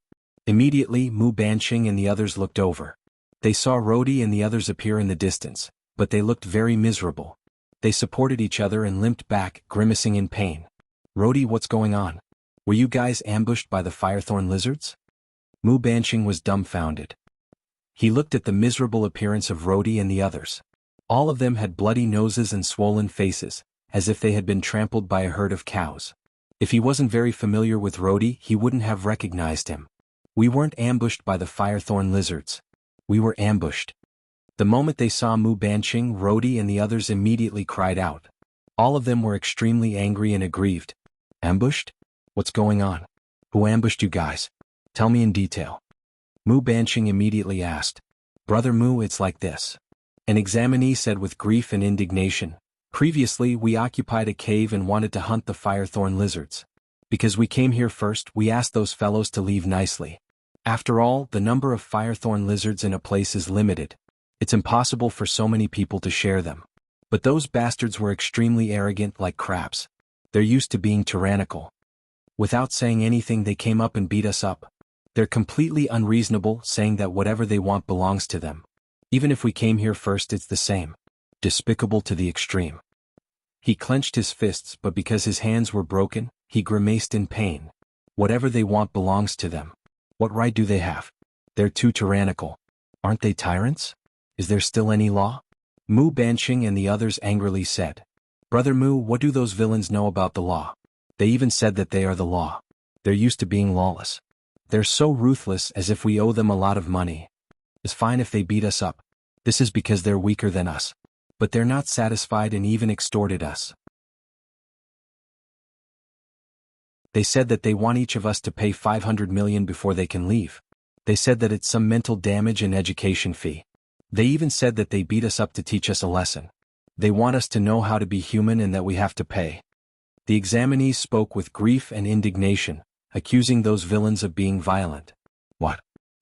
Immediately, Mu Banqing and the others looked over. They saw Rodi and the others appear in the distance, but they looked very miserable. They supported each other and limped back, grimacing in pain. Rodi, what's going on? Were you guys ambushed by the firethorn lizards? Mu Banqing was dumbfounded. He looked at the miserable appearance of Rodi and the others. All of them had bloody noses and swollen faces, as if they had been trampled by a herd of cows. If he wasn't very familiar with Rodi, he wouldn't have recognized him. We weren't ambushed by the firethorn lizards. We were ambushed. The moment they saw Mu Banqing, Rodi and the others immediately cried out. All of them were extremely angry and aggrieved. Ambushed? What's going on? Who ambushed you guys? Tell me in detail. Mu Banqing immediately asked. Brother Mu, it's like this. An examinee said with grief and indignation. Previously, we occupied a cave and wanted to hunt the firethorn lizards. Because we came here first, we asked those fellows to leave nicely. After all, the number of firethorn lizards in a place is limited. It's impossible for so many people to share them. But those bastards were extremely arrogant like crabs. They're used to being tyrannical. Without saying anything, they came up and beat us up. They're completely unreasonable, saying that whatever they want belongs to them. Even if we came here first, it's the same. Despicable to the extreme. He clenched his fists, but because his hands were broken, he grimaced in pain. Whatever they want belongs to them. What right do they have? They're too tyrannical. Aren't they tyrants? Is there still any law? Mu Banqing and the others angrily said. Brother Mu, what do those villains know about the law? They even said that they are the law. They're used to being lawless. They're so ruthless, as if we owe them a lot of money. It's fine if they beat us up. This is because they're weaker than us. But they're not satisfied and even extorted us. They said that they want each of us to pay 500 million before they can leave. They said that it's some mental damage and education fee. They even said that they beat us up to teach us a lesson. They want us to know how to be human and that we have to pay. The examinees spoke with grief and indignation, accusing those villains of being violent. What?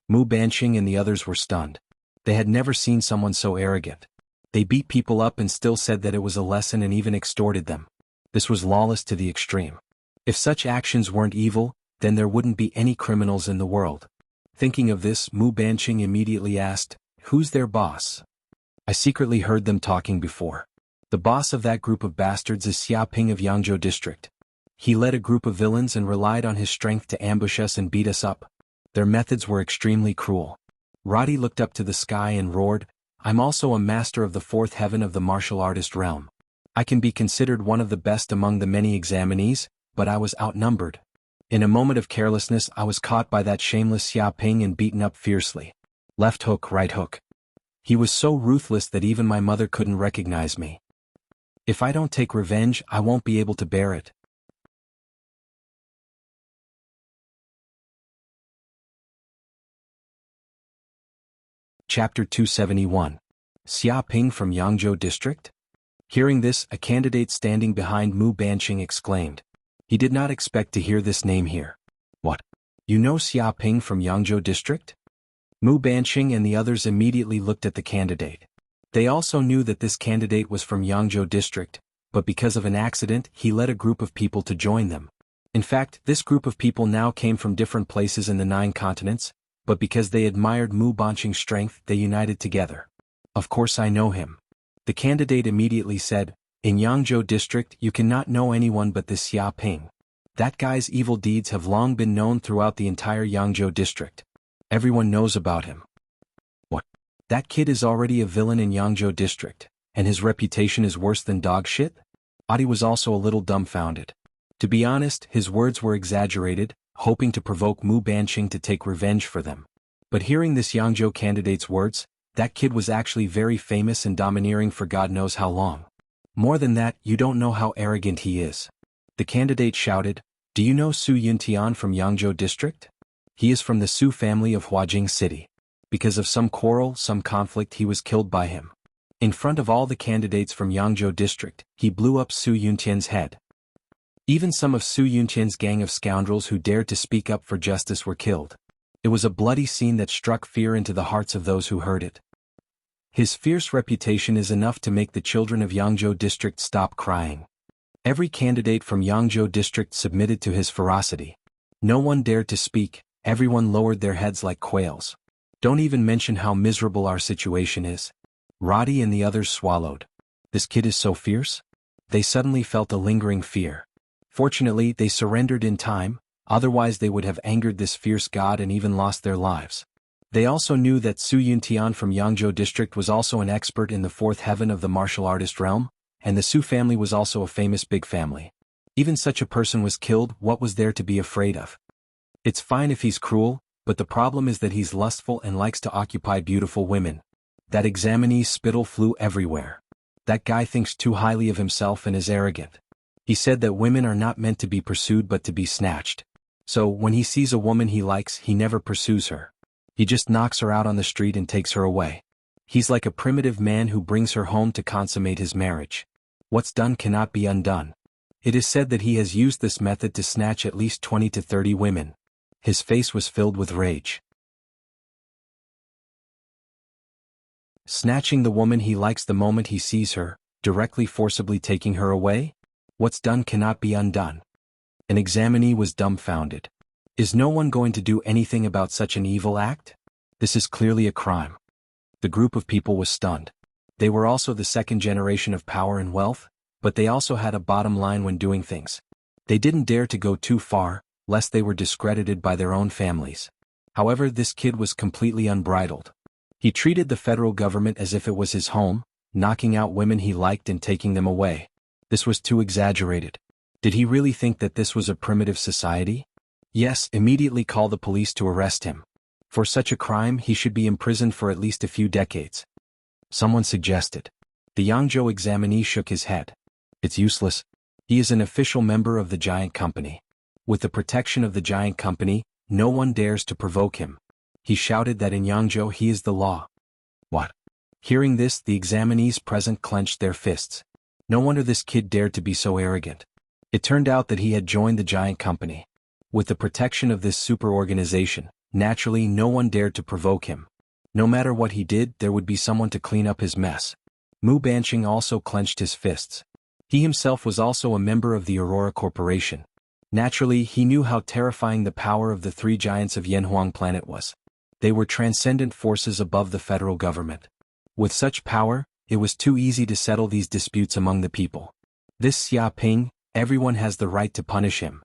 Mu Banqing and the others were stunned. They had never seen someone so arrogant. They beat people up and still said that it was a lesson and even extorted them. This was lawless to the extreme. If such actions weren't evil, then there wouldn't be any criminals in the world. Thinking of this, Mu Banqing immediately asked, Who's their boss? I secretly heard them talking before. The boss of that group of bastards is Xia Ping of Yangzhou district. He led a group of villains and relied on his strength to ambush us and beat us up. Their methods were extremely cruel. Roddy looked up to the sky and roared, I'm also a master of the fourth heaven of the martial artist realm. I can be considered one of the best among the many examinees, but I was outnumbered. In a moment of carelessness, I was caught by that shameless Xia Ping and beaten up fiercely. Left hook, right hook. He was so ruthless that even my mother couldn't recognize me. If I don't take revenge, I won't be able to bear it. Chapter 271. Xia Ping from Yangzhou district? Hearing this, a candidate standing behind Mu Banqing exclaimed. He did not expect to hear this name here. What? You know Xia Ping from Yangzhou district? Mu Banqing and the others immediately looked at the candidate. They also knew that this candidate was from Yangzhou district, but because of an accident, he led a group of people to join them. In fact, this group of people now came from different places in the 9 continents, but because they admired Mu Banqing's strength, they united together. Of course I know him. The candidate immediately said, In Yangzhou district you cannot know anyone but this Xia Ping. That guy's evil deeds have long been known throughout the entire Yangzhou district. Everyone knows about him. What? That kid is already a villain in Yangzhou district, and his reputation is worse than dog shit? Adi was also a little dumbfounded. To be honest, his words were exaggerated, hoping to provoke Mu Banqing to take revenge for them. But hearing this Yangzhou candidate's words, that kid was actually very famous and domineering for God knows how long. More than that, you don't know how arrogant he is. The candidate shouted, Do you know Su Yuntian from Yangzhou district? He is from the Su family of Huajing city. Because of some quarrel, some conflict, he was killed by him. In front of all the candidates from Yangzhou district, he blew up Su Yuntian's head. Even some of Su Yunqian's gang of scoundrels who dared to speak up for justice were killed. It was a bloody scene that struck fear into the hearts of those who heard it. His fierce reputation is enough to make the children of Yangzhou district stop crying. Every candidate from Yangzhou district submitted to his ferocity. No one dared to speak, everyone lowered their heads like quails. Don't even mention how miserable our situation is. Roddy and the others swallowed. This kid is so fierce? They suddenly felt a lingering fear. Fortunately, they surrendered in time, otherwise they would have angered this fierce god and even lost their lives. They also knew that Su Yuntian from Yangzhou district was also an expert in the fourth heaven of the martial artist realm, and the Su family was also a famous big family. Even such a person was killed, what was there to be afraid of? It's fine if he's cruel, but the problem is that he's lustful and likes to occupy beautiful women. That examinee's spittle flew everywhere. That guy thinks too highly of himself and is arrogant. He said that women are not meant to be pursued but to be snatched. So, when he sees a woman he likes, he never pursues her. He just knocks her out on the street and takes her away. He's like a primitive man who brings her home to consummate his marriage. What's done cannot be undone. It is said that he has used this method to snatch at least 20 to 30 women. His face was filled with rage. Snatching the woman he likes the moment he sees her, directly forcibly taking her away? What's done cannot be undone. An examinee was dumbfounded. Is no one going to do anything about such an evil act? This is clearly a crime. The group of people was stunned. They were also the second generation of power and wealth, but they also had a bottom line when doing things. They didn't dare to go too far, lest they were discredited by their own families. However, this kid was completely unbridled. He treated the federal government as if it was his home, knocking out women he liked and taking them away. This was too exaggerated. Did he really think that this was a primitive society? Yes, immediately call the police to arrest him. For such a crime he should be imprisoned for at least a few decades. Someone suggested. The Yangzhou examinee shook his head. It's useless. He is an official member of the giant company. With the protection of the giant company, no one dares to provoke him. He shouted that in Yangzhou he is the law. What? Hearing this, the examinees present clenched their fists. No wonder this kid dared to be so arrogant. It turned out that he had joined the giant company. With the protection of this super organization, naturally no one dared to provoke him. No matter what he did, there would be someone to clean up his mess. Mu Banqing also clenched his fists. He himself was also a member of the Aurora Corporation. Naturally, he knew how terrifying the power of the three giants of Yanhuang planet was. They were transcendent forces above the federal government. With such power, it was too easy to settle these disputes among the people. This Xia Ping, everyone has the right to punish him.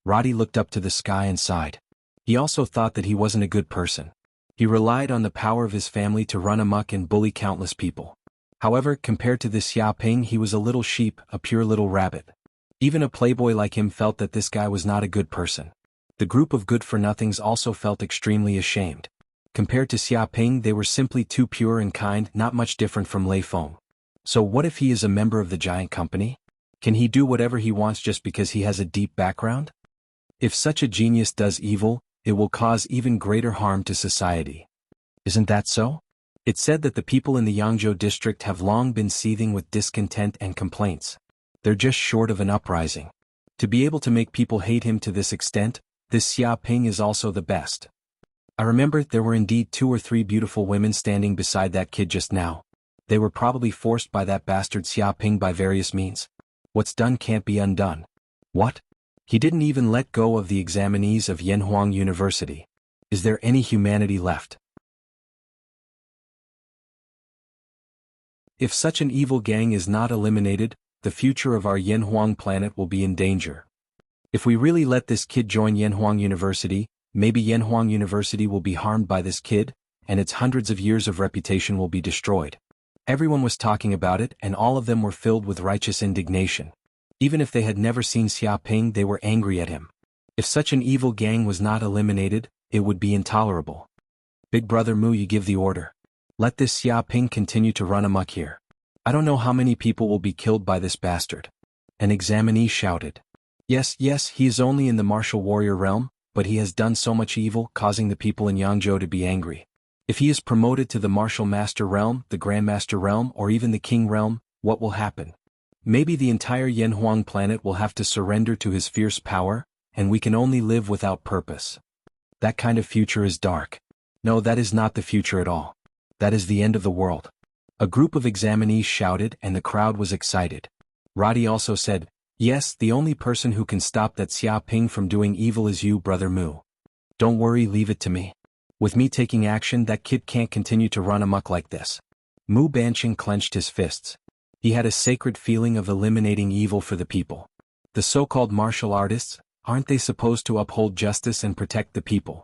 Roddy looked up to the sky and sighed. He also thought that he wasn't a good person. He relied on the power of his family to run amok and bully countless people. However, compared to this Xia Ping, he was a little sheep, a pure little rabbit. Even a playboy like him felt that this guy was not a good person. The group of good-for-nothings also felt extremely ashamed. Compared to Xia Ping, they were simply too pure and kind, not much different from Lei Feng. So what if he is a member of the giant company? Can he do whatever he wants just because he has a deep background? If such a genius does evil, it will cause even greater harm to society. Isn't that so? It's said that the people in the Yangzhou district have long been seething with discontent and complaints. They're just short of an uprising. To be able to make people hate him to this extent, this Xia Ping is also the best. I remember there were indeed 2 or 3 beautiful women standing beside that kid just now. They were probably forced by that bastard Xia Ping by various means. What's done can't be undone. What? He didn't even let go of the examinees of Yanhuang University. Is there any humanity left? If such an evil gang is not eliminated, the future of our Yanhuang planet will be in danger. If we really let this kid join Yanhuang University, maybe Yanhuang University will be harmed by this kid, and its hundreds of years of reputation will be destroyed. Everyone was talking about it, and all of them were filled with righteous indignation. Even if they had never seen Xia Ping, they were angry at him. If such an evil gang was not eliminated, it would be intolerable. Big Brother Mu, you give the order. Let this Xia Ping continue to run amok here. I don't know how many people will be killed by this bastard. An examinee shouted. Yes, he is only in the martial warrior realm, but he has done so much evil, causing the people in Yangzhou to be angry. If he is promoted to the martial master realm, the grandmaster realm, or even the king realm, what will happen? Maybe the entire Yanhuang planet will have to surrender to his fierce power, and we can only live without purpose. That kind of future is dark. No, that is not the future at all. That is the end of the world. A group of examinees shouted and the crowd was excited. Roddy also said, yes, the only person who can stop that Xiaoping from doing evil is you, Brother Mu. Don't worry, leave it to me. With me taking action, that kid can't continue to run amok like this. Mu Banqing clenched his fists. He had a sacred feeling of eliminating evil for the people. The so-called martial artists, aren't they supposed to uphold justice and protect the people?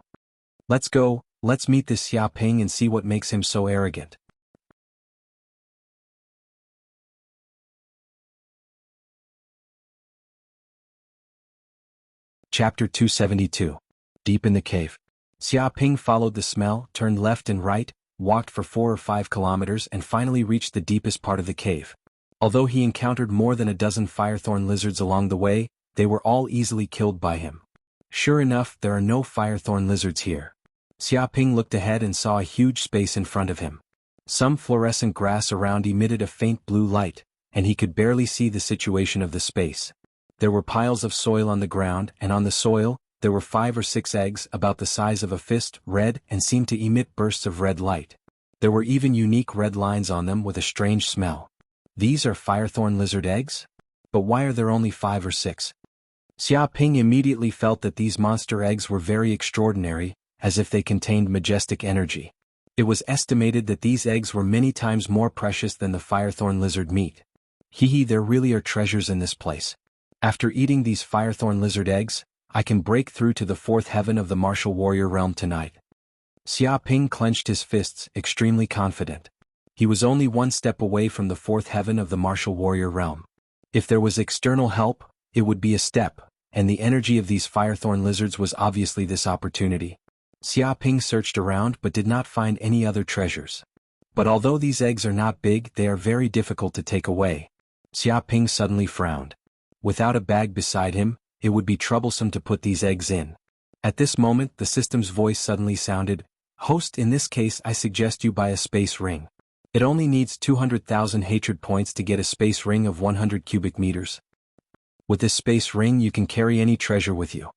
Let's go, let's meet this Xiaoping and see what makes him so arrogant. Chapter 272. Deep in the cave. Xiaoping followed the smell, turned left and right, walked for 4 or 5 kilometers and finally reached the deepest part of the cave. Although he encountered more than a dozen firethorn lizards along the way, they were all easily killed by him. Sure enough, there are no firethorn lizards here. Xiaoping looked ahead and saw a huge space in front of him. Some fluorescent grass around emitted a faint blue light, and he could barely see the situation of the space. There were piles of soil on the ground, and on the soil, there were 5 or 6 eggs about the size of a fist, red, and seemed to emit bursts of red light. There were even unique red lines on them with a strange smell. These are firethorn lizard eggs? But why are there only 5 or 6? Xiaoping immediately felt that these monster eggs were very extraordinary, as if they contained majestic energy. It was estimated that these eggs were many times more precious than the firethorn lizard meat. There really are treasures in this place. After eating these firethorn lizard eggs, I can break through to the 4th heaven of the martial warrior realm tonight. Xiaoping clenched his fists, extremely confident. He was only 1 step away from the 4th heaven of the martial warrior realm. If there was external help, it would be a step, and the energy of these firethorn lizards was obviously this opportunity. Xiaoping searched around but did not find any other treasures. But although these eggs are not big, they are very difficult to take away. Xiaoping suddenly frowned. Without a bag beside him, it would be troublesome to put these eggs in. At this moment, the system's voice suddenly sounded, "Host, in this case I suggest you buy a space ring. It only needs 200,000 hatred points to get a space ring of 100 cubic meters. With this space ring you can carry any treasure with you."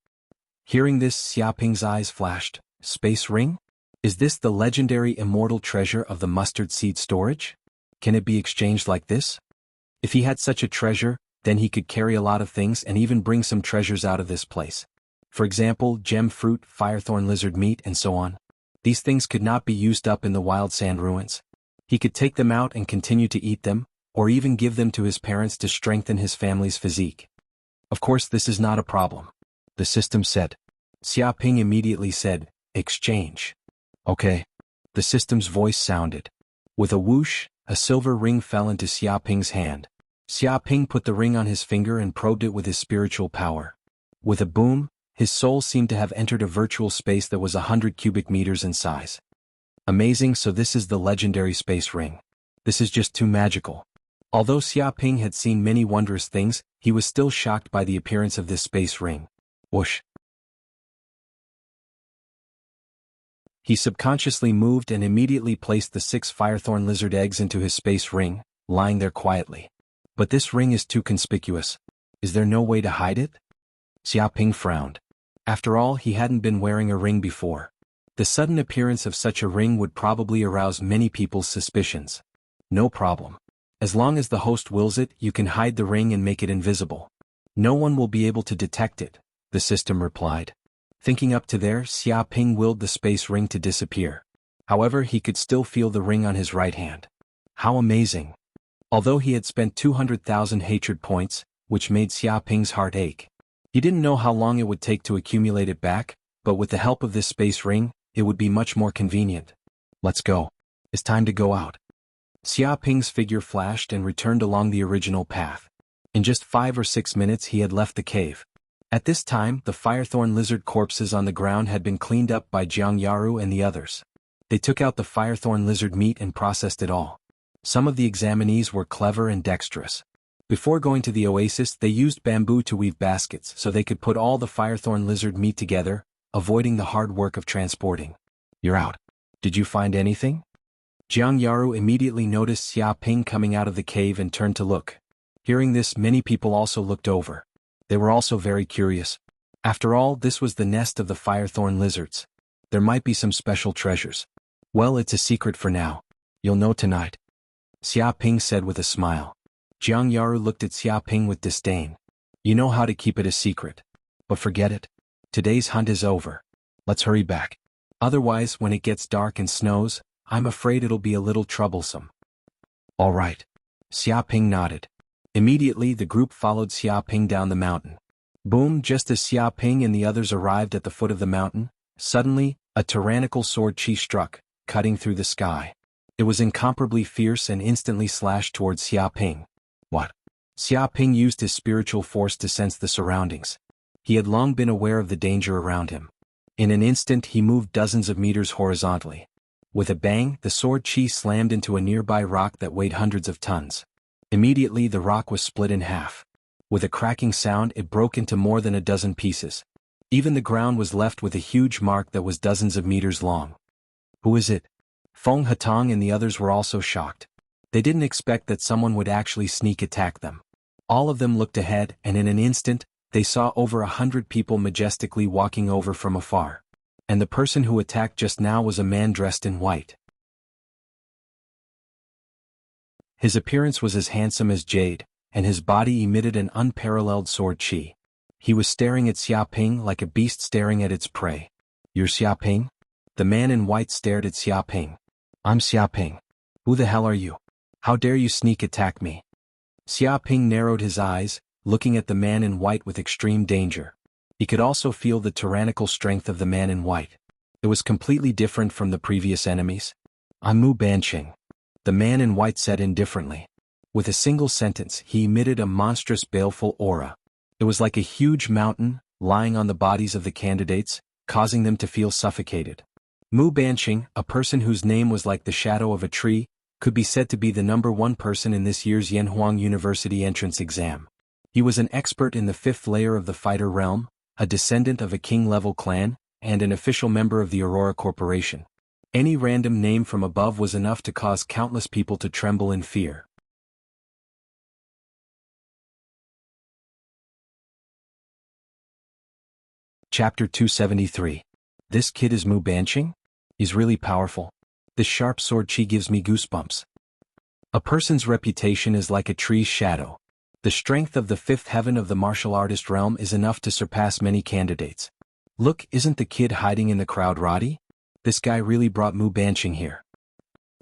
Hearing this, Xiaoping's eyes flashed. Space ring? Is this the legendary immortal treasure of the mustard seed storage? Can it be exchanged like this? If he had such a treasure, then he could carry a lot of things and even bring some treasures out of this place. For example, gem fruit, firethorn lizard meat, and so on. These things could not be used up in the wild sand ruins. He could take them out and continue to eat them, or even give them to his parents to strengthen his family's physique. Of course, this is not a problem. The system said. Xiaoping immediately said, "Exchange." Okay. The system's voice sounded. With a whoosh, a silver ring fell into Xiaoping's hand. Xiaoping put the ring on his finger and probed it with his spiritual power. With a boom, his soul seemed to have entered a virtual space that was 100 cubic meters in size. Amazing, so this is the legendary space ring. This is just too magical. Although Xiaoping had seen many wondrous things, he was still shocked by the appearance of this space ring. Whoosh. He subconsciously moved and immediately placed the 6 firethorn lizard eggs into his space ring, lying there quietly. But this ring is too conspicuous. Is there no way to hide it? Xiaoping frowned. After all, he hadn't been wearing a ring before. The sudden appearance of such a ring would probably arouse many people's suspicions. No problem. As long as the host wills it, you can hide the ring and make it invisible. No one will be able to detect it, the system replied. Thinking up to there, Xiaoping willed the space ring to disappear. However, he could still feel the ring on his right hand. How amazing! Although he had spent 200,000 hatred points, which made Xiaoping's heart ache. He didn't know how long it would take to accumulate it back, but with the help of this space ring, it would be much more convenient. Let's go. It's time to go out. Xiaoping's figure flashed and returned along the original path. In just 5 or 6 minutes he had left the cave. At this time, the firethorn lizard corpses on the ground had been cleaned up by Jianghu and the others. They took out the firethorn lizard meat and processed it all. Some of the examinees were clever and dexterous. Before going to the oasis, they used bamboo to weave baskets so they could put all the firethorn lizard meat together, avoiding the hard work of transporting. You're out. Did you find anything? Jianghu immediately noticed Xiaoping coming out of the cave and turned to look. Hearing this, many people also looked over. They were also very curious. After all, this was the nest of the firethorn lizards. There might be some special treasures. Well, it's a secret for now. You'll know tonight. Xia Ping said with a smile. Jianghu looked at Xia Ping with disdain. You know how to keep it a secret. But forget it. Today's hunt is over. Let's hurry back. Otherwise, when it gets dark and snows, I'm afraid it'll be a little troublesome. All right. Xia Ping nodded. Immediately, the group followed Xia Ping down the mountain. Boom! Just as Xia Ping and the others arrived at the foot of the mountain, suddenly, a tyrannical sword chi struck, cutting through the sky. It was incomparably fierce and instantly slashed towards Xia Ping. What? Xia Ping used his spiritual force to sense the surroundings. He had long been aware of the danger around him. In an instant, he moved dozens of meters horizontally. With a bang, the sword chi slammed into a nearby rock that weighed hundreds of tons. Immediately, the rock was split in half. With a cracking sound, it broke into more than a dozen pieces. Even the ground was left with a huge mark that was dozens of meters long. Who is it? Feng Hatong and the others were also shocked. They didn't expect that someone would actually sneak attack them. All of them looked ahead, and in an instant, they saw over 100 people majestically walking over from afar. And the person who attacked just now was a man dressed in white. His appearance was as handsome as jade, and his body emitted an unparalleled sword chi. He was staring at Xia Ping like a beast staring at its prey. You're Xia Ping? The man in white stared at Xia Ping. I'm Xia Ping. Who the hell are you? How dare you sneak attack me? Xia Ping narrowed his eyes, looking at the man in white with extreme danger. He could also feel the tyrannical strength of the man in white. It was completely different from the previous enemies. I'm Mu Banqing. The man in white said indifferently. With a single sentence, he emitted a monstrous baleful aura. It was like a huge mountain, lying on the bodies of the candidates, causing them to feel suffocated. Mu Banqing, a person whose name was like the shadow of a tree, could be said to be the #1 person in this year's Yanhuang University entrance exam. He was an expert in the 5th layer of the fighter realm, a descendant of a king-level clan, and an official member of the Aurora Corporation. Any random name from above was enough to cause countless people to tremble in fear. Chapter 273. This kid is Mu Banqing? He's really powerful. This sharp sword chi gives me goosebumps. A person's reputation is like a tree's shadow. The strength of the 5th heaven of the martial artist realm is enough to surpass many candidates. Look, isn't the kid hiding in the crowd Roddy? This guy really brought Mu Banqing here.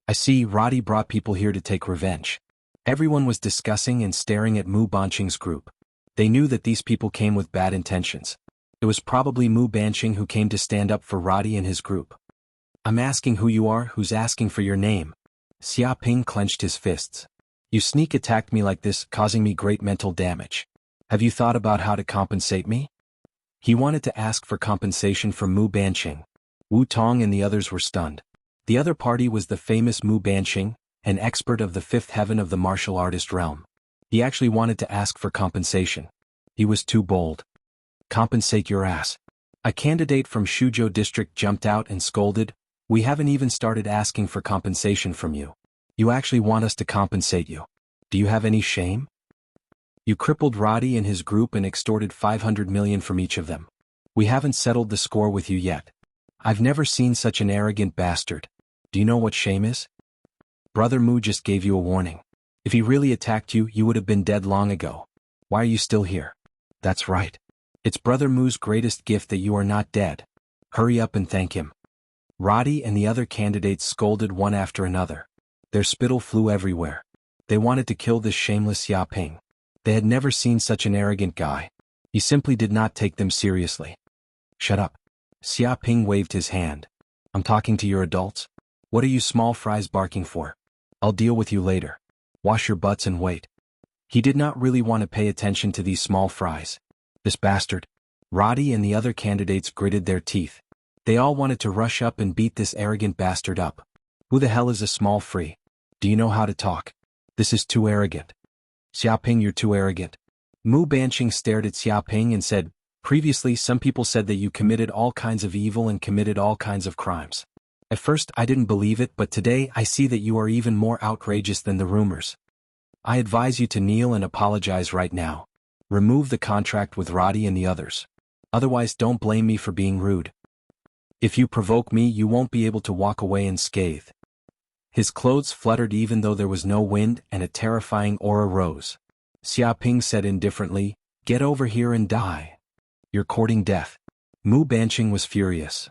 I see, Roddy brought people here to take revenge. Everyone was discussing and staring at Mu Banqing's group. They knew that these people came with bad intentions. It was probably Mu Banqing who came to stand up for Roddy and his group. I'm asking who you are, who's asking for your name. Xia Ping clenched his fists. You sneak attacked me like this, causing me great mental damage. Have you thought about how to compensate me? He wanted to ask for compensation from Mu Banqing. Wu Tong and the others were stunned. The other party was the famous Mu Banqing, an expert of the 5th heaven of the martial artist realm. He actually wanted to ask for compensation. He was too bold. Compensate your ass. A candidate from Shuzhou district jumped out and scolded, we haven't even started asking for compensation from you. You actually want us to compensate you. Do you have any shame? You crippled Roddy and his group and extorted 500 million from each of them. We haven't settled the score with you yet. I've never seen such an arrogant bastard. Do you know what shame is? Brother Mu just gave you a warning. If he really attacked you, you would have been dead long ago. Why are you still here? That's right. It's Brother Mu's greatest gift that you are not dead. Hurry up and thank him. Roddy and the other candidates scolded one after another. Their spittle flew everywhere. They wanted to kill this shameless Xia Ping. They had never seen such an arrogant guy. He simply did not take them seriously. Shut up. Xia Ping waved his hand. I'm talking to your adults. What are you small fries barking for? I'll deal with you later. Wash your butts and wait. He did not really want to pay attention to these small fries. This bastard. Roddy and the other candidates gritted their teeth. They all wanted to rush up and beat this arrogant bastard up. Who the hell is a small free? Do you know how to talk? This is too arrogant. Xia Ping, you're too arrogant. Mu Banqing stared at Xia Ping and said, previously some people said that you committed all kinds of evil and committed all kinds of crimes. At first I didn't believe it, but today I see that you are even more outrageous than the rumors. I advise you to kneel and apologize right now. Remove the contract with Roddy and the others. Otherwise don't blame me for being rude. If you provoke me you won't be able to walk away unscathed. His clothes fluttered even though there was no wind and a terrifying aura rose. Xiaoping said indifferently, "Get over here and die. You're courting death." Mu Banqing was furious.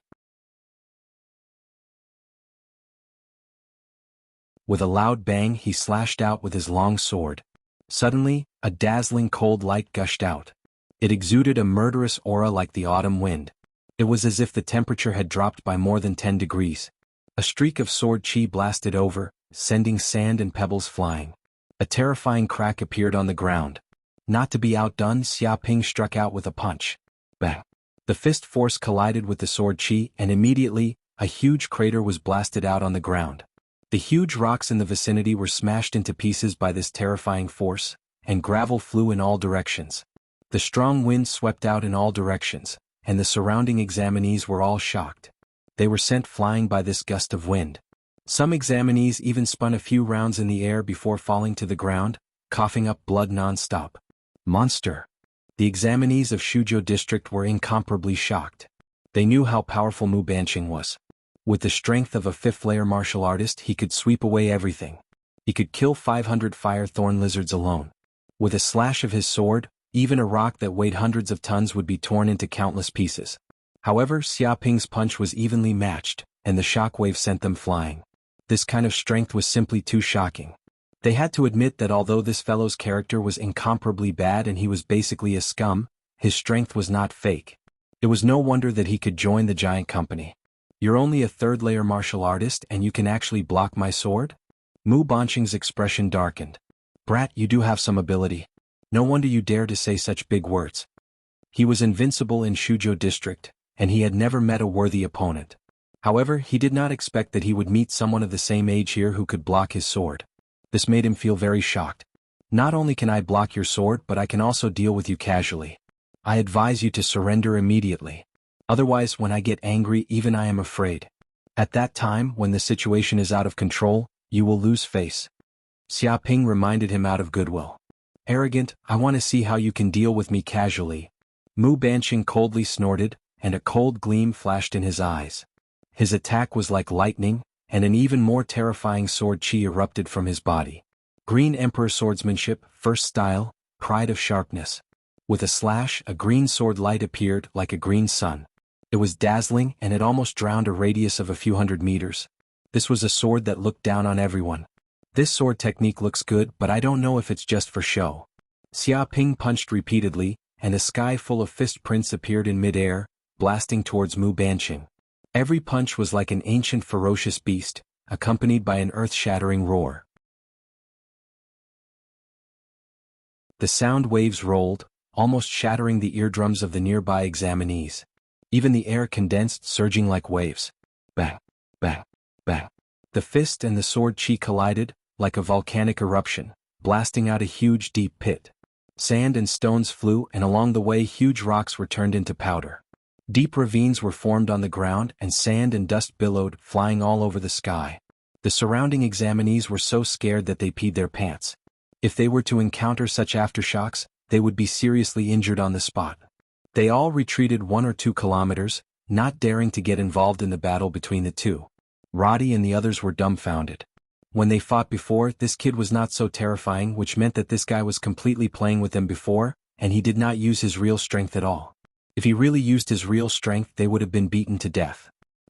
With a loud bang he slashed out with his long sword. Suddenly, a dazzling cold light gushed out. It exuded a murderous aura like the autumn wind. It was as if the temperature had dropped by more than 10 degrees. A streak of sword chi blasted over, sending sand and pebbles flying. A terrifying crack appeared on the ground. Not to be outdone, Xiaoping struck out with a punch. Bang! The fist force collided with the sword chi and immediately, a huge crater was blasted out on the ground. The huge rocks in the vicinity were smashed into pieces by this terrifying force, and gravel flew in all directions. The strong wind swept out in all directions, and the surrounding examinees were all shocked. They were sent flying by this gust of wind. Some examinees even spun a few rounds in the air before falling to the ground, coughing up blood non-stop. Monster! The examinees of Shuzhou district were incomparably shocked. They knew how powerful Mu Banqing was. With the strength of a fifth-layer martial artist he could sweep away everything. He could kill 500 fire thorn lizards alone. With a slash of his sword, even a rock that weighed hundreds of tons would be torn into countless pieces. However, Xiaoping's punch was evenly matched, and the shockwave sent them flying. This kind of strength was simply too shocking. They had to admit that although this fellow's character was incomparably bad and he was basically a scum, his strength was not fake. It was no wonder that he could join the giant company. "You're only a third-layer martial artist and you can actually block my sword?" Mu Banqing's expression darkened. "Brat, you do have some ability. No wonder you dare to say such big words." He was invincible in Shuzhou district, and he had never met a worthy opponent. However, he did not expect that he would meet someone of the same age here who could block his sword. This made him feel very shocked. "Not only can I block your sword but I can also deal with you casually. I advise you to surrender immediately. Otherwise when I get angry even I am afraid. At that time, when the situation is out of control, you will lose face." Xiaoping reminded him out of goodwill. "Arrogant, I want to see how you can deal with me casually." Mu Banqing coldly snorted, and a cold gleam flashed in his eyes. His attack was like lightning, and an even more terrifying sword chi erupted from his body. Green Emperor Swordsmanship, first style, pride of sharpness. With a slash, a green sword light appeared like a green sun. It was dazzling and it almost drowned a radius of a few hundred meters. This was a sword that looked down on everyone. "This sword technique looks good but I don't know if it's just for show." Xiaoping punched repeatedly, and a sky full of fist prints appeared in mid-air, blasting towards Mu Banqing. Every punch was like an ancient ferocious beast, accompanied by an earth-shattering roar. The sound waves rolled, almost shattering the eardrums of the nearby examinees. Even the air condensed, surging like waves. Bang! Bang! Bang! The fist and the sword chi collided, like a volcanic eruption, blasting out a huge deep pit. Sand and stones flew and along the way huge rocks were turned into powder. Deep ravines were formed on the ground and sand and dust billowed, flying all over the sky. The surrounding examinees were so scared that they peed their pants. If they were to encounter such aftershocks, they would be seriously injured on the spot. They all retreated 1 or 2 kilometers, not daring to get involved in the battle between the two. Roddy and the others were dumbfounded. When they fought before, this kid was not so terrifying, which meant that this guy was completely playing with them before, and he did not use his real strength at all. If he really used his real strength they would have been beaten to death.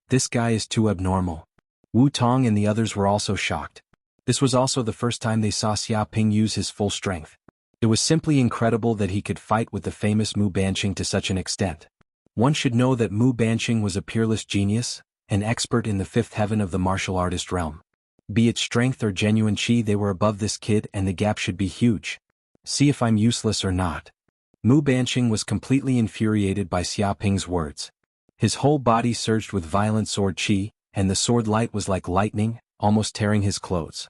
This guy is too abnormal. Wu Tong and the others were also shocked. This was also the first time they saw Xiaoping use his full strength. It was simply incredible that he could fight with the famous Mu Banqing to such an extent. One should know that Mu Banqing was a peerless genius, an expert in the fifth heaven of the martial artist realm. Be it strength or genuine chi, they were above this kid and the gap should be huge. See if I'm useless or not. Mu Banqing was completely infuriated by Xiaoping's words. His whole body surged with violent sword chi, and the sword light was like lightning, almost tearing his clothes.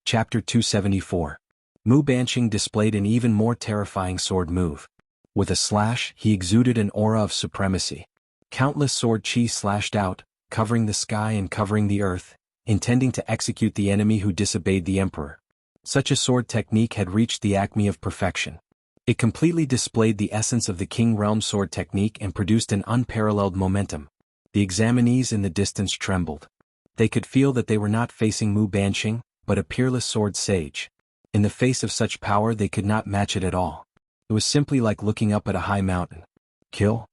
Chapter 274. Mu Banqing displayed an even more terrifying sword move. With a slash, he exuded an aura of supremacy. Countless sword chi slashed out, covering the sky and covering the earth, intending to execute the enemy who disobeyed the emperor. Such a sword technique had reached the acme of perfection. It completely displayed the essence of the King Realm sword technique and produced an unparalleled momentum. The examinees in the distance trembled. They could feel that they were not facing Mu Banqing, but a peerless sword sage. In the face of such power they could not match it at all. It was simply like looking up at a high mountain. Kill?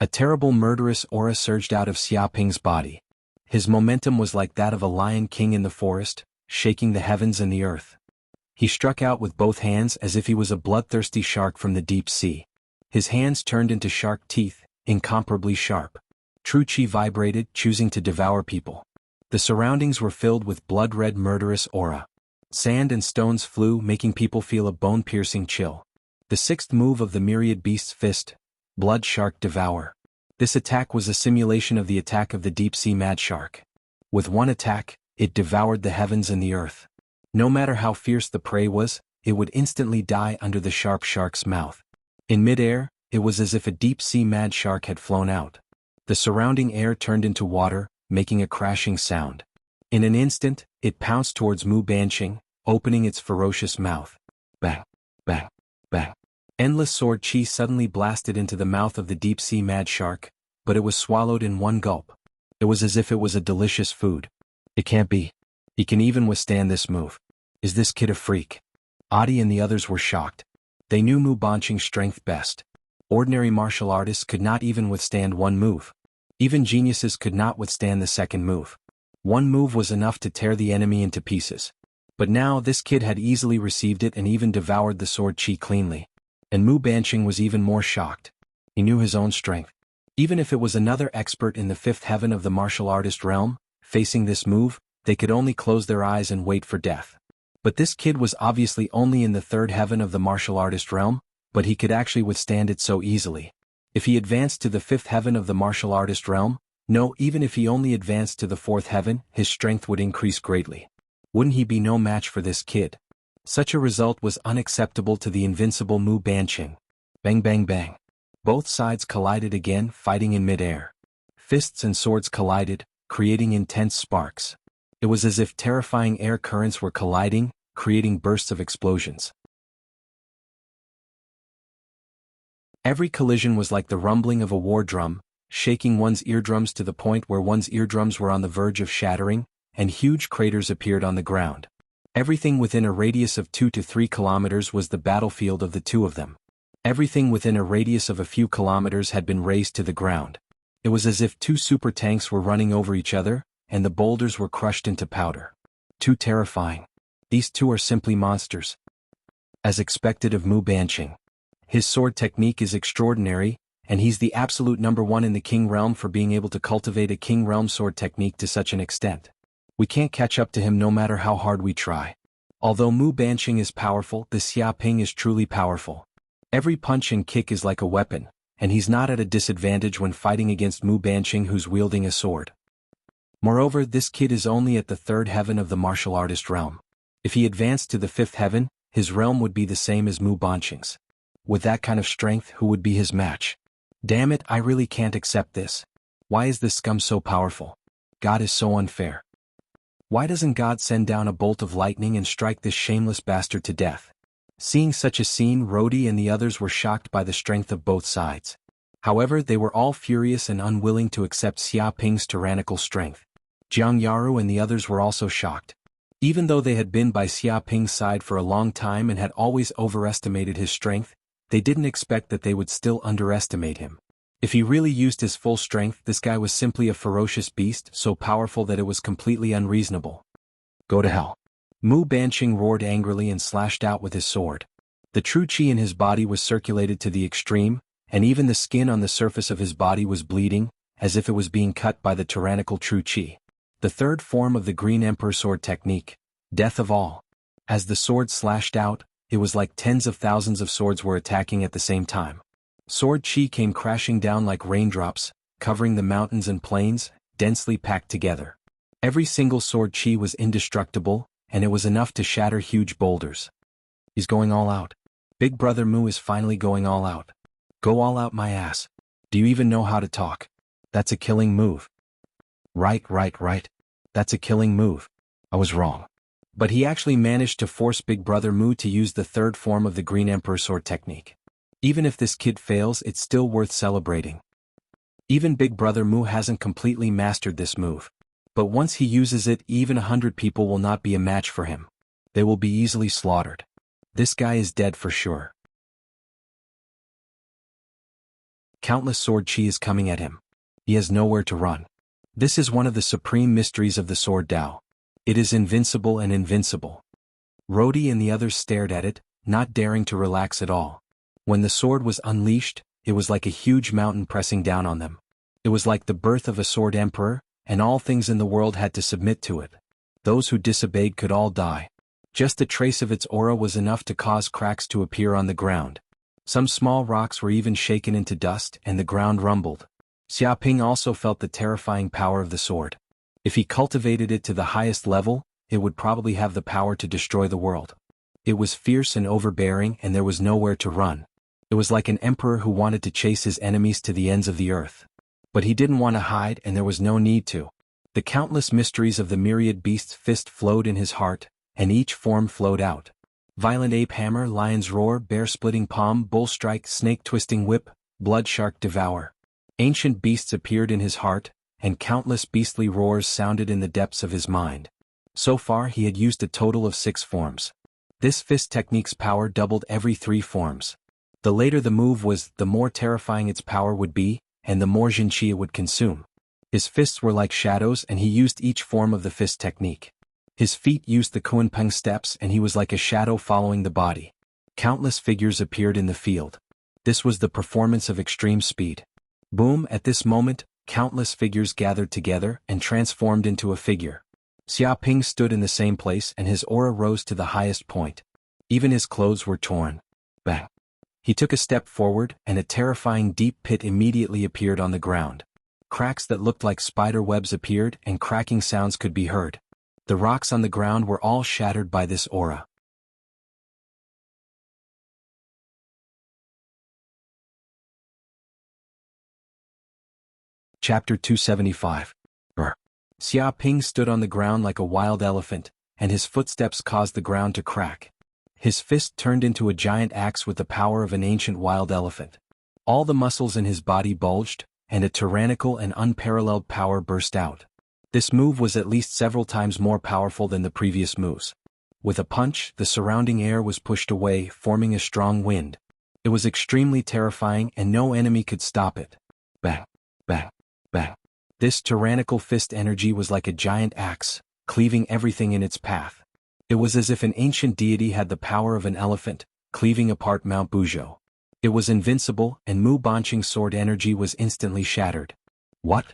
A terrible murderous aura surged out of Xiaoping's body. His momentum was like that of a lion king in the forest, shaking the heavens and the earth. He struck out with both hands as if he was a bloodthirsty shark from the deep sea. His hands turned into shark teeth, incomparably sharp. True chi vibrated, choosing to devour people. The surroundings were filled with blood-red murderous aura. Sand and stones flew, making people feel a bone-piercing chill. The sixth move of the myriad beast's fist, Blood Shark Devour. This attack was a simulation of the attack of the deep-sea mad shark. With one attack, it devoured the heavens and the earth. No matter how fierce the prey was, it would instantly die under the sharp shark's mouth. In midair, it was as if a deep-sea mad shark had flown out. The surrounding air turned into water, making a crashing sound. In an instant, it pounced towards Mu Banqing, opening its ferocious mouth. Bang, bang, bang. Endless sword chi suddenly blasted into the mouth of the deep-sea mad shark, but it was swallowed in one gulp. It was as if it was a delicious food. It can't be. He can even withstand this move. Is this kid a freak? Adi and the others were shocked. They knew Mu Banqing's strength best. Ordinary martial artists could not even withstand one move. Even geniuses could not withstand the second move. One move was enough to tear the enemy into pieces. But now this kid had easily received it and even devoured the sword chi cleanly. And Mu Banqing was even more shocked. He knew his own strength. Even if it was another expert in the fifth heaven of the martial artist realm, facing this move, they could only close their eyes and wait for death. But this kid was obviously only in the third heaven of the martial artist realm, but he could actually withstand it so easily. If he advanced to the fifth heaven of the martial artist realm, no, even if he only advanced to the fourth heaven, his strength would increase greatly. Wouldn't he be no match for this kid? Such a result was unacceptable to the invincible Mu Banqing. Bang bang bang. Both sides collided again, fighting in midair. Fists and swords collided, creating intense sparks. It was as if terrifying air currents were colliding, creating bursts of explosions. Every collision was like the rumbling of a war drum, shaking one's eardrums to the point where one's eardrums were on the verge of shattering, and huge craters appeared on the ground. Everything within a radius of 2 to 3 kilometers was the battlefield of the two of them. Everything within a radius of a few kilometers had been razed to the ground. It was as if two super tanks were running over each other, and the boulders were crushed into powder. Too terrifying. These two are simply monsters. As expected of Mu Banqing. His sword technique is extraordinary, and he's the absolute number one in the King Realm for being able to cultivate a King Realm sword technique to such an extent. We can't catch up to him no matter how hard we try. Although Mu Banqing is powerful, the Xiaoping is truly powerful. Every punch and kick is like a weapon, and he's not at a disadvantage when fighting against Mu Banqing who's wielding a sword. Moreover, this kid is only at the third heaven of the martial artist realm. If he advanced to the fifth heaven, his realm would be the same as Mu Banqing's. With that kind of strength, who would be his match? Damn it, I really can't accept this. Why is this scum so powerful? God is so unfair. Why doesn't God send down a bolt of lightning and strike this shameless bastard to death? Seeing such a scene, Rodi and the others were shocked by the strength of both sides. However, they were all furious and unwilling to accept Xiaoping's tyrannical strength. Jianghu and the others were also shocked. Even though they had been by Xiaoping's side for a long time and had always overestimated his strength, they didn't expect that they would still underestimate him. If he really used his full strength, this guy was simply a ferocious beast, so powerful that it was completely unreasonable. Go to hell. Mu Banqing roared angrily and slashed out with his sword. The true chi in his body was circulated to the extreme, and even the skin on the surface of his body was bleeding, as if it was being cut by the tyrannical true chi. The third form of the Green Emperor sword technique, death of all. As the sword slashed out, it was like tens of thousands of swords were attacking at the same time. Sword chi came crashing down like raindrops, covering the mountains and plains, densely packed together. Every single sword chi was indestructible, and it was enough to shatter huge boulders. He's going all out. Big Brother Mu is finally going all out. Go all out my ass. Do you even know how to talk? That's a killing move. Right. That's a killing move. I was wrong. But he actually managed to force Big Brother Mu to use the third form of the Green Emperor sword technique. Even if this kid fails, it's still worth celebrating. Even Big Brother Mu hasn't completely mastered this move. But once he uses it, even 100 people will not be a match for him. They will be easily slaughtered. This guy is dead for sure. Countless sword chi is coming at him. He has nowhere to run. This is one of the supreme mysteries of the sword Tao. It is invincible and invincible. Rhodey and the others stared at it, not daring to relax at all. When the sword was unleashed, it was like a huge mountain pressing down on them. It was like the birth of a sword emperor, and all things in the world had to submit to it. Those who disobeyed could all die. Just a trace of its aura was enough to cause cracks to appear on the ground. Some small rocks were even shaken into dust, and the ground rumbled. Xiaoping also felt the terrifying power of the sword. If he cultivated it to the highest level, it would probably have the power to destroy the world. It was fierce and overbearing, and there was nowhere to run. It was like an emperor who wanted to chase his enemies to the ends of the earth. But he didn't want to hide, and there was no need to. The countless mysteries of the myriad beasts' fist flowed in his heart, and each form flowed out. Violent ape hammer, lion's roar, bear-splitting palm, bull strike, snake-twisting whip, blood shark devour. Ancient beasts appeared in his heart, and countless beastly roars sounded in the depths of his mind. So far he had used a total of 6 forms. This fist technique's power doubled every 3 forms. The later the move was, the more terrifying its power would be, and the more Jinqi it would consume. His fists were like shadows, and he used each form of the fist technique. His feet used the Kunpeng steps, and he was like a shadow following the body. Countless figures appeared in the field. This was the performance of extreme speed. Boom! At this moment, countless figures gathered together and transformed into a figure. Xiaoping stood in the same place, and his aura rose to the highest point. Even his clothes were torn. Bang! He took a step forward, and a terrifying deep pit immediately appeared on the ground. Cracks that looked like spider webs appeared, and cracking sounds could be heard. The rocks on the ground were all shattered by this aura. Chapter 275. Xiaoping stood on the ground like a wild elephant, and his footsteps caused the ground to crack. His fist turned into a giant axe with the power of an ancient wild elephant. All the muscles in his body bulged, and a tyrannical and unparalleled power burst out. This move was at least several times more powerful than the previous moves. With a punch, the surrounding air was pushed away, forming a strong wind. It was extremely terrifying, and no enemy could stop it. Bang! Bang! Bang! This tyrannical fist energy was like a giant axe, cleaving everything in its path. It was as if an ancient deity had the power of an elephant, cleaving apart Mount Buzhou. It was invincible, and Mu Banqing's sword energy was instantly shattered. What?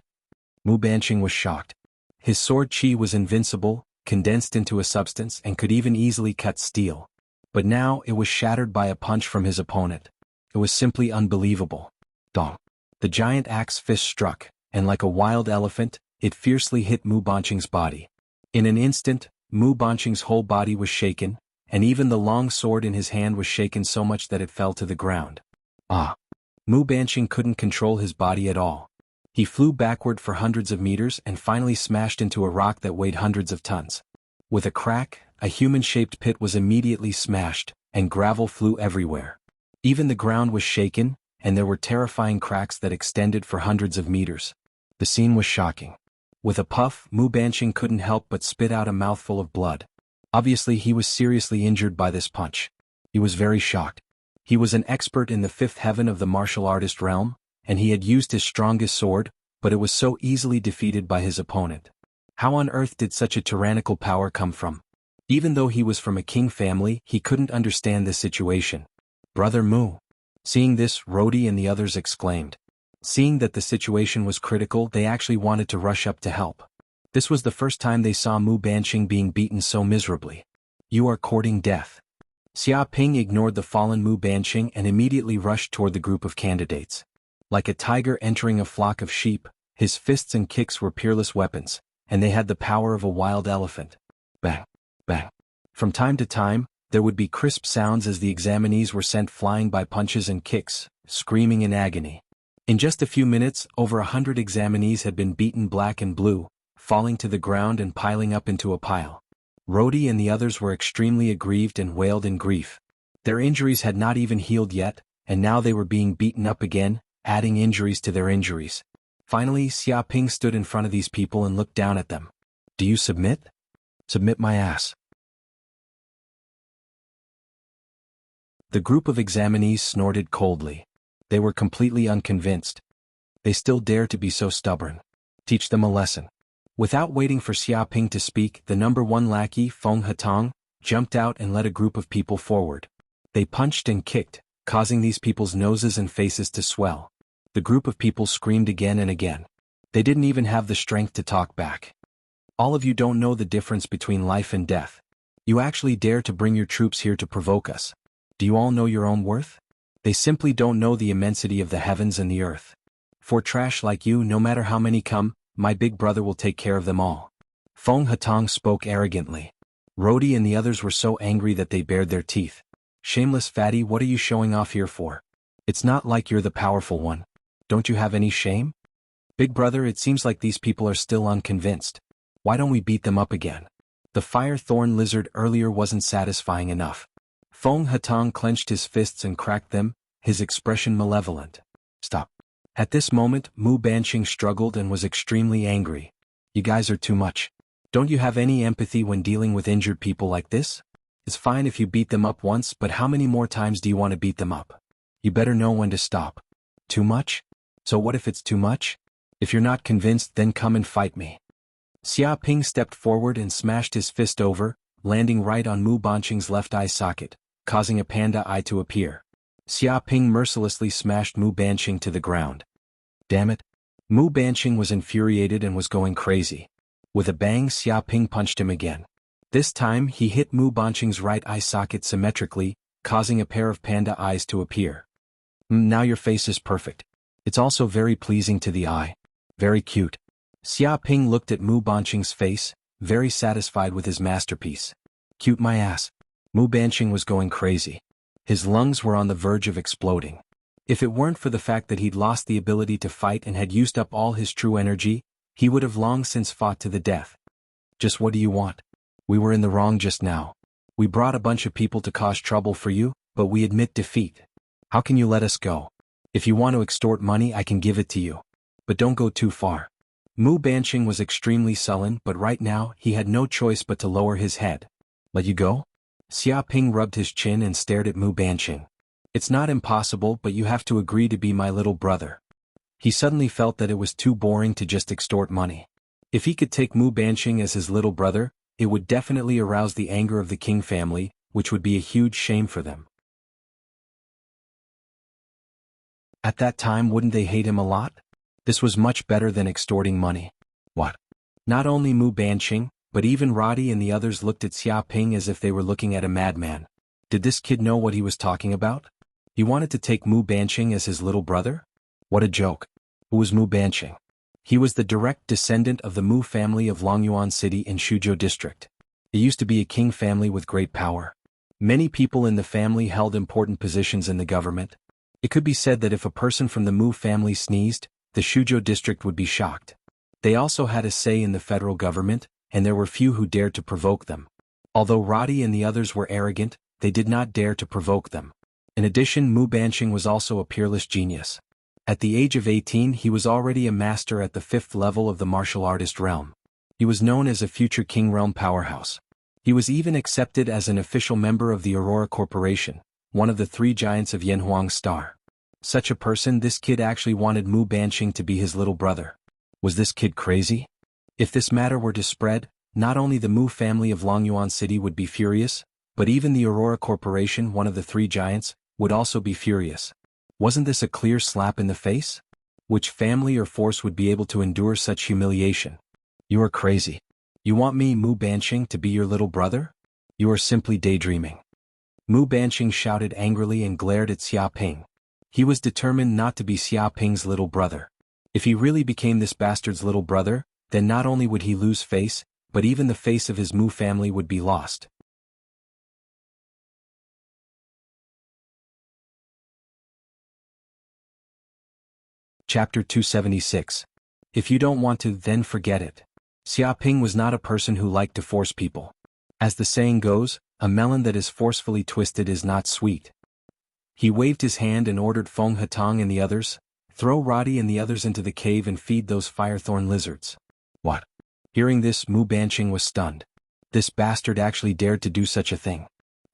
Mu Banqing was shocked. His sword chi was invincible, condensed into a substance, and could even easily cut steel. But now it was shattered by a punch from his opponent. It was simply unbelievable. Dong! The giant axe fist struck, and like a wild elephant, it fiercely hit Mu Banqing's body. In an instant, Mu Banqing's whole body was shaken, and even the long sword in his hand was shaken so much that it fell to the ground. Ah! Mu Banqing couldn't control his body at all. He flew backward for hundreds of meters and finally smashed into a rock that weighed hundreds of tons. With a crack, a human-shaped pit was immediately smashed, and gravel flew everywhere. Even the ground was shaken, and there were terrifying cracks that extended for hundreds of meters. The scene was shocking. With a puff, Mu Banqing couldn't help but spit out a mouthful of blood. Obviously he was seriously injured by this punch. He was very shocked. He was an expert in the 5th heaven of the martial artist realm, and he had used his strongest sword, but it was so easily defeated by his opponent. How on earth did such a tyrannical power come from? Even though he was from a king family, he couldn't understand this situation. Brother Mu. Seeing this, Rhodey and the others exclaimed. Seeing that the situation was critical, they actually wanted to rush up to help. This was the first time they saw Mu Banqing being beaten so miserably. You are courting death. Xiaoping ignored the fallen Mu Banqing and immediately rushed toward the group of candidates. Like a tiger entering a flock of sheep, his fists and kicks were peerless weapons, and they had the power of a wild elephant. Bang! Bang! From time to time, there would be crisp sounds as the examinees were sent flying by punches and kicks, screaming in agony. In just a few minutes, over 100 examinees had been beaten black and blue, falling to the ground and piling up into a pile. Rhodey and the others were extremely aggrieved and wailed in grief. Their injuries had not even healed yet, and now they were being beaten up again, adding injuries to their injuries. Finally, Xia Ping stood in front of these people and looked down at them. "Do you submit?" "Submit my ass." The group of examinees snorted coldly. They were completely unconvinced. They still dare to be so stubborn. Teach them a lesson. Without waiting for Xia Ping to speak, the number 1 lackey, Feng Hatong, jumped out and led a group of people forward. They punched and kicked, causing these people's noses and faces to swell. The group of people screamed again and again. They didn't even have the strength to talk back. "All of you don't know the difference between life and death. You actually dare to bring your troops here to provoke us. Do you all know your own worth? They simply don't know the immensity of the heavens and the earth. For trash like you, no matter how many come, my big brother will take care of them all." Feng Hatong spoke arrogantly. Rhodey and the others were so angry that they bared their teeth. "Shameless fatty, what are you showing off here for? It's not like you're the powerful one. Don't you have any shame? Big brother, it seems like these people are still unconvinced. Why don't we beat them up again?" The fire thorn lizard earlier wasn't satisfying enough. Feng Hatong clenched his fists and cracked them, his expression malevolent. "Stop." At this moment, Mu Banqing struggled and was extremely angry. "You guys are too much. Don't you have any empathy when dealing with injured people like this? It's fine if you beat them up once, but how many more times do you want to beat them up? You better know when to stop." "Too much? So what if it's too much? If you're not convinced, then come and fight me." Xia Ping stepped forward and smashed his fist over, landing right on Mu Banqing's left eye socket, causing a panda eye to appear. Xia Ping mercilessly smashed Mu Banqing to the ground. Damn it. Mu Banqing was infuriated and was going crazy. With a bang, Xia Ping punched him again. This time, he hit Mu Banqing's right eye socket symmetrically, causing a pair of panda eyes to appear. Now your face is perfect. It's also very pleasing to the eye. Very cute." Xia Ping looked at Mu Banqing's face, very satisfied with his masterpiece. "Cute my ass." Mu Banqing was going crazy. His lungs were on the verge of exploding. If it weren't for the fact that he'd lost the ability to fight and had used up all his true energy, he would have long since fought to the death. "Just what do you want? We were in the wrong just now. We brought a bunch of people to cause trouble for you, but we admit defeat. How can you let us go? If you want to extort money, I can give it to you. But don't go too far." Mu Banqing was extremely sullen, but right now, he had no choice but to lower his head. "Let you go?" Xia Ping rubbed his chin and stared at Mu Banqing. "It's not impossible, but you have to agree to be my little brother." He suddenly felt that it was too boring to just extort money. If he could take Mu Banqing as his little brother, it would definitely arouse the anger of the King family, which would be a huge shame for them. At that time, wouldn't they hate him a lot? This was much better than extorting money. What? Not only Mu Banqing, but even Roddy and the others looked at Xia Ping as if they were looking at a madman. Did this kid know what he was talking about? He wanted to take Mu Banqing as his little brother? What a joke. Who was Mu Banqing? He was the direct descendant of the Mu family of Longyuan City in Shuzhou District. It used to be a king family with great power. Many people in the family held important positions in the government. It could be said that if a person from the Mu family sneezed, the Shuzhou District would be shocked. They also had a say in the federal government, and there were few who dared to provoke them. Although Roddy and the others were arrogant, they did not dare to provoke them. In addition, Mu Banqing was also a peerless genius. At the age of 18, he was already a master at the 5th level of the martial artist realm. He was known as a future King Realm powerhouse. He was even accepted as an official member of the Aurora Corporation, one of the 3 giants of Yanhuang Star. Such a person, this kid actually wanted Mu Banqing to be his little brother. Was this kid crazy? If this matter were to spread, not only the Mu family of Longyuan City would be furious, but even the Aurora Corporation, one of the 3 giants, would also be furious. Wasn't this a clear slap in the face? Which family or force would be able to endure such humiliation? You are crazy. You want me, Mu Banqing, to be your little brother? You are simply daydreaming. Mu Banqing shouted angrily and glared at Xia Ping. He was determined not to be Xia Ping's little brother. If he really became this bastard's little brother, then not only would he lose face, but even the face of his Mu family would be lost. Chapter 276. If you don't want to, then forget it. Xiaoping was not a person who liked to force people. As the saying goes, a melon that is forcefully twisted is not sweet. He waved his hand and ordered Feng Hatong and the others, throw Roddy and the others into the cave and feed those firethorn lizards. What? Hearing this, Mu Banqing was stunned. This bastard actually dared to do such a thing.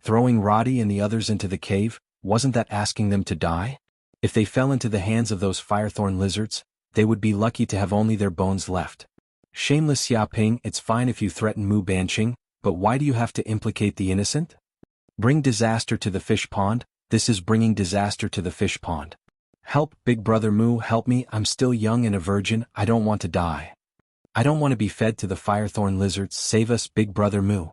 Throwing Roddy and the others into the cave, wasn't that asking them to die? If they fell into the hands of those firethorn lizards, they would be lucky to have only their bones left. Shameless Xiaoping, it's fine if you threaten Mu Banqing, but why do you have to implicate the innocent? Bring disaster to the fish pond, this is bringing disaster to the fish pond. Help, big brother Mu, help me, I'm still young and a virgin, I don't want to die. I don't want to be fed to the firethorn lizards, save us, big brother Mu.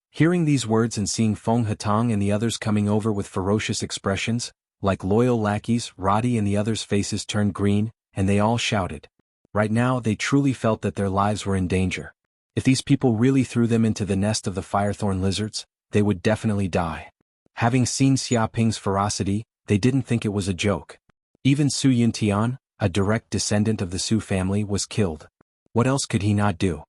Hearing these words and seeing Feng Hatong and the others coming over with ferocious expressions, like loyal lackeys, Roddy and the others' faces turned green, and they all shouted. Right now they truly felt that their lives were in danger. If these people really threw them into the nest of the firethorn lizards, they would definitely die. Having seen Xiaoping's ferocity, they didn't think it was a joke. Even Su Yuntian, a direct descendant of the Su family, was killed. What else could he not do?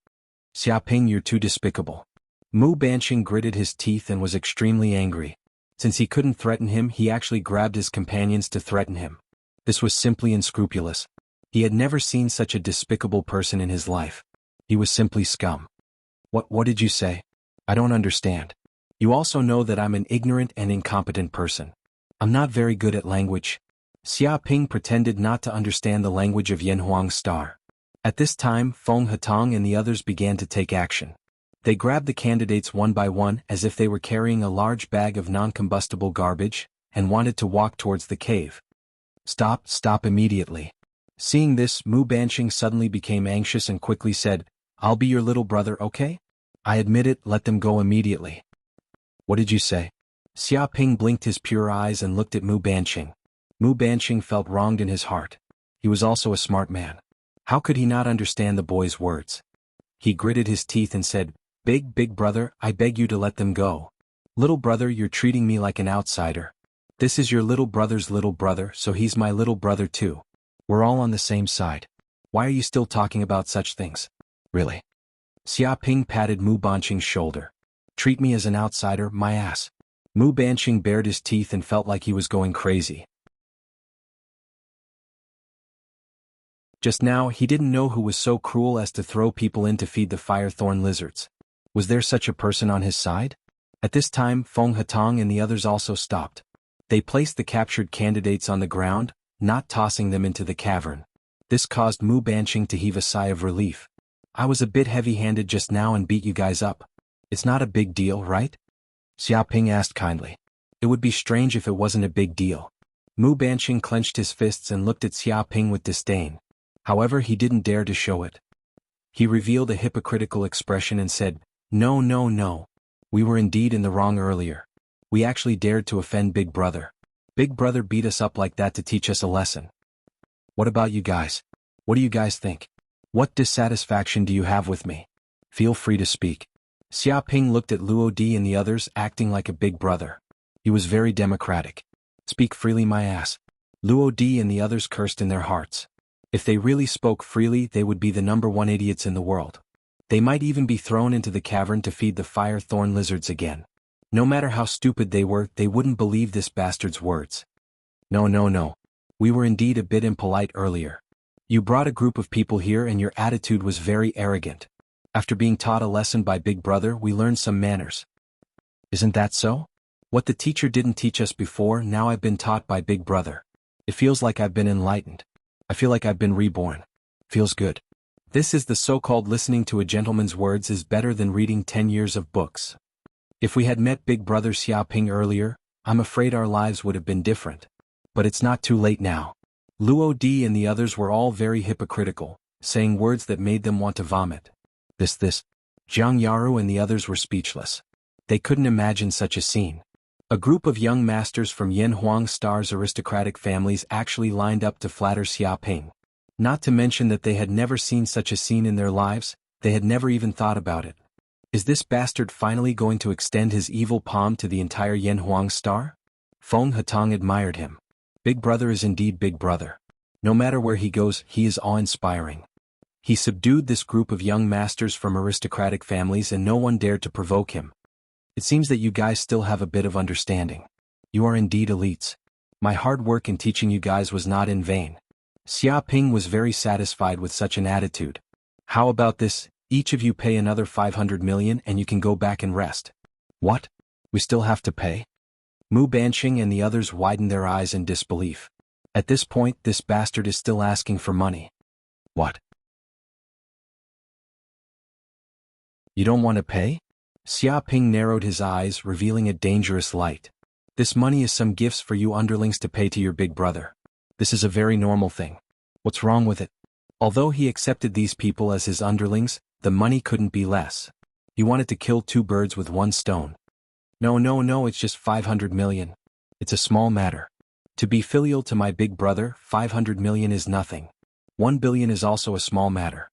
Xiaoping, you're too despicable. Mu Banqing gritted his teeth and was extremely angry. Since he couldn't threaten him, he actually grabbed his companions to threaten him. This was simply unscrupulous. He had never seen such a despicable person in his life. He was simply scum. What did you say? I don't understand. You also know that I'm an ignorant and incompetent person. I'm not very good at language. Xiaoping pretended not to understand the language of Yanhuang's star. At this time, Feng Hatong and the others began to take action. They grabbed the candidates one by one as if they were carrying a large bag of non-combustible garbage, and wanted to walk towards the cave. Stop immediately. Seeing this, Mu Banqing suddenly became anxious and quickly said, I'll be your little brother, okay? I admit it, let them go immediately. What did you say? Xiaoping blinked his pure eyes and looked at Mu Banqing. Mu Banqing felt wronged in his heart. He was also a smart man. How could he not understand the boy's words? He gritted his teeth and said, Big brother, I beg you to let them go. Little brother, you're treating me like an outsider. This is your little brother's little brother, so he's my little brother too. We're all on the same side. Why are you still talking about such things? Really? Xiaoping patted Mu Banqing's shoulder. Treat me as an outsider, my ass. Mu Banqing bared his teeth and felt like he was going crazy. Just now, he didn't know who was so cruel as to throw people in to feed the firethorn lizards. Was there such a person on his side? At this time, Feng Hatong and the others also stopped. They placed the captured candidates on the ground, not tossing them into the cavern. This caused Mu Banqing to heave a sigh of relief. I was a bit heavy-handed just now and beat you guys up. It's not a big deal, right? Xiaoping asked kindly. It would be strange if it wasn't a big deal. Mu Banqing clenched his fists and looked at Xiaoping with disdain. However, he didn't dare to show it. He revealed a hypocritical expression and said, No. We were indeed in the wrong earlier. We actually dared to offend Big Brother. Big Brother beat us up like that to teach us a lesson. What about you guys? What do you guys think? What dissatisfaction do you have with me? Feel free to speak. Xiaoping looked at Luo Di and the others, acting like a big brother. He was very democratic. Speak freely, my ass. Luo Di and the others cursed in their hearts. If they really spoke freely, they would be the #1 idiots in the world. They might even be thrown into the cavern to feed the firethorn lizards again. No matter how stupid they were, they wouldn't believe this bastard's words. No. We were indeed a bit impolite earlier. You brought a group of people here and your attitude was very arrogant. After being taught a lesson by Big Brother, we learned some manners. Isn't that so? What the teacher didn't teach us before, now I've been taught by Big Brother. It feels like I've been enlightened. I feel like I've been reborn. Feels good. This is the so-called listening to a gentleman's words is better than reading 10 years of books. If we had met Big Brother Xiaoping earlier, I'm afraid our lives would have been different. But it's not too late now. Luo Di and the others were all very hypocritical, saying words that made them want to vomit. This. Jianghu and the others were speechless. They couldn't imagine such a scene. A group of young masters from Yanhuang Star's aristocratic families actually lined up to flatter Xiaoping. Not to mention that they had never seen such a scene in their lives, they had never even thought about it. Is this bastard finally going to extend his evil palm to the entire Yanhuang Star? Feng Hatong admired him. Big Brother is indeed Big Brother. No matter where he goes, he is awe-inspiring. He subdued this group of young masters from aristocratic families and no one dared to provoke him. It seems that you guys still have a bit of understanding. You are indeed elites. My hard work in teaching you guys was not in vain. Xia Ping was very satisfied with such an attitude. How about this, each of you pay another 500 million and you can go back and rest. What? We still have to pay? Mu Banqing and the others widened their eyes in disbelief. At this point, this bastard is still asking for money. What? You don't want to pay? Xia Ping narrowed his eyes, revealing a dangerous light. This money is some gifts for you underlings to pay to your big brother. This is a very normal thing. What's wrong with it? Although he accepted these people as his underlings, the money couldn't be less. He wanted to kill two birds with one stone. No, it's just 500 million. It's a small matter. To be filial to my big brother, 500 million is nothing. 1 billion is also a small matter.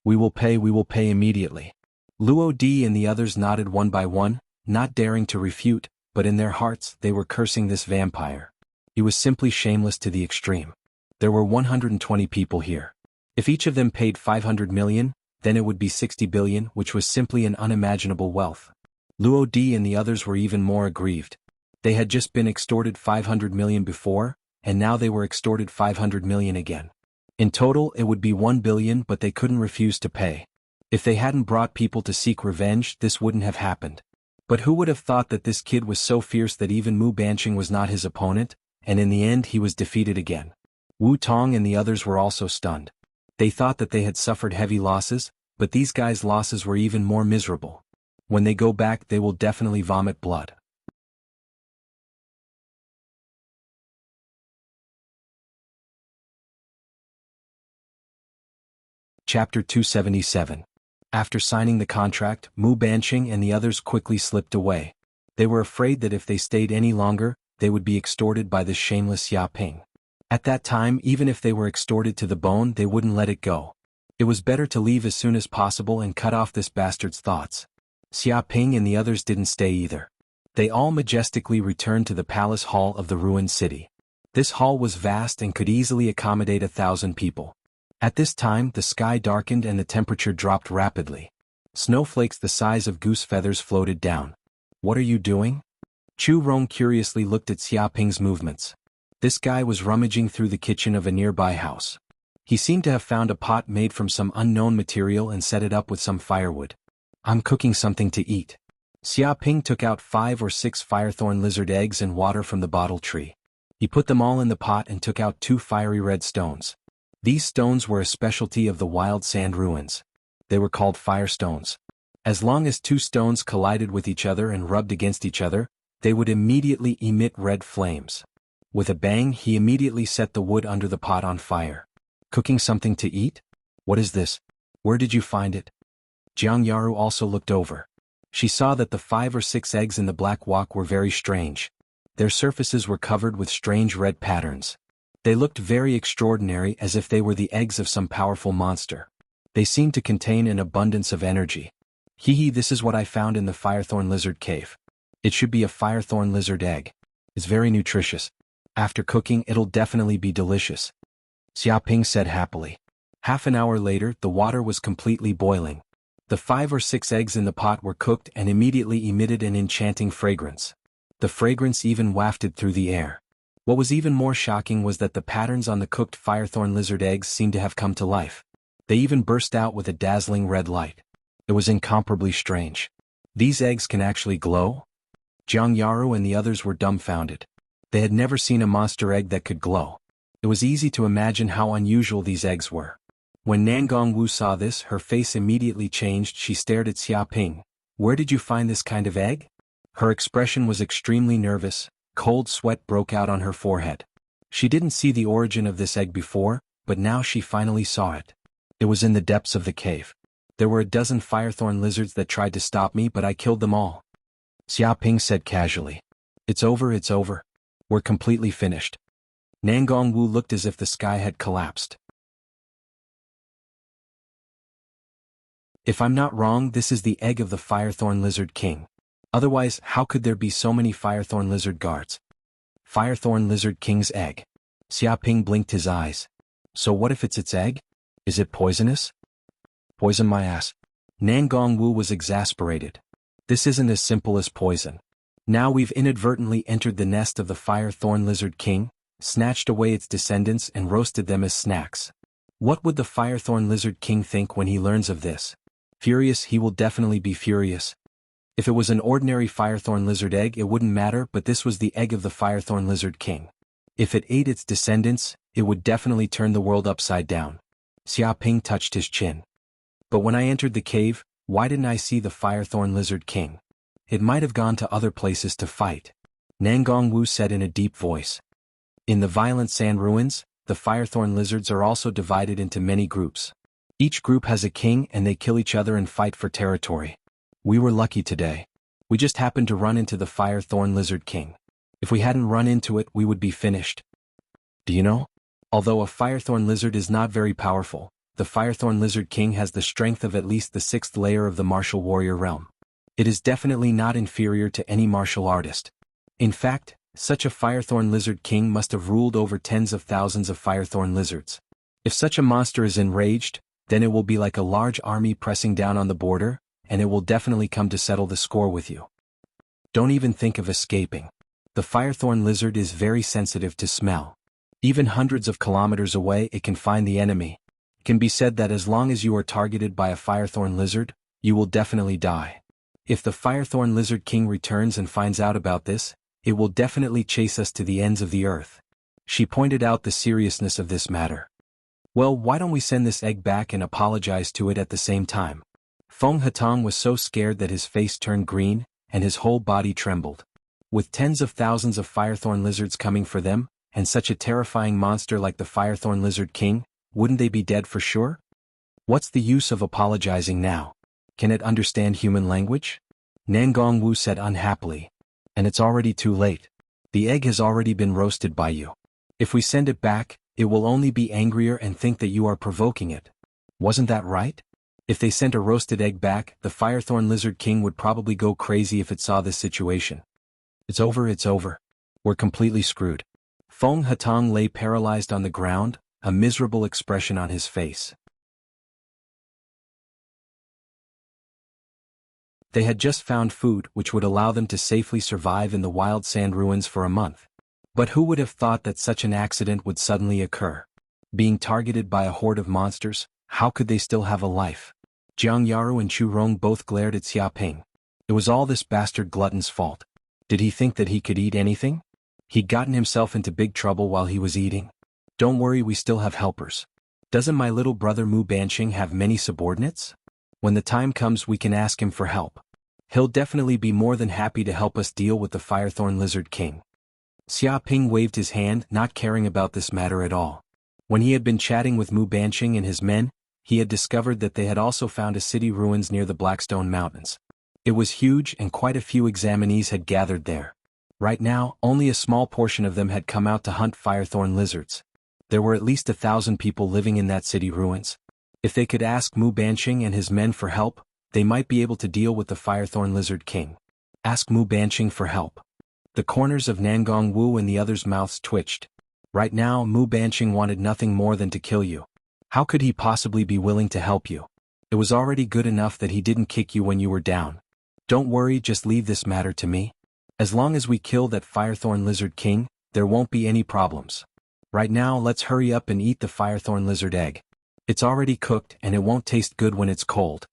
We will pay immediately. Luo Di and the others nodded one by one, not daring to refute, but in their hearts they were cursing this vampire. He was simply shameless to the extreme. There were 120 people here. If each of them paid 500 million, then it would be 60 billion, which was simply an unimaginable wealth. Luo Di and the others were even more aggrieved. They had just been extorted 500 million before, and now they were extorted 500 million again. In total, it would be 1 billion, but they couldn't refuse to pay. If they hadn't brought people to seek revenge, this wouldn't have happened. But who would have thought that this kid was so fierce that even Mu Banqing was not his opponent, and in the end he was defeated again. Wu Tong and the others were also stunned. They thought that they had suffered heavy losses, but these guys' losses were even more miserable. When they go back, they will definitely vomit blood. Chapter 277. After signing the contract, Mu Banqing and the others quickly slipped away. They were afraid that if they stayed any longer, they would be extorted by this shameless Xia Ping. At that time, even if they were extorted to the bone, they wouldn't let it go. It was better to leave as soon as possible and cut off this bastard's thoughts. Xia Ping and the others didn't stay either. They all majestically returned to the palace hall of the ruined city. This hall was vast and could easily accommodate 1,000 people. At this time, the sky darkened and the temperature dropped rapidly. Snowflakes the size of goose feathers floated down. What are you doing? Chu Rong curiously looked at Xia Ping's movements. This guy was rummaging through the kitchen of a nearby house. He seemed to have found a pot made from some unknown material and set it up with some firewood. I'm cooking something to eat. Xia Ping took out 5 or 6 firethorn lizard eggs and water from the bottle tree. He put them all in the pot and took out 2 fiery red stones. These stones were a specialty of the wild sand ruins. They were called firestones. As long as 2 stones collided with each other and rubbed against each other, they would immediately emit red flames. With a bang, he immediately set the wood under the pot on fire. Cooking something to eat? What is this? Where did you find it? Jianghu also looked over. She saw that the 5 or 6 eggs in the black wok were very strange. Their surfaces were covered with strange red patterns. They looked very extraordinary, as if they were the eggs of some powerful monster. They seemed to contain an abundance of energy. This is what I found in the firethorn lizard cave. It should be a firethorn lizard egg. It's very nutritious. After cooking, it'll definitely be delicious. Xia Ping said happily. Half an hour later, the water was completely boiling. The 5 or 6 eggs in the pot were cooked and immediately emitted an enchanting fragrance. The fragrance even wafted through the air. What was even more shocking was that the patterns on the cooked firethorn lizard eggs seemed to have come to life. They even burst out with a dazzling red light. It was incomparably strange. These eggs can actually glow? Jianghu and the others were dumbfounded. They had never seen a monster egg that could glow. It was easy to imagine how unusual these eggs were. When Nangong Wu saw this, her face immediately changed. She stared at Xia Ping. Where did you find this kind of egg? Her expression was extremely nervous. Cold sweat broke out on her forehead. She didn't see the origin of this egg before, but now she finally saw it. It was in the depths of the cave. There were a dozen firethorn lizards that tried to stop me, but I killed them all. Xia Ping said casually. It's over. We're completely finished. Nangong Wu looked as if the sky had collapsed. If I'm not wrong, this is the egg of the Firethorn Lizard King. Otherwise, how could there be so many Firethorn Lizard guards? Firethorn Lizard King's egg. Xiaoping blinked his eyes. So what if it's its egg? Is it poisonous? Poison my ass. Nangongwu was exasperated. This isn't as simple as poison. Now we've inadvertently entered the nest of the fire thorn lizard king, snatched away its descendants and roasted them as snacks. What would the fire thorn lizard king think when he learns of this? Furious, he will definitely be furious. If it was an ordinary firethorn lizard egg it wouldn't matter, but this was the egg of the firethorn lizard king. If it ate its descendants, it would definitely turn the world upside down. Xiaoping touched his chin. But when I entered the cave, why didn't I see the firethorn lizard king? It might have gone to other places to fight. Nangongwu said in a deep voice. In the violent sand ruins, the firethorn lizards are also divided into many groups. Each group has a king and they kill each other and fight for territory. We were lucky today. We just happened to run into the firethorn lizard king. If we hadn't run into it we would be finished. Do you know? Although a firethorn lizard is not very powerful, the firethorn lizard king has the strength of at least the 6th layer of the martial warrior realm. It is definitely not inferior to any martial artist. In fact, such a firethorn lizard king must have ruled over tens of thousands of firethorn lizards. If such a monster is enraged, then it will be like a large army pressing down on the border, and it will definitely come to settle the score with you. Don't even think of escaping. The firethorn lizard is very sensitive to smell. Even hundreds of kilometers away it can find the enemy. It can be said that as long as you are targeted by a firethorn lizard, you will definitely die. If the firethorn lizard king returns and finds out about this, it will definitely chase us to the ends of the earth. She pointed out the seriousness of this matter. Well, why don't we send this egg back and apologize to it at the same time? Feng Hatong was so scared that his face turned green, and his whole body trembled. With tens of thousands of firethorn lizards coming for them, and such a terrifying monster like the firethorn lizard king, wouldn't they be dead for sure? What's the use of apologizing now? Can it understand human language? Nangongwu said unhappily. And it's already too late. The egg has already been roasted by you. If we send it back, it will only be angrier and think that you are provoking it. Wasn't that right? If they sent a roasted egg back, the firethorn lizard king would probably go crazy if it saw this situation. It's over, it's over. We're completely screwed. Feng Hatong lay paralyzed on the ground, a miserable expression on his face. They had just found food which would allow them to safely survive in the wild sand ruins for a month. But who would have thought that such an accident would suddenly occur? Being targeted by a horde of monsters, how could they still have a life? Jianghu and Chu Rong both glared at Xiaoping. It was all this bastard glutton's fault. Did he think that he could eat anything? He'd gotten himself into big trouble while he was eating. Don't worry, we still have helpers. Doesn't my little brother Mu Banqing have many subordinates? When the time comes we can ask him for help. He'll definitely be more than happy to help us deal with the firethorn lizard king. Xiaoping waved his hand, not caring about this matter at all. When he had been chatting with Mu Banqing and his men, he had discovered that they had also found a city ruins near the Blackstone Mountains. It was huge and quite a few examinees had gathered there. Right now, only a small portion of them had come out to hunt firethorn lizards. There were at least 1,000 people living in that city ruins. If they could ask Mu Banqing and his men for help, they might be able to deal with the firethorn lizard king. Ask Mu Banqing for help. The corners of Nangongwu and the others' mouths twitched. Right now Mu Banqing wanted nothing more than to kill you. How could he possibly be willing to help you? It was already good enough that he didn't kick you when you were down. Don't worry, just leave this matter to me. As long as we kill that firethorn lizard king, there won't be any problems. Right now let's hurry up and eat the firethorn lizard egg. It's already cooked and it won't taste good when it's cold.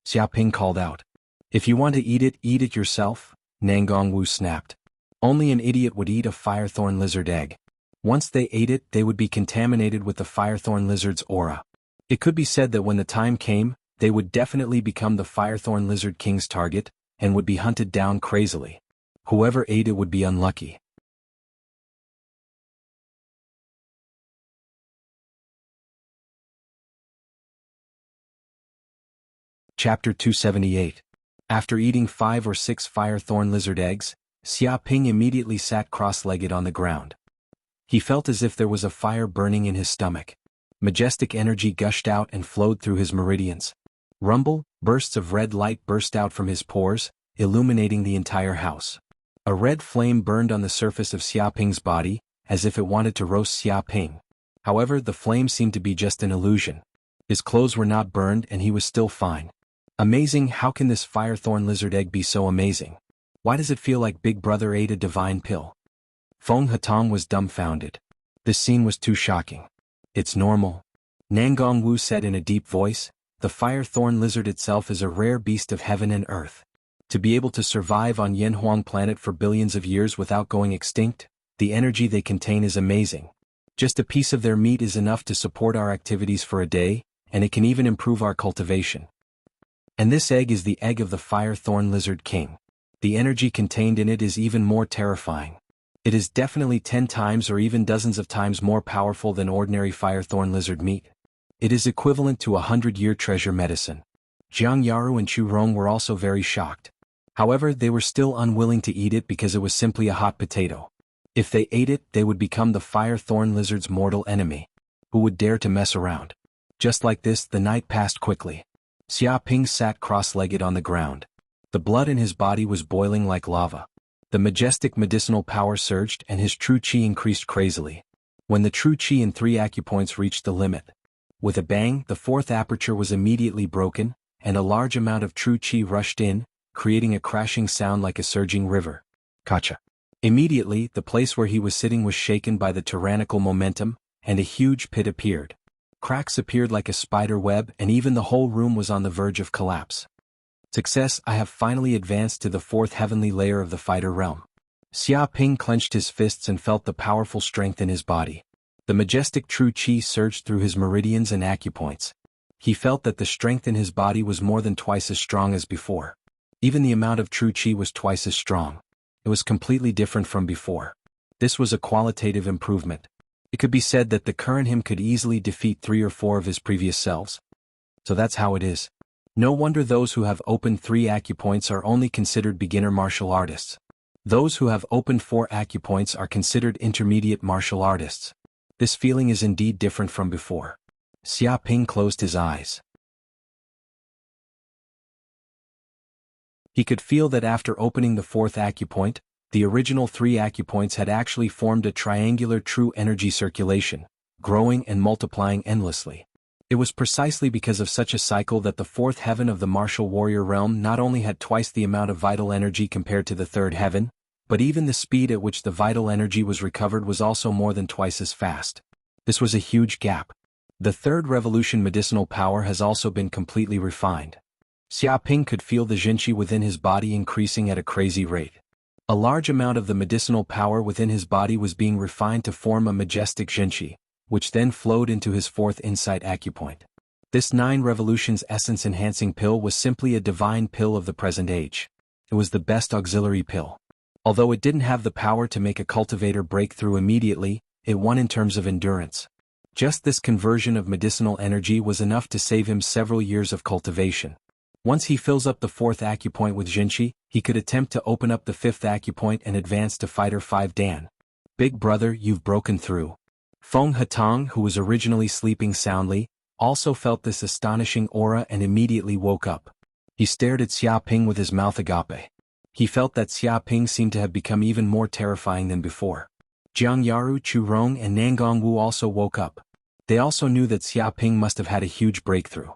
Xiaoping called out. If you want to eat it yourself, Nangongwu snapped. Only an idiot would eat a firethorn lizard egg. Once they ate it, they would be contaminated with the firethorn lizard's aura. It could be said that when the time came, they would definitely become the firethorn lizard king's target, and would be hunted down crazily. Whoever ate it would be unlucky. Chapter 278. After eating 5 or 6 firethorn lizard eggs, Xiaoping immediately sat cross-legged on the ground. He felt as if there was a fire burning in his stomach. Majestic energy gushed out and flowed through his meridians. Rumble, bursts of red light burst out from his pores, illuminating the entire house. A red flame burned on the surface of Xiaoping's body, as if it wanted to roast Xia Ping. However, the flame seemed to be just an illusion. His clothes were not burned and he was still fine. Amazing, how can this firethorn lizard egg be so amazing? Why does it feel like Big Brother ate a divine pill? Feng Hatong was dumbfounded. This scene was too shocking. It's normal. Nangong Wu said in a deep voice, the firethorn lizard itself is a rare beast of heaven and earth. To be able to survive on Yanhuang planet for billions of years without going extinct, the energy they contain is amazing. Just a piece of their meat is enough to support our activities for a day, and it can even improve our cultivation. And this egg is the egg of the firethorn lizard king. The energy contained in it is even more terrifying. It is definitely 10 times or even dozens of times more powerful than ordinary firethorn lizard meat. It is equivalent to 100-year treasure medicine. Jiang Yaru and Chu Rong were also very shocked. However, they were still unwilling to eat it because it was simply a hot potato. If they ate it, they would become the firethorn lizard's mortal enemy. Who would dare to mess around? Just like this, the night passed quickly. Xia Ping sat cross-legged on the ground. The blood in his body was boiling like lava. The majestic medicinal power surged and his true qi increased crazily. When the true qi in 3 acupoints reached the limit, with a bang, the 4th aperture was immediately broken, and a large amount of true qi rushed in, creating a crashing sound like a surging river. Kacha. Immediately, the place where he was sitting was shaken by the tyrannical momentum, and a huge pit appeared. Cracks appeared like a spider web and even the whole room was on the verge of collapse. Success, I have finally advanced to the 4th heavenly layer of the fighter realm. Xia Ping clenched his fists and felt the powerful strength in his body. The majestic true qi surged through his meridians and acupoints. He felt that the strength in his body was more than twice as strong as before. Even the amount of true qi was twice as strong. It was completely different from before. This was a qualitative improvement. It could be said that the current him could easily defeat 3 or 4 of his previous selves. So that's how it is. No wonder those who have opened 3 acupoints are only considered beginner martial artists. Those who have opened 4 acupoints are considered intermediate martial artists. This feeling is indeed different from before. Xia Ping closed his eyes. He could feel that after opening the 4th acupoint, the original 3 acupoints had actually formed a triangular true energy circulation, growing and multiplying endlessly. It was precisely because of such a cycle that the 4th heaven of the martial warrior realm not only had twice the amount of vital energy compared to the 3rd heaven, but even the speed at which the vital energy was recovered was also more than twice as fast. This was a huge gap. The 3rd revolution medicinal power has also been completely refined. Xia Ping could feel the jinqi within his body increasing at a crazy rate. A large amount of the medicinal power within his body was being refined to form a majestic jinqi, which then flowed into his 4th insight acupoint. This 9 revolutions essence-enhancing pill was simply a divine pill of the present age. It was the best auxiliary pill. Although it didn't have the power to make a cultivator break through immediately, it won in terms of endurance. Just this conversion of medicinal energy was enough to save him several years of cultivation. Once he fills up the 4th acupoint with jinqi, he could attempt to open up the 5th acupoint and advance to Fighter 5 Dan. Big brother, you've broken through. Feng Hatong, who was originally sleeping soundly, also felt this astonishing aura and immediately woke up. He stared at Xia Ping with his mouth agape. He felt that Xia Ping seemed to have become even more terrifying than before. Jiang Yaru, Chu Rong and Nangong Wu also woke up. They also knew that Xia Ping must have had a huge breakthrough.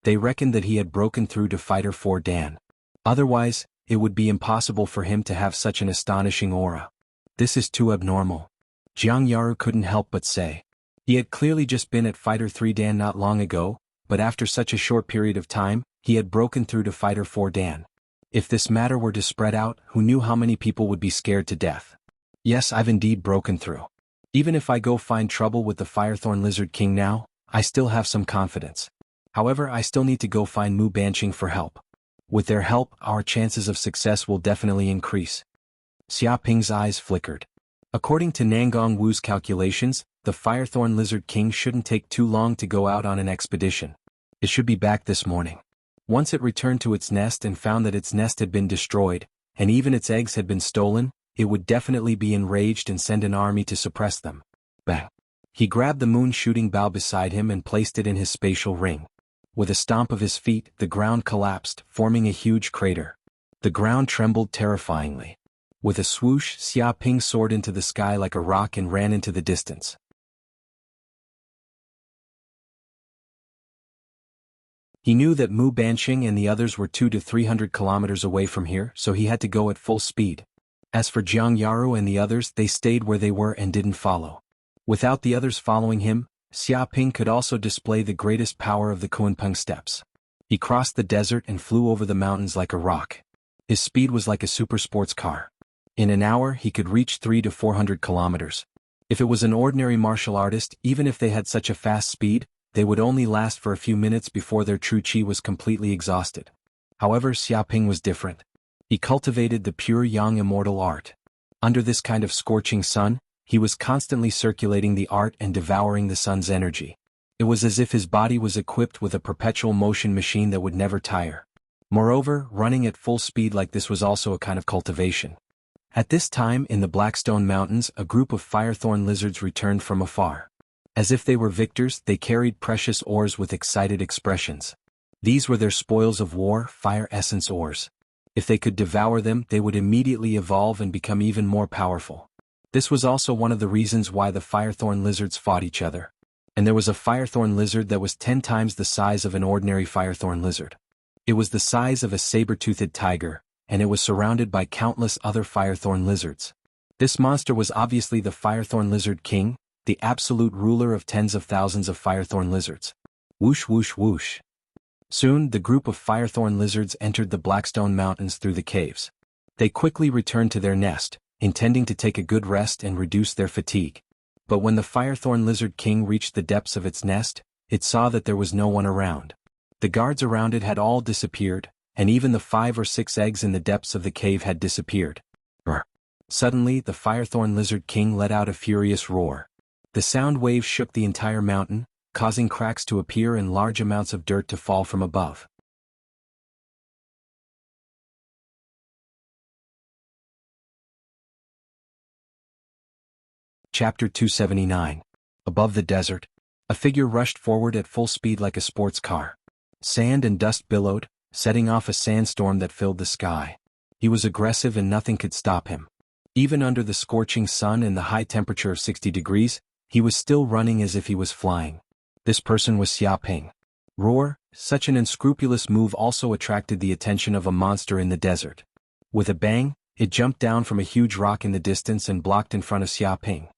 They reckoned that he had broken through to Fighter 4 Dan. Otherwise, it would be impossible for him to have such an astonishing aura. This is too abnormal. Jiang Yaru couldn't help but say. He had clearly just been at Fighter 3 Dan not long ago, but after such a short period of time, he had broken through to Fighter 4 Dan. If this matter were to spread out, who knew how many people would be scared to death? Yes, I've indeed broken through. Even if I go find trouble with the Firethorn Lizard King now, I still have some confidence. However, I still need to go find Mu Banqing for help. With their help, our chances of success will definitely increase. Xia Ping's eyes flickered. According to Nangong Wu's calculations, the Firethorn Lizard King shouldn't take too long to go out on an expedition. It should be back this morning. Once it returned to its nest and found that its nest had been destroyed, and even its eggs had been stolen, it would definitely be enraged and send an army to suppress them. Bang! He grabbed the moon-shooting bow beside him and placed it in his spatial ring. With a stomp of his feet, the ground collapsed, forming a huge crater. The ground trembled terrifyingly. With a swoosh, Xia Ping soared into the sky like a rock and ran into the distance. He knew that Mu Banqing and the others were 200 to 300 kilometers away from here, so he had to go at full speed. As for Jianghu and the others, they stayed where they were and didn't follow. Without the others following him, Xia Ping could also display the greatest power of the Kunpeng steppes. He crossed the desert and flew over the mountains like a rock. His speed was like a super sports car. In an hour he could reach 300 to 400 kilometers. If it was an ordinary martial artist, even if they had such a fast speed, they would only last for a few minutes before their true qi was completely exhausted. However, Xia Ping was different. He cultivated the pure yang immortal art. Under this kind of scorching sun, he was constantly circulating the art and devouring the sun's energy. It was as if his body was equipped with a perpetual motion machine that would never tire. Moreover, running at full speed like this was also a kind of cultivation. At this time in the Blackstone Mountains, a group of firethorn lizards returned from afar. As if they were victors, they carried precious ores with excited expressions. These were their spoils of war, fire essence ores. If they could devour them, they would immediately evolve and become even more powerful. This was also one of the reasons why the firethorn lizards fought each other. And there was a firethorn lizard that was 10 times the size of an ordinary firethorn lizard. It was the size of a saber-toothed tiger, and it was surrounded by countless other firethorn lizards. This monster was obviously the firethorn lizard king, the absolute ruler of tens of thousands of firethorn lizards. Whoosh whoosh whoosh. Soon the group of firethorn lizards entered the Blackstone Mountains through the caves. They quickly returned to their nest, intending to take a good rest and reduce their fatigue. But when the firethorn lizard king reached the depths of its nest, it saw that there was no one around. The guards around it had all disappeared, and even the 5 or 6 eggs in the depths of the cave had disappeared. Suddenly the firethorn lizard king let out a furious roar. The sound waves shook the entire mountain, causing cracks to appear and large amounts of dirt to fall from above. Chapter 279. Above the desert, a figure rushed forward at full speed like a sports car. Sand and dust billowed, setting off a sandstorm that filled the sky. He was aggressive and nothing could stop him. Even under the scorching sun and the high temperature of 60 degrees, he was still running as if he was flying. This person was Xia Ping. Roar, such an unscrupulous move also attracted the attention of a monster in the desert. With a bang, it jumped down from a huge rock in the distance and blocked in front of Xia Ping.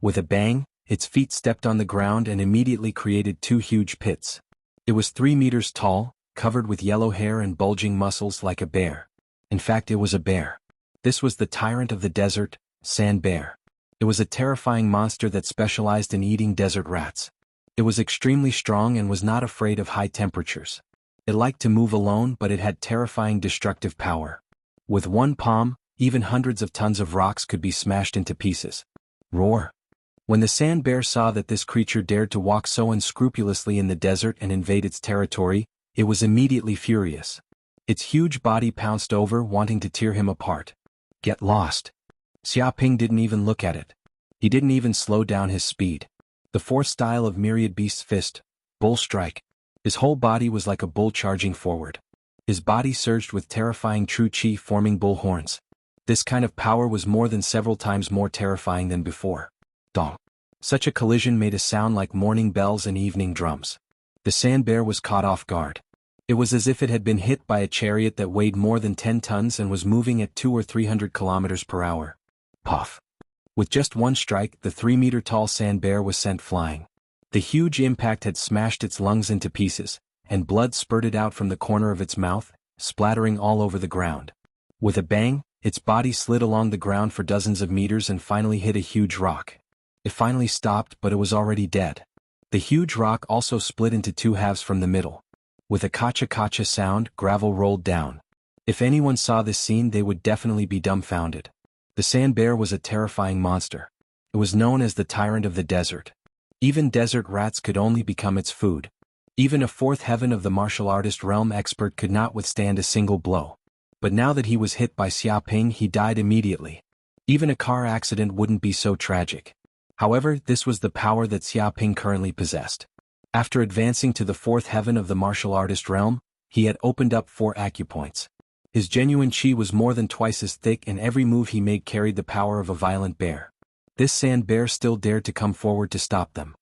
With a bang, its feet stepped on the ground and immediately created 2 huge pits. It was 3 meters tall, covered with yellow hair and bulging muscles like a bear. In fact, it was a bear. This was the tyrant of the desert, Sand Bear. It was a terrifying monster that specialized in eating desert rats. It was extremely strong and was not afraid of high temperatures. It liked to move alone, but it had terrifying destructive power. With one palm, even hundreds of tons of rocks could be smashed into pieces. Roar. When the sand bear saw that this creature dared to walk so unscrupulously in the desert and invade its territory, it was immediately furious. Its huge body pounced over, wanting to tear him apart. Get lost. Xia Ping didn't even look at it. He didn't even slow down his speed. The 4th style of Myriad Beast's fist, Bull Strike. His whole body was like a bull charging forward. His body surged with terrifying true qi forming bull horns. This kind of power was more than several times more terrifying than before. Dong. Such a collision made a sound like morning bells and evening drums. The sand bear was caught off guard. It was as if it had been hit by a chariot that weighed more than 10 tons and was moving at 200 or 300 kilometers per hour. Puff. With just one strike, the 3-meter-tall sand bear was sent flying. The huge impact had smashed its lungs into pieces, and blood spurted out from the corner of its mouth, splattering all over the ground. With a bang, its body slid along the ground for dozens of meters and finally hit a huge rock. It finally stopped, but it was already dead. The huge rock also split into 2 halves from the middle. With a kacha-kacha sound, gravel rolled down. If anyone saw this scene, they would definitely be dumbfounded. The sand bear was a terrifying monster. It was known as the tyrant of the desert. Even desert rats could only become its food. Even a 4th heaven of the martial artist realm expert could not withstand a single blow. But now that he was hit by Xia Ping, he died immediately. Even a car accident wouldn't be so tragic. However, this was the power that Xia Ping currently possessed. After advancing to the 4th heaven of the martial artist realm, he had opened up 4 acupoints. His genuine chi was more than twice as thick, and every move he made carried the power of a violent bear. This sand bear still dared to come forward to stop them.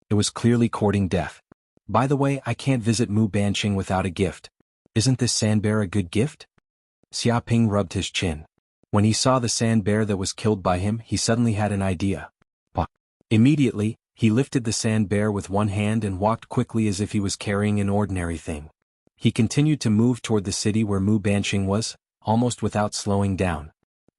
It was clearly courting death. By the way, I can't visit Mu Banqing without a gift. Isn't this sand bear a good gift? Xia Ping rubbed his chin. When he saw the sand bear that was killed by him, he suddenly had an idea. Immediately, he lifted the sand bear with one hand and walked quickly as if he was carrying an ordinary thing. He continued to move toward the city where Mu Banqing was, almost without slowing down.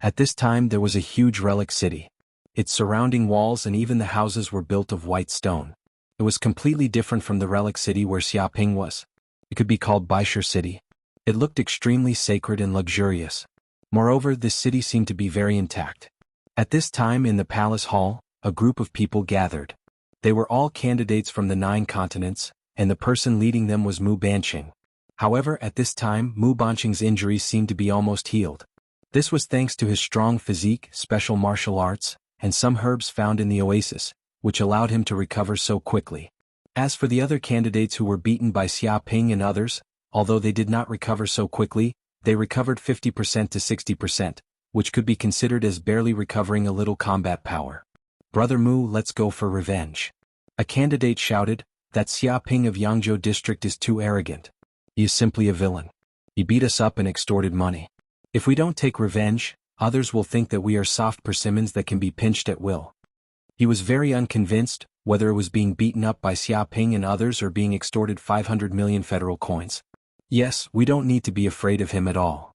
At this time there was a huge relic city. Its surrounding walls and even the houses were built of white stone. It was completely different from the relic city where Xiaping was. It could be called Baishur City. It looked extremely sacred and luxurious. Moreover, this city seemed to be very intact. At this time in the palace hall, a group of people gathered. They were all candidates from the 9 continents, and the person leading them was Mu Banqing. However, at this time Mu Banqing's injuries seemed to be almost healed. This was thanks to his strong physique, special martial arts, and some herbs found in the oasis, which allowed him to recover so quickly. As for the other candidates who were beaten by Xiaping and others, although they did not recover so quickly, they recovered 50% to 60%, which could be considered as barely recovering a little combat power. Brother Mu, let's go for revenge. A candidate shouted, that Xiaping of Yangzhou district is too arrogant. He is simply a villain. He beat us up and extorted money. If we don't take revenge, others will think that we are soft persimmons that can be pinched at will. He was very unconvinced, whether it was being beaten up by Xiaping and others or being extorted 500 million federal coins. Yes, we don't need to be afraid of him at all.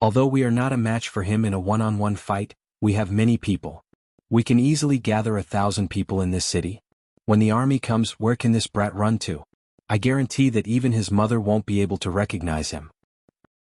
Although we are not a match for him in a one-on-one fight, we have many people. We can easily gather 1,000 people in this city. When the army comes, where can this brat run to? I guarantee that even his mother won't be able to recognize him.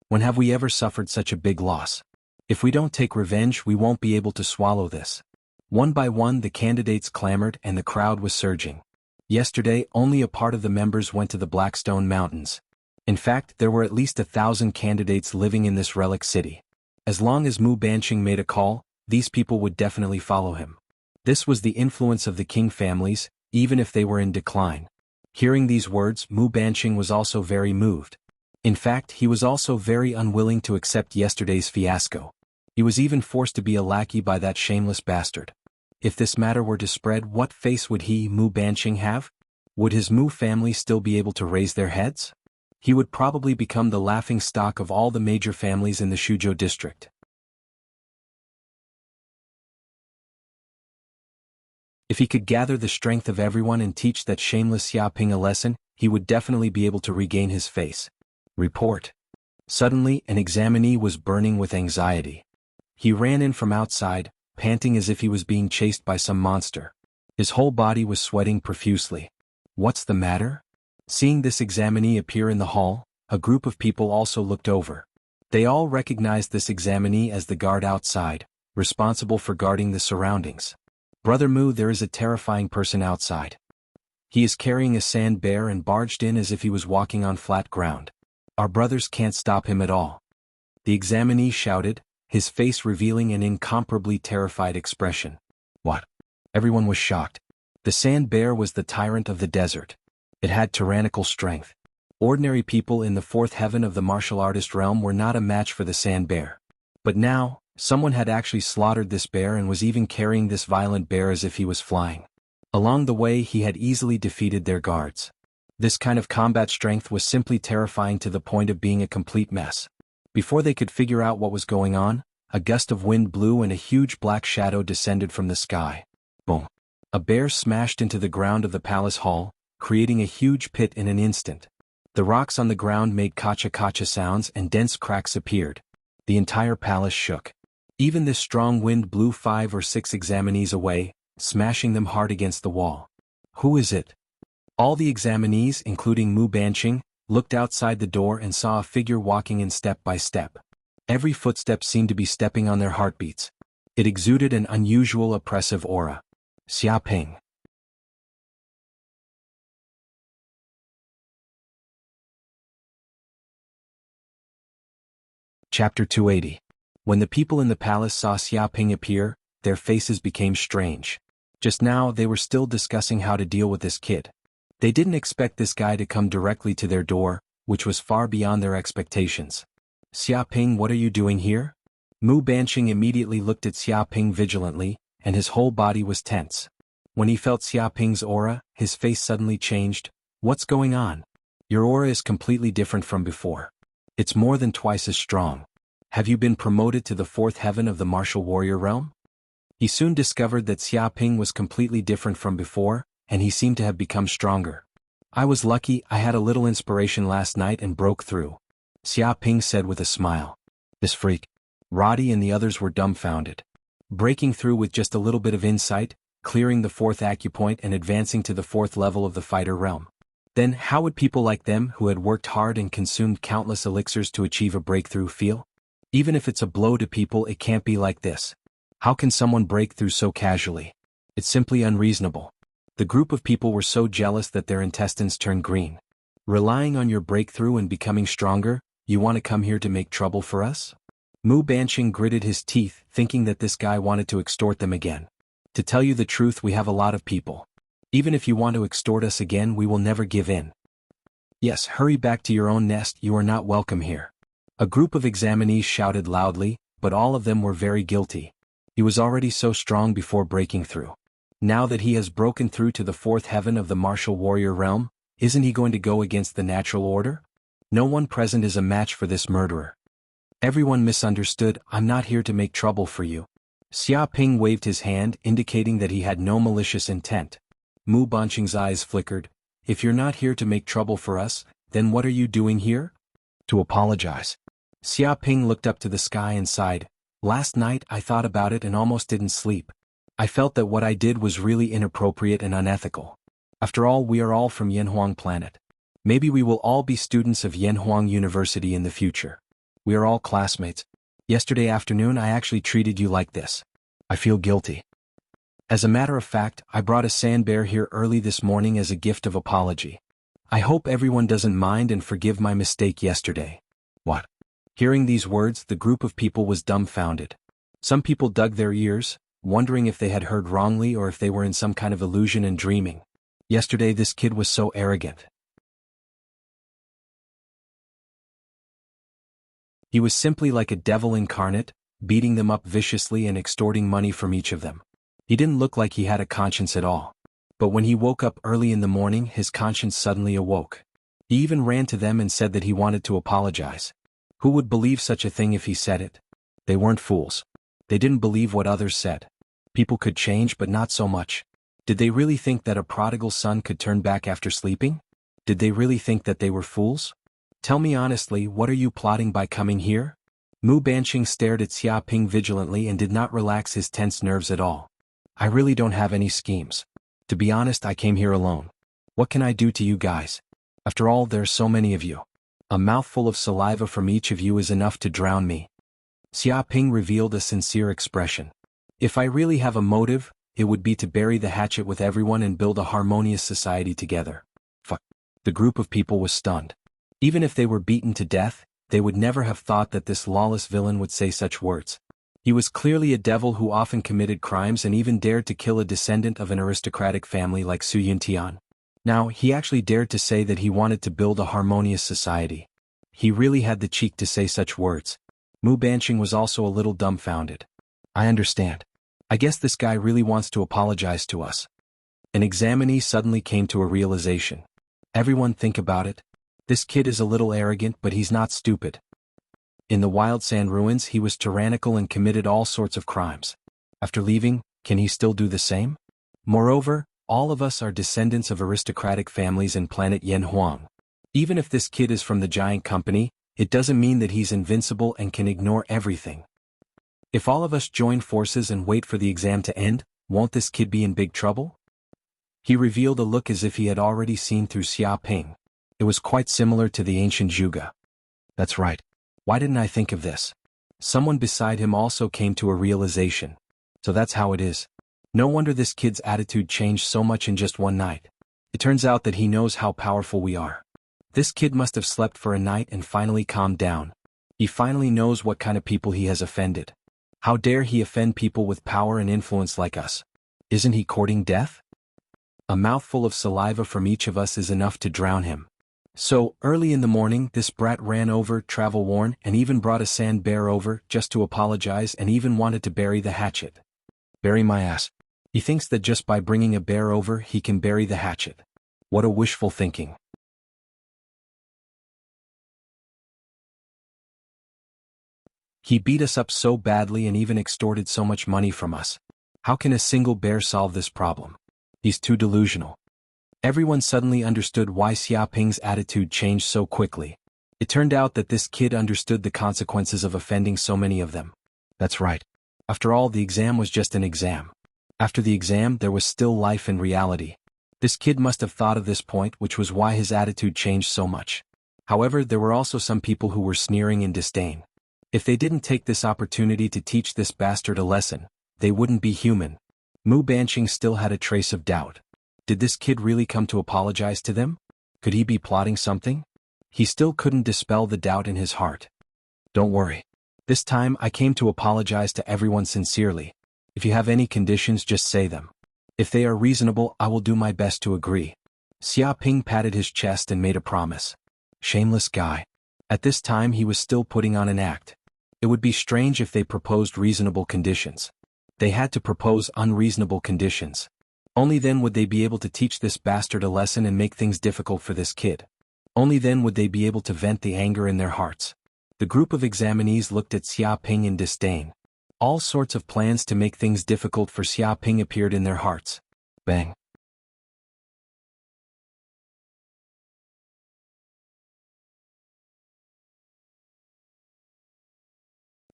When have we ever suffered such a big loss? If we don't take revenge, we won't be able to swallow this. One by one the candidates clamored and the crowd was surging. Yesterday, only a part of the members went to the Blackstone Mountains. In fact, there were at least 1,000 candidates living in this relic city. As long as Mu Banqing made a call, these people would definitely follow him. This was the influence of the king families, even if they were in decline. Hearing these words, Mu Banqing was also very moved. In fact, he was also very unwilling to accept yesterday's fiasco. He was even forced to be a lackey by that shameless bastard. If this matter were to spread, what face would he, Mu Banqing, have? Would his Mu family still be able to raise their heads? He would probably become the laughing stock of all the major families in the Shuzhou district. If he could gather the strength of everyone and teach that shameless Xiaping a lesson, he would definitely be able to regain his face. Report. Suddenly, an examinee was burning with anxiety. He ran in from outside, panting as if he was being chased by some monster. His whole body was sweating profusely. What's the matter? Seeing this examinee appear in the hall, a group of people also looked over. They all recognized this examinee as the guard outside, responsible for guarding the surroundings. Brother Mu, there is a terrifying person outside. He is carrying a sand bear and barged in as if he was walking on flat ground. Our brothers can't stop him at all. The examinee shouted, his face revealing an incomparably terrified expression. What? Everyone was shocked. The sand bear was the tyrant of the desert. It had tyrannical strength. Ordinary people in the 4th heaven of the martial artist realm were not a match for the sand bear. But now, someone had actually slaughtered this bear and was even carrying this violent bear as if he was flying. Along the way he had easily defeated their guards. This kind of combat strength was simply terrifying to the point of being a complete mess. Before they could figure out what was going on, a gust of wind blew and a huge black shadow descended from the sky. Boom. A bear smashed into the ground of the palace hall, creating a huge pit in an instant. The rocks on the ground made kacha-kacha sounds and dense cracks appeared. The entire palace shook. Even this strong wind blew 5 or 6 examinees away, smashing them hard against the wall. Who is it? All the examinees, including Mu Banqing, looked outside the door and saw a figure walking in step by step. Every footstep seemed to be stepping on their heartbeats. It exuded an unusual oppressive aura. Xiaping. Chapter 280. When the people in the palace saw Xiaping appear, their faces became strange. Just now they were still discussing how to deal with this kid. They didn't expect this guy to come directly to their door, which was far beyond their expectations. "Xiaoping, what are you doing here?" Mu Banqing immediately looked at Xiaoping vigilantly, and his whole body was tense. When he felt Xiaoping's aura, his face suddenly changed. "What's going on? Your aura is completely different from before. It's more than twice as strong. Have you been promoted to the fourth heaven of the martial warrior realm?" He soon discovered that Xiaoping was completely different from before, and he seemed to have become stronger. "I was lucky, I had a little inspiration last night and broke through," Xiaoping said with a smile. This freak. Roddy and the others were dumbfounded. Breaking through with just a little bit of insight, clearing the fourth acupoint and advancing to the fourth level of the fighter realm. Then how would people like them who had worked hard and consumed countless elixirs to achieve a breakthrough feel? Even if it's a blow to people, it can't be like this. How can someone break through so casually? It's simply unreasonable. The group of people were so jealous that their intestines turned green. "Relying on your breakthrough and becoming stronger, you want to come here to make trouble for us?" Mu Banqing gritted his teeth, thinking that this guy wanted to extort them again. "To tell you the truth, we have a lot of people. Even if you want to extort us again, we will never give in. Yes, hurry back to your own nest, you are not welcome here." A group of examinees shouted loudly, but all of them were very guilty. He was already so strong before breaking through. Now that he has broken through to the fourth heaven of the martial warrior realm, isn't he going to go against the natural order? No one present is a match for this murderer. Everyone misunderstood. "I'm not here to make trouble for you." Xiaoping waved his hand, indicating that he had no malicious intent. Mu Banqing's eyes flickered. "If you're not here to make trouble for us, then what are you doing here?" "To apologize." Xiaoping looked up to the sky and sighed. "Last night I thought about it and almost didn't sleep. I felt that what I did was really inappropriate and unethical. After all, we are all from Yanhuang planet. Maybe we will all be students of Yanhuang University in the future. We are all classmates. Yesterday afternoon I actually treated you like this. I feel guilty. As a matter of fact, I brought a sand bear here early this morning as a gift of apology. I hope everyone doesn't mind and forgive my mistake yesterday." "What?" Hearing these words, the group of people was dumbfounded. Some people dug their ears, wondering if they had heard wrongly or if they were in some kind of illusion and dreaming. Yesterday this kid was so arrogant. He was simply like a devil incarnate, beating them up viciously and extorting money from each of them. He didn't look like he had a conscience at all. But when he woke up early in the morning, his conscience suddenly awoke. He even ran to them and said that he wanted to apologize. Who would believe such a thing if he said it? They weren't fools. They didn't believe what others said. People could change, but not so much. Did they really think that a prodigal son could turn back after sleeping? Did they really think that they were fools? Tell me honestly, what are you plotting by coming here? Mu Banqing stared at Xiaoping vigilantly and did not relax his tense nerves at all. "I really don't have any schemes. To be honest, I came here alone. What can I do to you guys? After all, there are so many of you. A mouthful of saliva from each of you is enough to drown me." Xiaoping revealed a sincere expression. "If I really have a motive, it would be to bury the hatchet with everyone and build a harmonious society together." Fuck. The group of people was stunned. Even if they were beaten to death, they would never have thought that this lawless villain would say such words. He was clearly a devil who often committed crimes and even dared to kill a descendant of an aristocratic family like Su Yuntian. Now, he actually dared to say that he wanted to build a harmonious society. He really had the cheek to say such words. Mu Banqing was also a little dumbfounded. "I understand. I guess this guy really wants to apologize to us." An examinee suddenly came to a realization. "Everyone think about it. This kid is a little arrogant, but he's not stupid. In the Wild Sand Ruins he was tyrannical and committed all sorts of crimes. After leaving, can he still do the same? Moreover, all of us are descendants of aristocratic families in planet Yanhuang. Even if this kid is from the giant company, it doesn't mean that he's invincible and can ignore everything. If all of us join forces and wait for the exam to end, won't this kid be in big trouble?" He revealed a look as if he had already seen through Xiaoping. It was quite similar to the ancient Zhuge. "That's right. Why didn't I think of this?" Someone beside him also came to a realization. So that's how it is. No wonder this kid's attitude changed so much in just one night. It turns out that he knows how powerful we are. This kid must have slept for a night and finally calmed down. He finally knows what kind of people he has offended. How dare he offend people with power and influence like us? Isn't he courting death? A mouthful of saliva from each of us is enough to drown him. So, early in the morning, this brat ran over, travel-worn, and even brought a sand bear over, just to apologize, and even wanted to bury the hatchet. Bury my ass. He thinks that just by bringing a bear over, he can bury the hatchet. What a wishful thinking. He beat us up so badly and even extorted so much money from us. How can a single bear solve this problem? He's too delusional. Everyone suddenly understood why Xiaoping's attitude changed so quickly. It turned out that this kid understood the consequences of offending so many of them. That's right. After all, the exam was just an exam. After the exam, there was still life and reality. This kid must have thought of this point, which was why his attitude changed so much. However, there were also some people who were sneering in disdain. If they didn't take this opportunity to teach this bastard a lesson, they wouldn't be human. Mu Banqing still had a trace of doubt. Did this kid really come to apologize to them? Could he be plotting something? He still couldn't dispel the doubt in his heart. Don't worry. This time I came to apologize to everyone sincerely. If you have any conditions, just say them. If they are reasonable, I will do my best to agree. Xiaoping patted his chest and made a promise. Shameless guy. At this time he was still putting on an act. It would be strange if they proposed reasonable conditions. They had to propose unreasonable conditions. Only then would they be able to teach this bastard a lesson and make things difficult for this kid. Only then would they be able to vent the anger in their hearts. The group of examinees looked at Xiaoping in disdain. All sorts of plans to make things difficult for Xiaoping appeared in their hearts. Bang.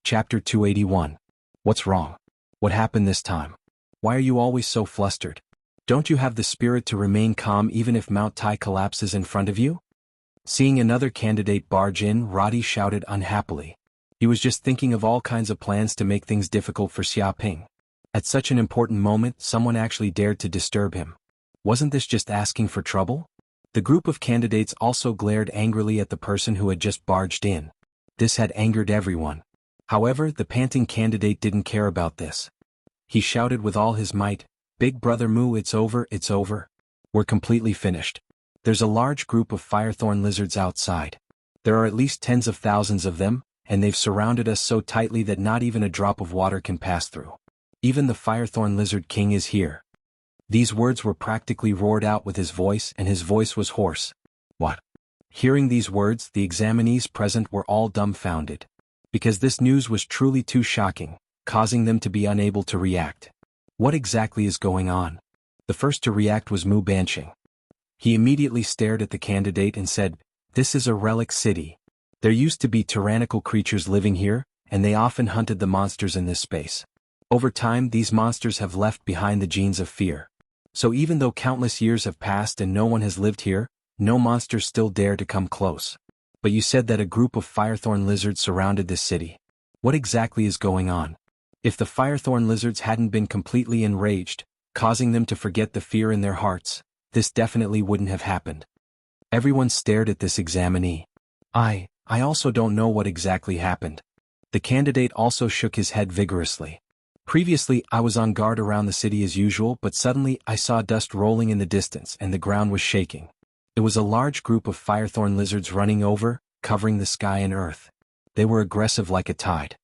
Chapter 281. What's wrong? What happened this time? Why are you always so flustered? Don't you have the spirit to remain calm even if Mount Tai collapses in front of you? Seeing another candidate barge in, Roddy shouted unhappily. He was just thinking of all kinds of plans to make things difficult for Xiaoping. At such an important moment, someone actually dared to disturb him. Wasn't this just asking for trouble? The group of candidates also glared angrily at the person who had just barged in. This had angered everyone. However, the panting candidate didn't care about this. He shouted with all his might, "Big Brother Mu, it's over, it's over. We're completely finished. There's a large group of firethorn lizards outside. There are at least tens of thousands of them, and they've surrounded us so tightly that not even a drop of water can pass through. Even the firethorn lizard king is here." These words were practically roared out with his voice, and his voice was hoarse. What? Hearing these words, the examinees present were all dumbfounded. Because this news was truly too shocking, causing them to be unable to react. What exactly is going on? The first to react was Mu Banqing. He immediately stared at the candidate and said, "This is a relic city. There used to be tyrannical creatures living here, and they often hunted the monsters in this space. Over time, these monsters have left behind the genes of fear. So even though countless years have passed and no one has lived here, no monsters still dare to come close. But you said that a group of firethorn lizards surrounded this city. What exactly is going on? If the firethorn lizards hadn't been completely enraged, causing them to forget the fear in their hearts, this definitely wouldn't have happened." Everyone stared at this examinee. I also don't know what exactly happened." The candidate also shook his head vigorously. "Previously, I was on guard around the city as usual, but suddenly I saw dust rolling in the distance and the ground was shaking. It was a large group of firethorn lizards running over, covering the sky and earth. They were aggressive like a tide."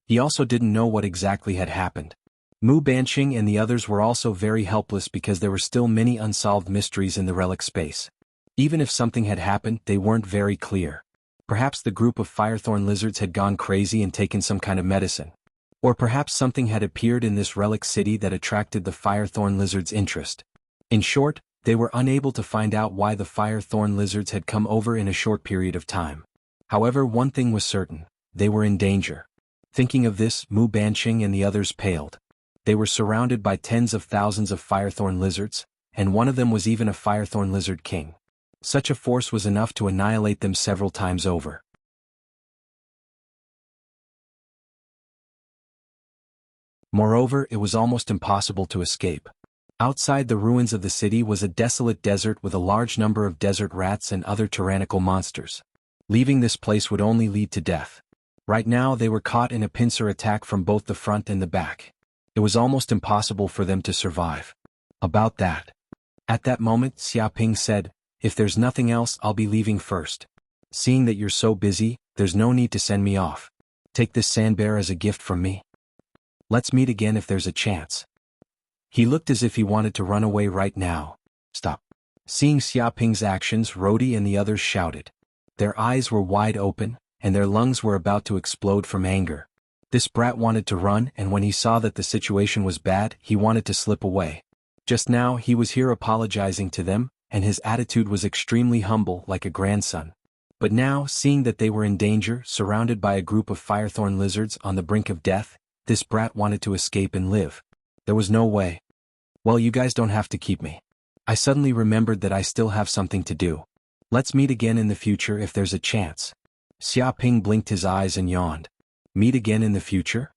He also didn't know what exactly had happened. Mu Banqing and the others were also very helpless because there were still many unsolved mysteries in the relic space. Even if something had happened, they weren't very clear. Perhaps the group of firethorn lizards had gone crazy and taken some kind of medicine. Or perhaps something had appeared in this relic city that attracted the firethorn lizards' interest. In short, they were unable to find out why the firethorn lizards had come over in a short period of time. However, one thing was certain: they were in danger. Thinking of this, Mu Banqing and the others paled. They were surrounded by tens of thousands of firethorn lizards, and one of them was even a firethorn lizard king. Such a force was enough to annihilate them several times over. Moreover, it was almost impossible to escape. Outside the ruins of the city was a desolate desert with a large number of desert rats and other tyrannical monsters. Leaving this place would only lead to death. Right now they were caught in a pincer attack from both the front and the back. It was almost impossible for them to survive. About that. At that moment Xiaoping said, "If there's nothing else I'll be leaving first. Seeing that you're so busy, there's no need to send me off. Take this sandbear as a gift from me. Let's meet again if there's a chance." He looked as if he wanted to run away right now. "Stop." Seeing Xiaoping's actions, Rodi and the others shouted. Their eyes were wide open, and their lungs were about to explode from anger. This brat wanted to run, and when he saw that the situation was bad, he wanted to slip away. Just now he was here apologizing to them, and his attitude was extremely humble like a grandson. But now, seeing that they were in danger, surrounded by a group of firethorn lizards on the brink of death, this brat wanted to escape and live. There was no way. "Well, you guys don't have to keep me. I suddenly remembered that I still have something to do. Let's meet again in the future if there's a chance." Xiaoping blinked his eyes and yawned. Meet again in the future?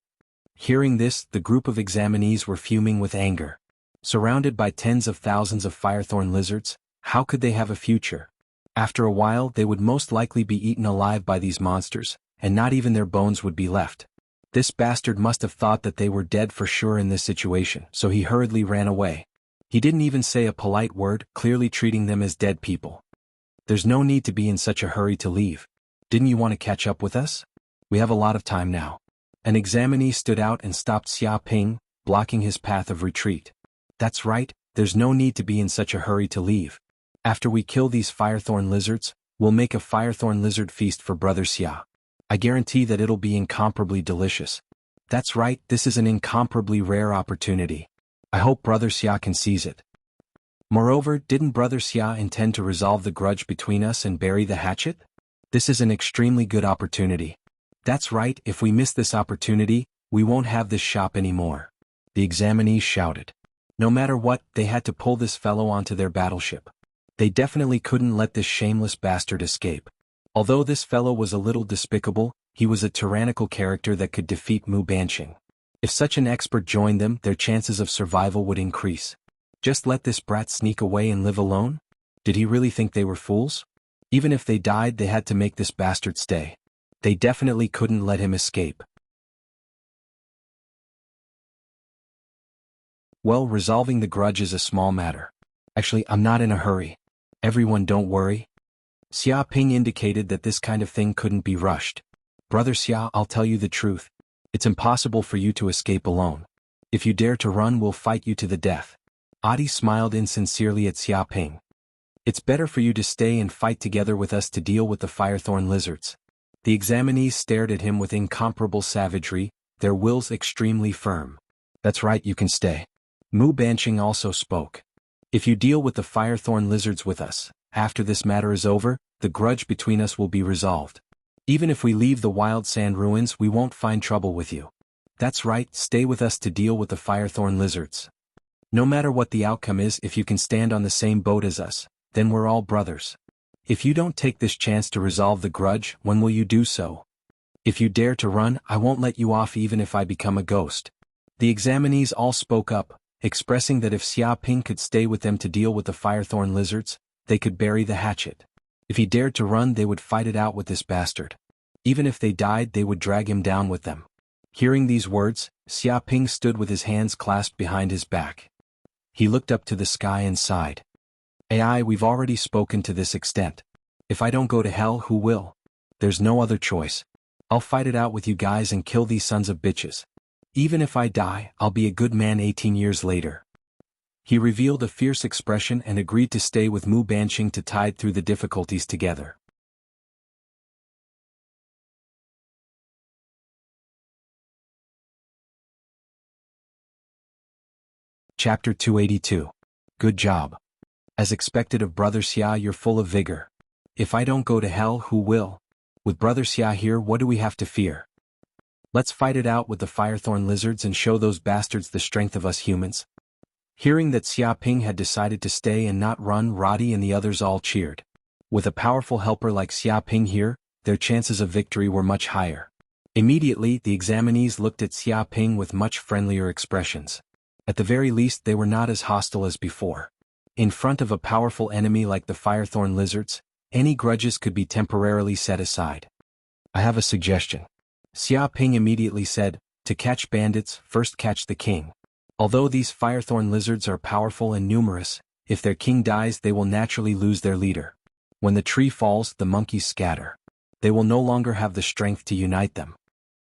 Hearing this, the group of examinees were fuming with anger. Surrounded by tens of thousands of firethorn lizards, how could they have a future? After a while they would most likely be eaten alive by these monsters, and not even their bones would be left. This bastard must have thought that they were dead for sure in this situation, so he hurriedly ran away. He didn't even say a polite word, clearly treating them as dead people. "There's no need to be in such a hurry to leave. Didn't you want to catch up with us? We have a lot of time now." An examinee stood out and stopped Xiaoping, blocking his path of retreat. "That's right, there's no need to be in such a hurry to leave. After we kill these firethorn lizards, we'll make a firethorn lizard feast for Brother Xia. I guarantee that it'll be incomparably delicious. That's right, this is an incomparably rare opportunity. I hope Brother Xia can seize it. Moreover, didn't Brother Xia intend to resolve the grudge between us and bury the hatchet? This is an extremely good opportunity. That's right, if we miss this opportunity, we won't have this shop anymore." The examinees shouted. No matter what, they had to pull this fellow onto their battleship. They definitely couldn't let this shameless bastard escape. Although this fellow was a little despicable, he was a tyrannical character that could defeat Mu Banqing. If such an expert joined them, their chances of survival would increase. Just let this brat sneak away and live alone? Did he really think they were fools? Even if they died, they had to make this bastard stay. They definitely couldn't let him escape. Well, resolving the grudge is a small matter. Actually, I'm not in a hurry. Everyone don't worry. Xiaoping indicated that this kind of thing couldn't be rushed. Brother Xia, I'll tell you the truth. It's impossible for you to escape alone. If you dare to run, we'll fight you to the death. Adi smiled insincerely at Xiaoping. It's better for you to stay and fight together with us to deal with the firethorn lizards. The examinees stared at him with incomparable savagery, their wills extremely firm. That's right, you can stay. Mu Banqing also spoke. If you deal with the firethorn lizards with us, after this matter is over, the grudge between us will be resolved. Even if we leave the wild sand ruins, we won't find trouble with you. That's right, stay with us to deal with the firethorn lizards. No matter what the outcome is, if you can stand on the same boat as us, then we're all brothers. If you don't take this chance to resolve the grudge, when will you do so? If you dare to run, I won't let you off even if I become a ghost. The examinees all spoke up, expressing that if Xiaoping could stay with them to deal with the firethorn lizards, they could bury the hatchet. If he dared to run, they would fight it out with this bastard. Even if they died, they would drag him down with them. Hearing these words, Xiaoping stood with his hands clasped behind his back. He looked up to the sky and sighed. "AI, we've already spoken to this extent. If I don't go to hell, who will? There's no other choice. I'll fight it out with you guys and kill these sons of bitches. Even if I die, I'll be a good man 18 years later." He revealed a fierce expression and agreed to stay with Mu Banqing to tide through the difficulties together. Chapter 282. Good job. As expected of Brother Xia, you're full of vigor. If I don't go to hell, who will? With Brother Xia here, what do we have to fear? Let's fight it out with the firethorn lizards and show those bastards the strength of us humans. Hearing that Xiaoping had decided to stay and not run, Roddy and the others all cheered. With a powerful helper like Xiaoping here, their chances of victory were much higher. Immediately, the examinees looked at Xiaoping with much friendlier expressions. At the very least, they were not as hostile as before. In front of a powerful enemy like the firethorn lizards, any grudges could be temporarily set aside. I have a suggestion. Xiaoping immediately said, to catch bandits, first catch the king. Although these firethorn lizards are powerful and numerous, If their king dies, they will naturally lose their leader. When the tree falls, the monkeys scatter. They will no longer have the strength to unite them.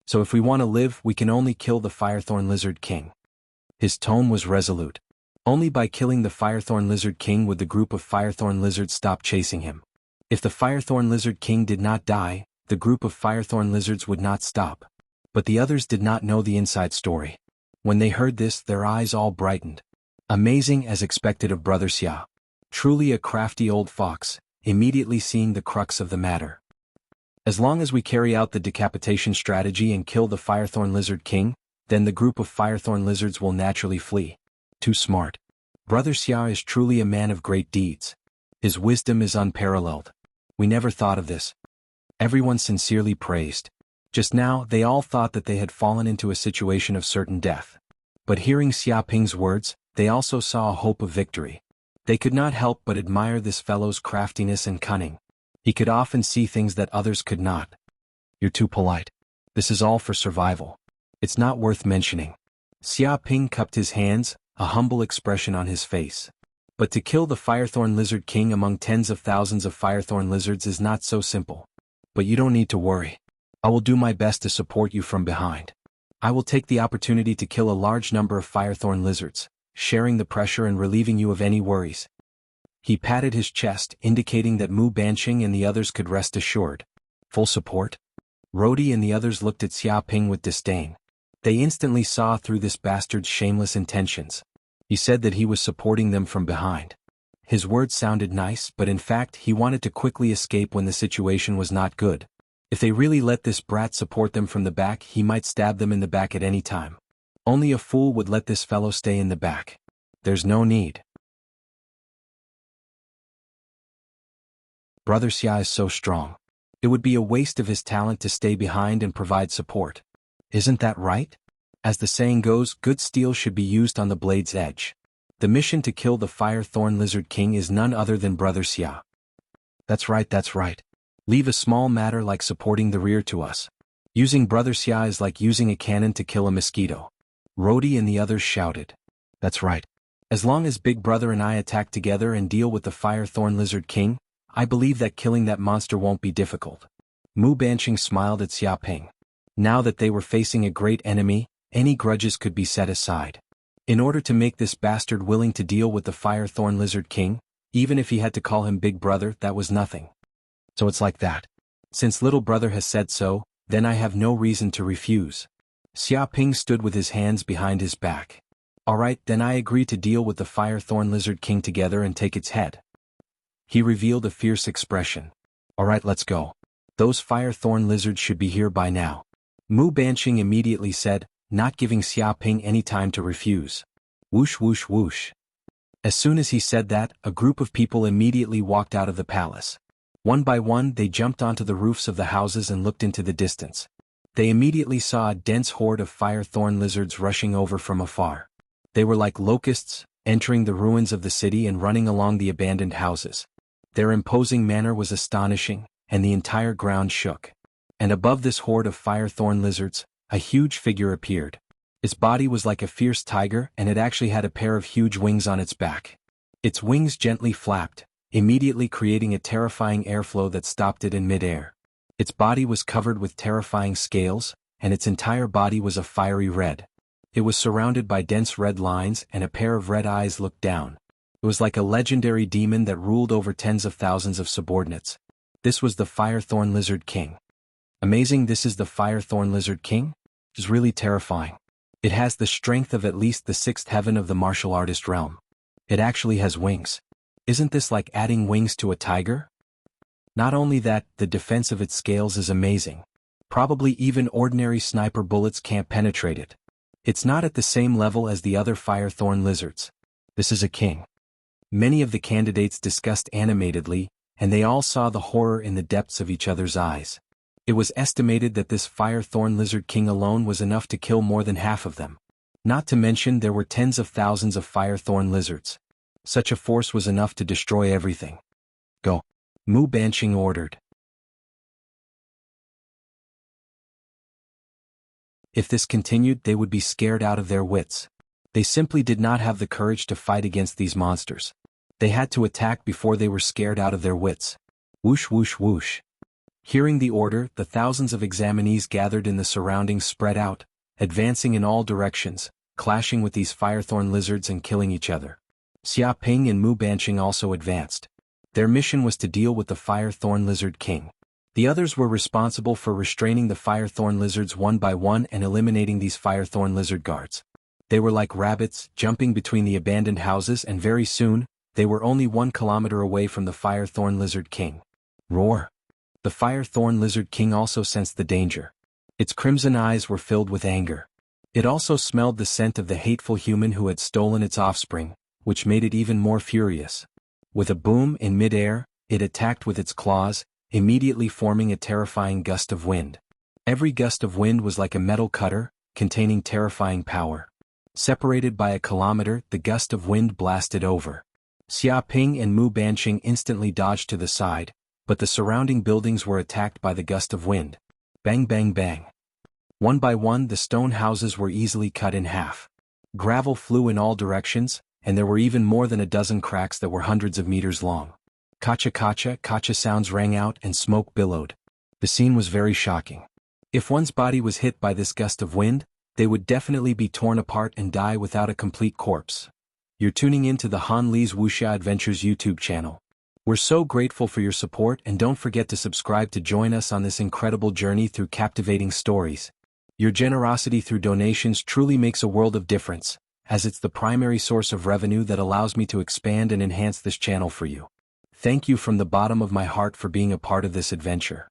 So if we want to live, we can only kill the Firethorn Lizard King. His tone was resolute. Only by killing the Firethorn Lizard King would the group of Firethorn Lizards stop chasing him. If the Firethorn Lizard King did not die, the group of Firethorn Lizards would not stop. But the others did not know the inside story. When they heard this, their eyes all brightened. Amazing, as expected of Brother Xia. Truly a crafty old fox, immediately seeing the crux of the matter. As long as we carry out the decapitation strategy and kill the Firethorn Lizard King, then the group of Firethorn Lizards will naturally flee. Too smart. Brother Xia is truly a man of great deeds. His wisdom is unparalleled. We never thought of this. Everyone sincerely praised. Just now, they all thought that they had fallen into a situation of certain death. But hearing Xia Ping's words, they also saw a hope of victory. They could not help but admire this fellow's craftiness and cunning. He could often see things that others could not. You're too polite. This is all for survival. It's not worth mentioning. Xia Ping cupped his hands, a humble expression on his face. But to kill the Firethorn Lizard King among tens of thousands of Firethorn Lizards is not so simple. But you don't need to worry. I will do my best to support you from behind. I will take the opportunity to kill a large number of Firethorn Lizards, sharing the pressure and relieving you of any worries. He patted his chest, indicating that Mu Banqing and the others could rest assured. Full support? Rodi and the others looked at Xia Ping with disdain. They instantly saw through this bastard's shameless intentions. He said that he was supporting them from behind. His words sounded nice, but in fact he wanted to quickly escape when the situation was not good. If they really let this brat support them from the back, he might stab them in the back at any time. Only a fool would let this fellow stay in the back. There's no need. Brother Xia is so strong. It would be a waste of his talent to stay behind and provide support. Isn't that right? As the saying goes, good steel should be used on the blade's edge. The mission to kill the Firethorn Lizard King is none other than Brother Xia. That's right, that's right. Leave a small matter like supporting the rear to us. Using Brother Xia is like using a cannon to kill a mosquito. Rodi and the others shouted. That's right. As long as Big Brother and I attack together and deal with the Firethorn Lizard King, I believe that killing that monster won't be difficult. Mu Banqing smiled at Xia Ping. Now that they were facing a great enemy, any grudges could be set aside. In order to make this bastard willing to deal with the Firethorn Lizard King, even if he had to call him Big Brother, that was nothing. So it's like that. Since Little Brother has said so, then I have no reason to refuse. Xia Ping stood with his hands behind his back. Alright, then I agree to deal with the Firethorn Lizard King together and take its head. He revealed a fierce expression. Alright, let's go. Those Firethorn Lizards should be here by now. Mu Banqing immediately said, not giving Xia Ping any time to refuse. Whoosh whoosh whoosh. As soon as he said that, a group of people immediately walked out of the palace. One by one they jumped onto the roofs of the houses and looked into the distance. They immediately saw a dense horde of Firethorn Lizards rushing over from afar. They were like locusts, entering the ruins of the city and running along the abandoned houses. Their imposing manner was astonishing, and the entire ground shook. And above this horde of Firethorn Lizards, a huge figure appeared. Its body was like a fierce tiger, and it actually had a pair of huge wings on its back. Its wings gently flapped, immediately creating a terrifying airflow that stopped it in midair. Its body was covered with terrifying scales, and its entire body was a fiery red. It was surrounded by dense red lines, and a pair of red eyes looked down. It was like a legendary demon that ruled over tens of thousands of subordinates. This was the Firethorn Lizard King. Amazing, this is the Firethorn Lizard King? It is really terrifying. It has the strength of at least the sixth heaven of the martial artist realm. It actually has wings. Isn't this like adding wings to a tiger? Not only that, the defense of its scales is amazing. Probably even ordinary sniper bullets can't penetrate it. It's not at the same level as the other Firethorn Lizards. This is a king. Many of the candidates discussed animatedly, and they all saw the horror in the depths of each other's eyes. It was estimated that this Firethorn Lizard King alone was enough to kill more than half of them. Not to mention there were tens of thousands of Firethorn Lizards. Such a force was enough to destroy everything. Go. Mu Banqing ordered. If this continued, they would be scared out of their wits. They simply did not have the courage to fight against these monsters. They had to attack before they were scared out of their wits. Whoosh whoosh whoosh. Hearing the order, the thousands of examinees gathered in the surroundings spread out, advancing in all directions, clashing with these firethorn lizards and killing each other. Xia Ping and Mu Banqing also advanced. Their mission was to deal with the firethorn lizard king. The others were responsible for restraining the firethorn lizards one by one and eliminating these firethorn lizard guards. They were like rabbits, jumping between the abandoned houses, and very soon, they were only 1 kilometer away from the firethorn lizard king. Roar! The firethorn lizard king also sensed the danger. Its crimson eyes were filled with anger. It also smelled the scent of the hateful human who had stolen its offspring, which made it even more furious. With a boom in mid-air, it attacked with its claws, immediately forming a terrifying gust of wind. Every gust of wind was like a metal cutter, containing terrifying power. Separated by a kilometer, the gust of wind blasted over. Xia Ping and Mu Banqing instantly dodged to the side, but the surrounding buildings were attacked by the gust of wind. Bang bang bang. One by one the stone houses were easily cut in half. Gravel flew in all directions, and there were even more than a dozen cracks that were hundreds of meters long. Kacha kacha kacha sounds rang out and smoke billowed. The scene was very shocking. If one's body was hit by this gust of wind, they would definitely be torn apart and die without a complete corpse. You're tuning in to the Han Li's Wuxia Adventures YouTube channel. We're so grateful for your support, and don't forget to subscribe to join us on this incredible journey through captivating stories. Your generosity through donations truly makes a world of difference, as it's the primary source of revenue that allows me to expand and enhance this channel for you. Thank you from the bottom of my heart for being a part of this adventure.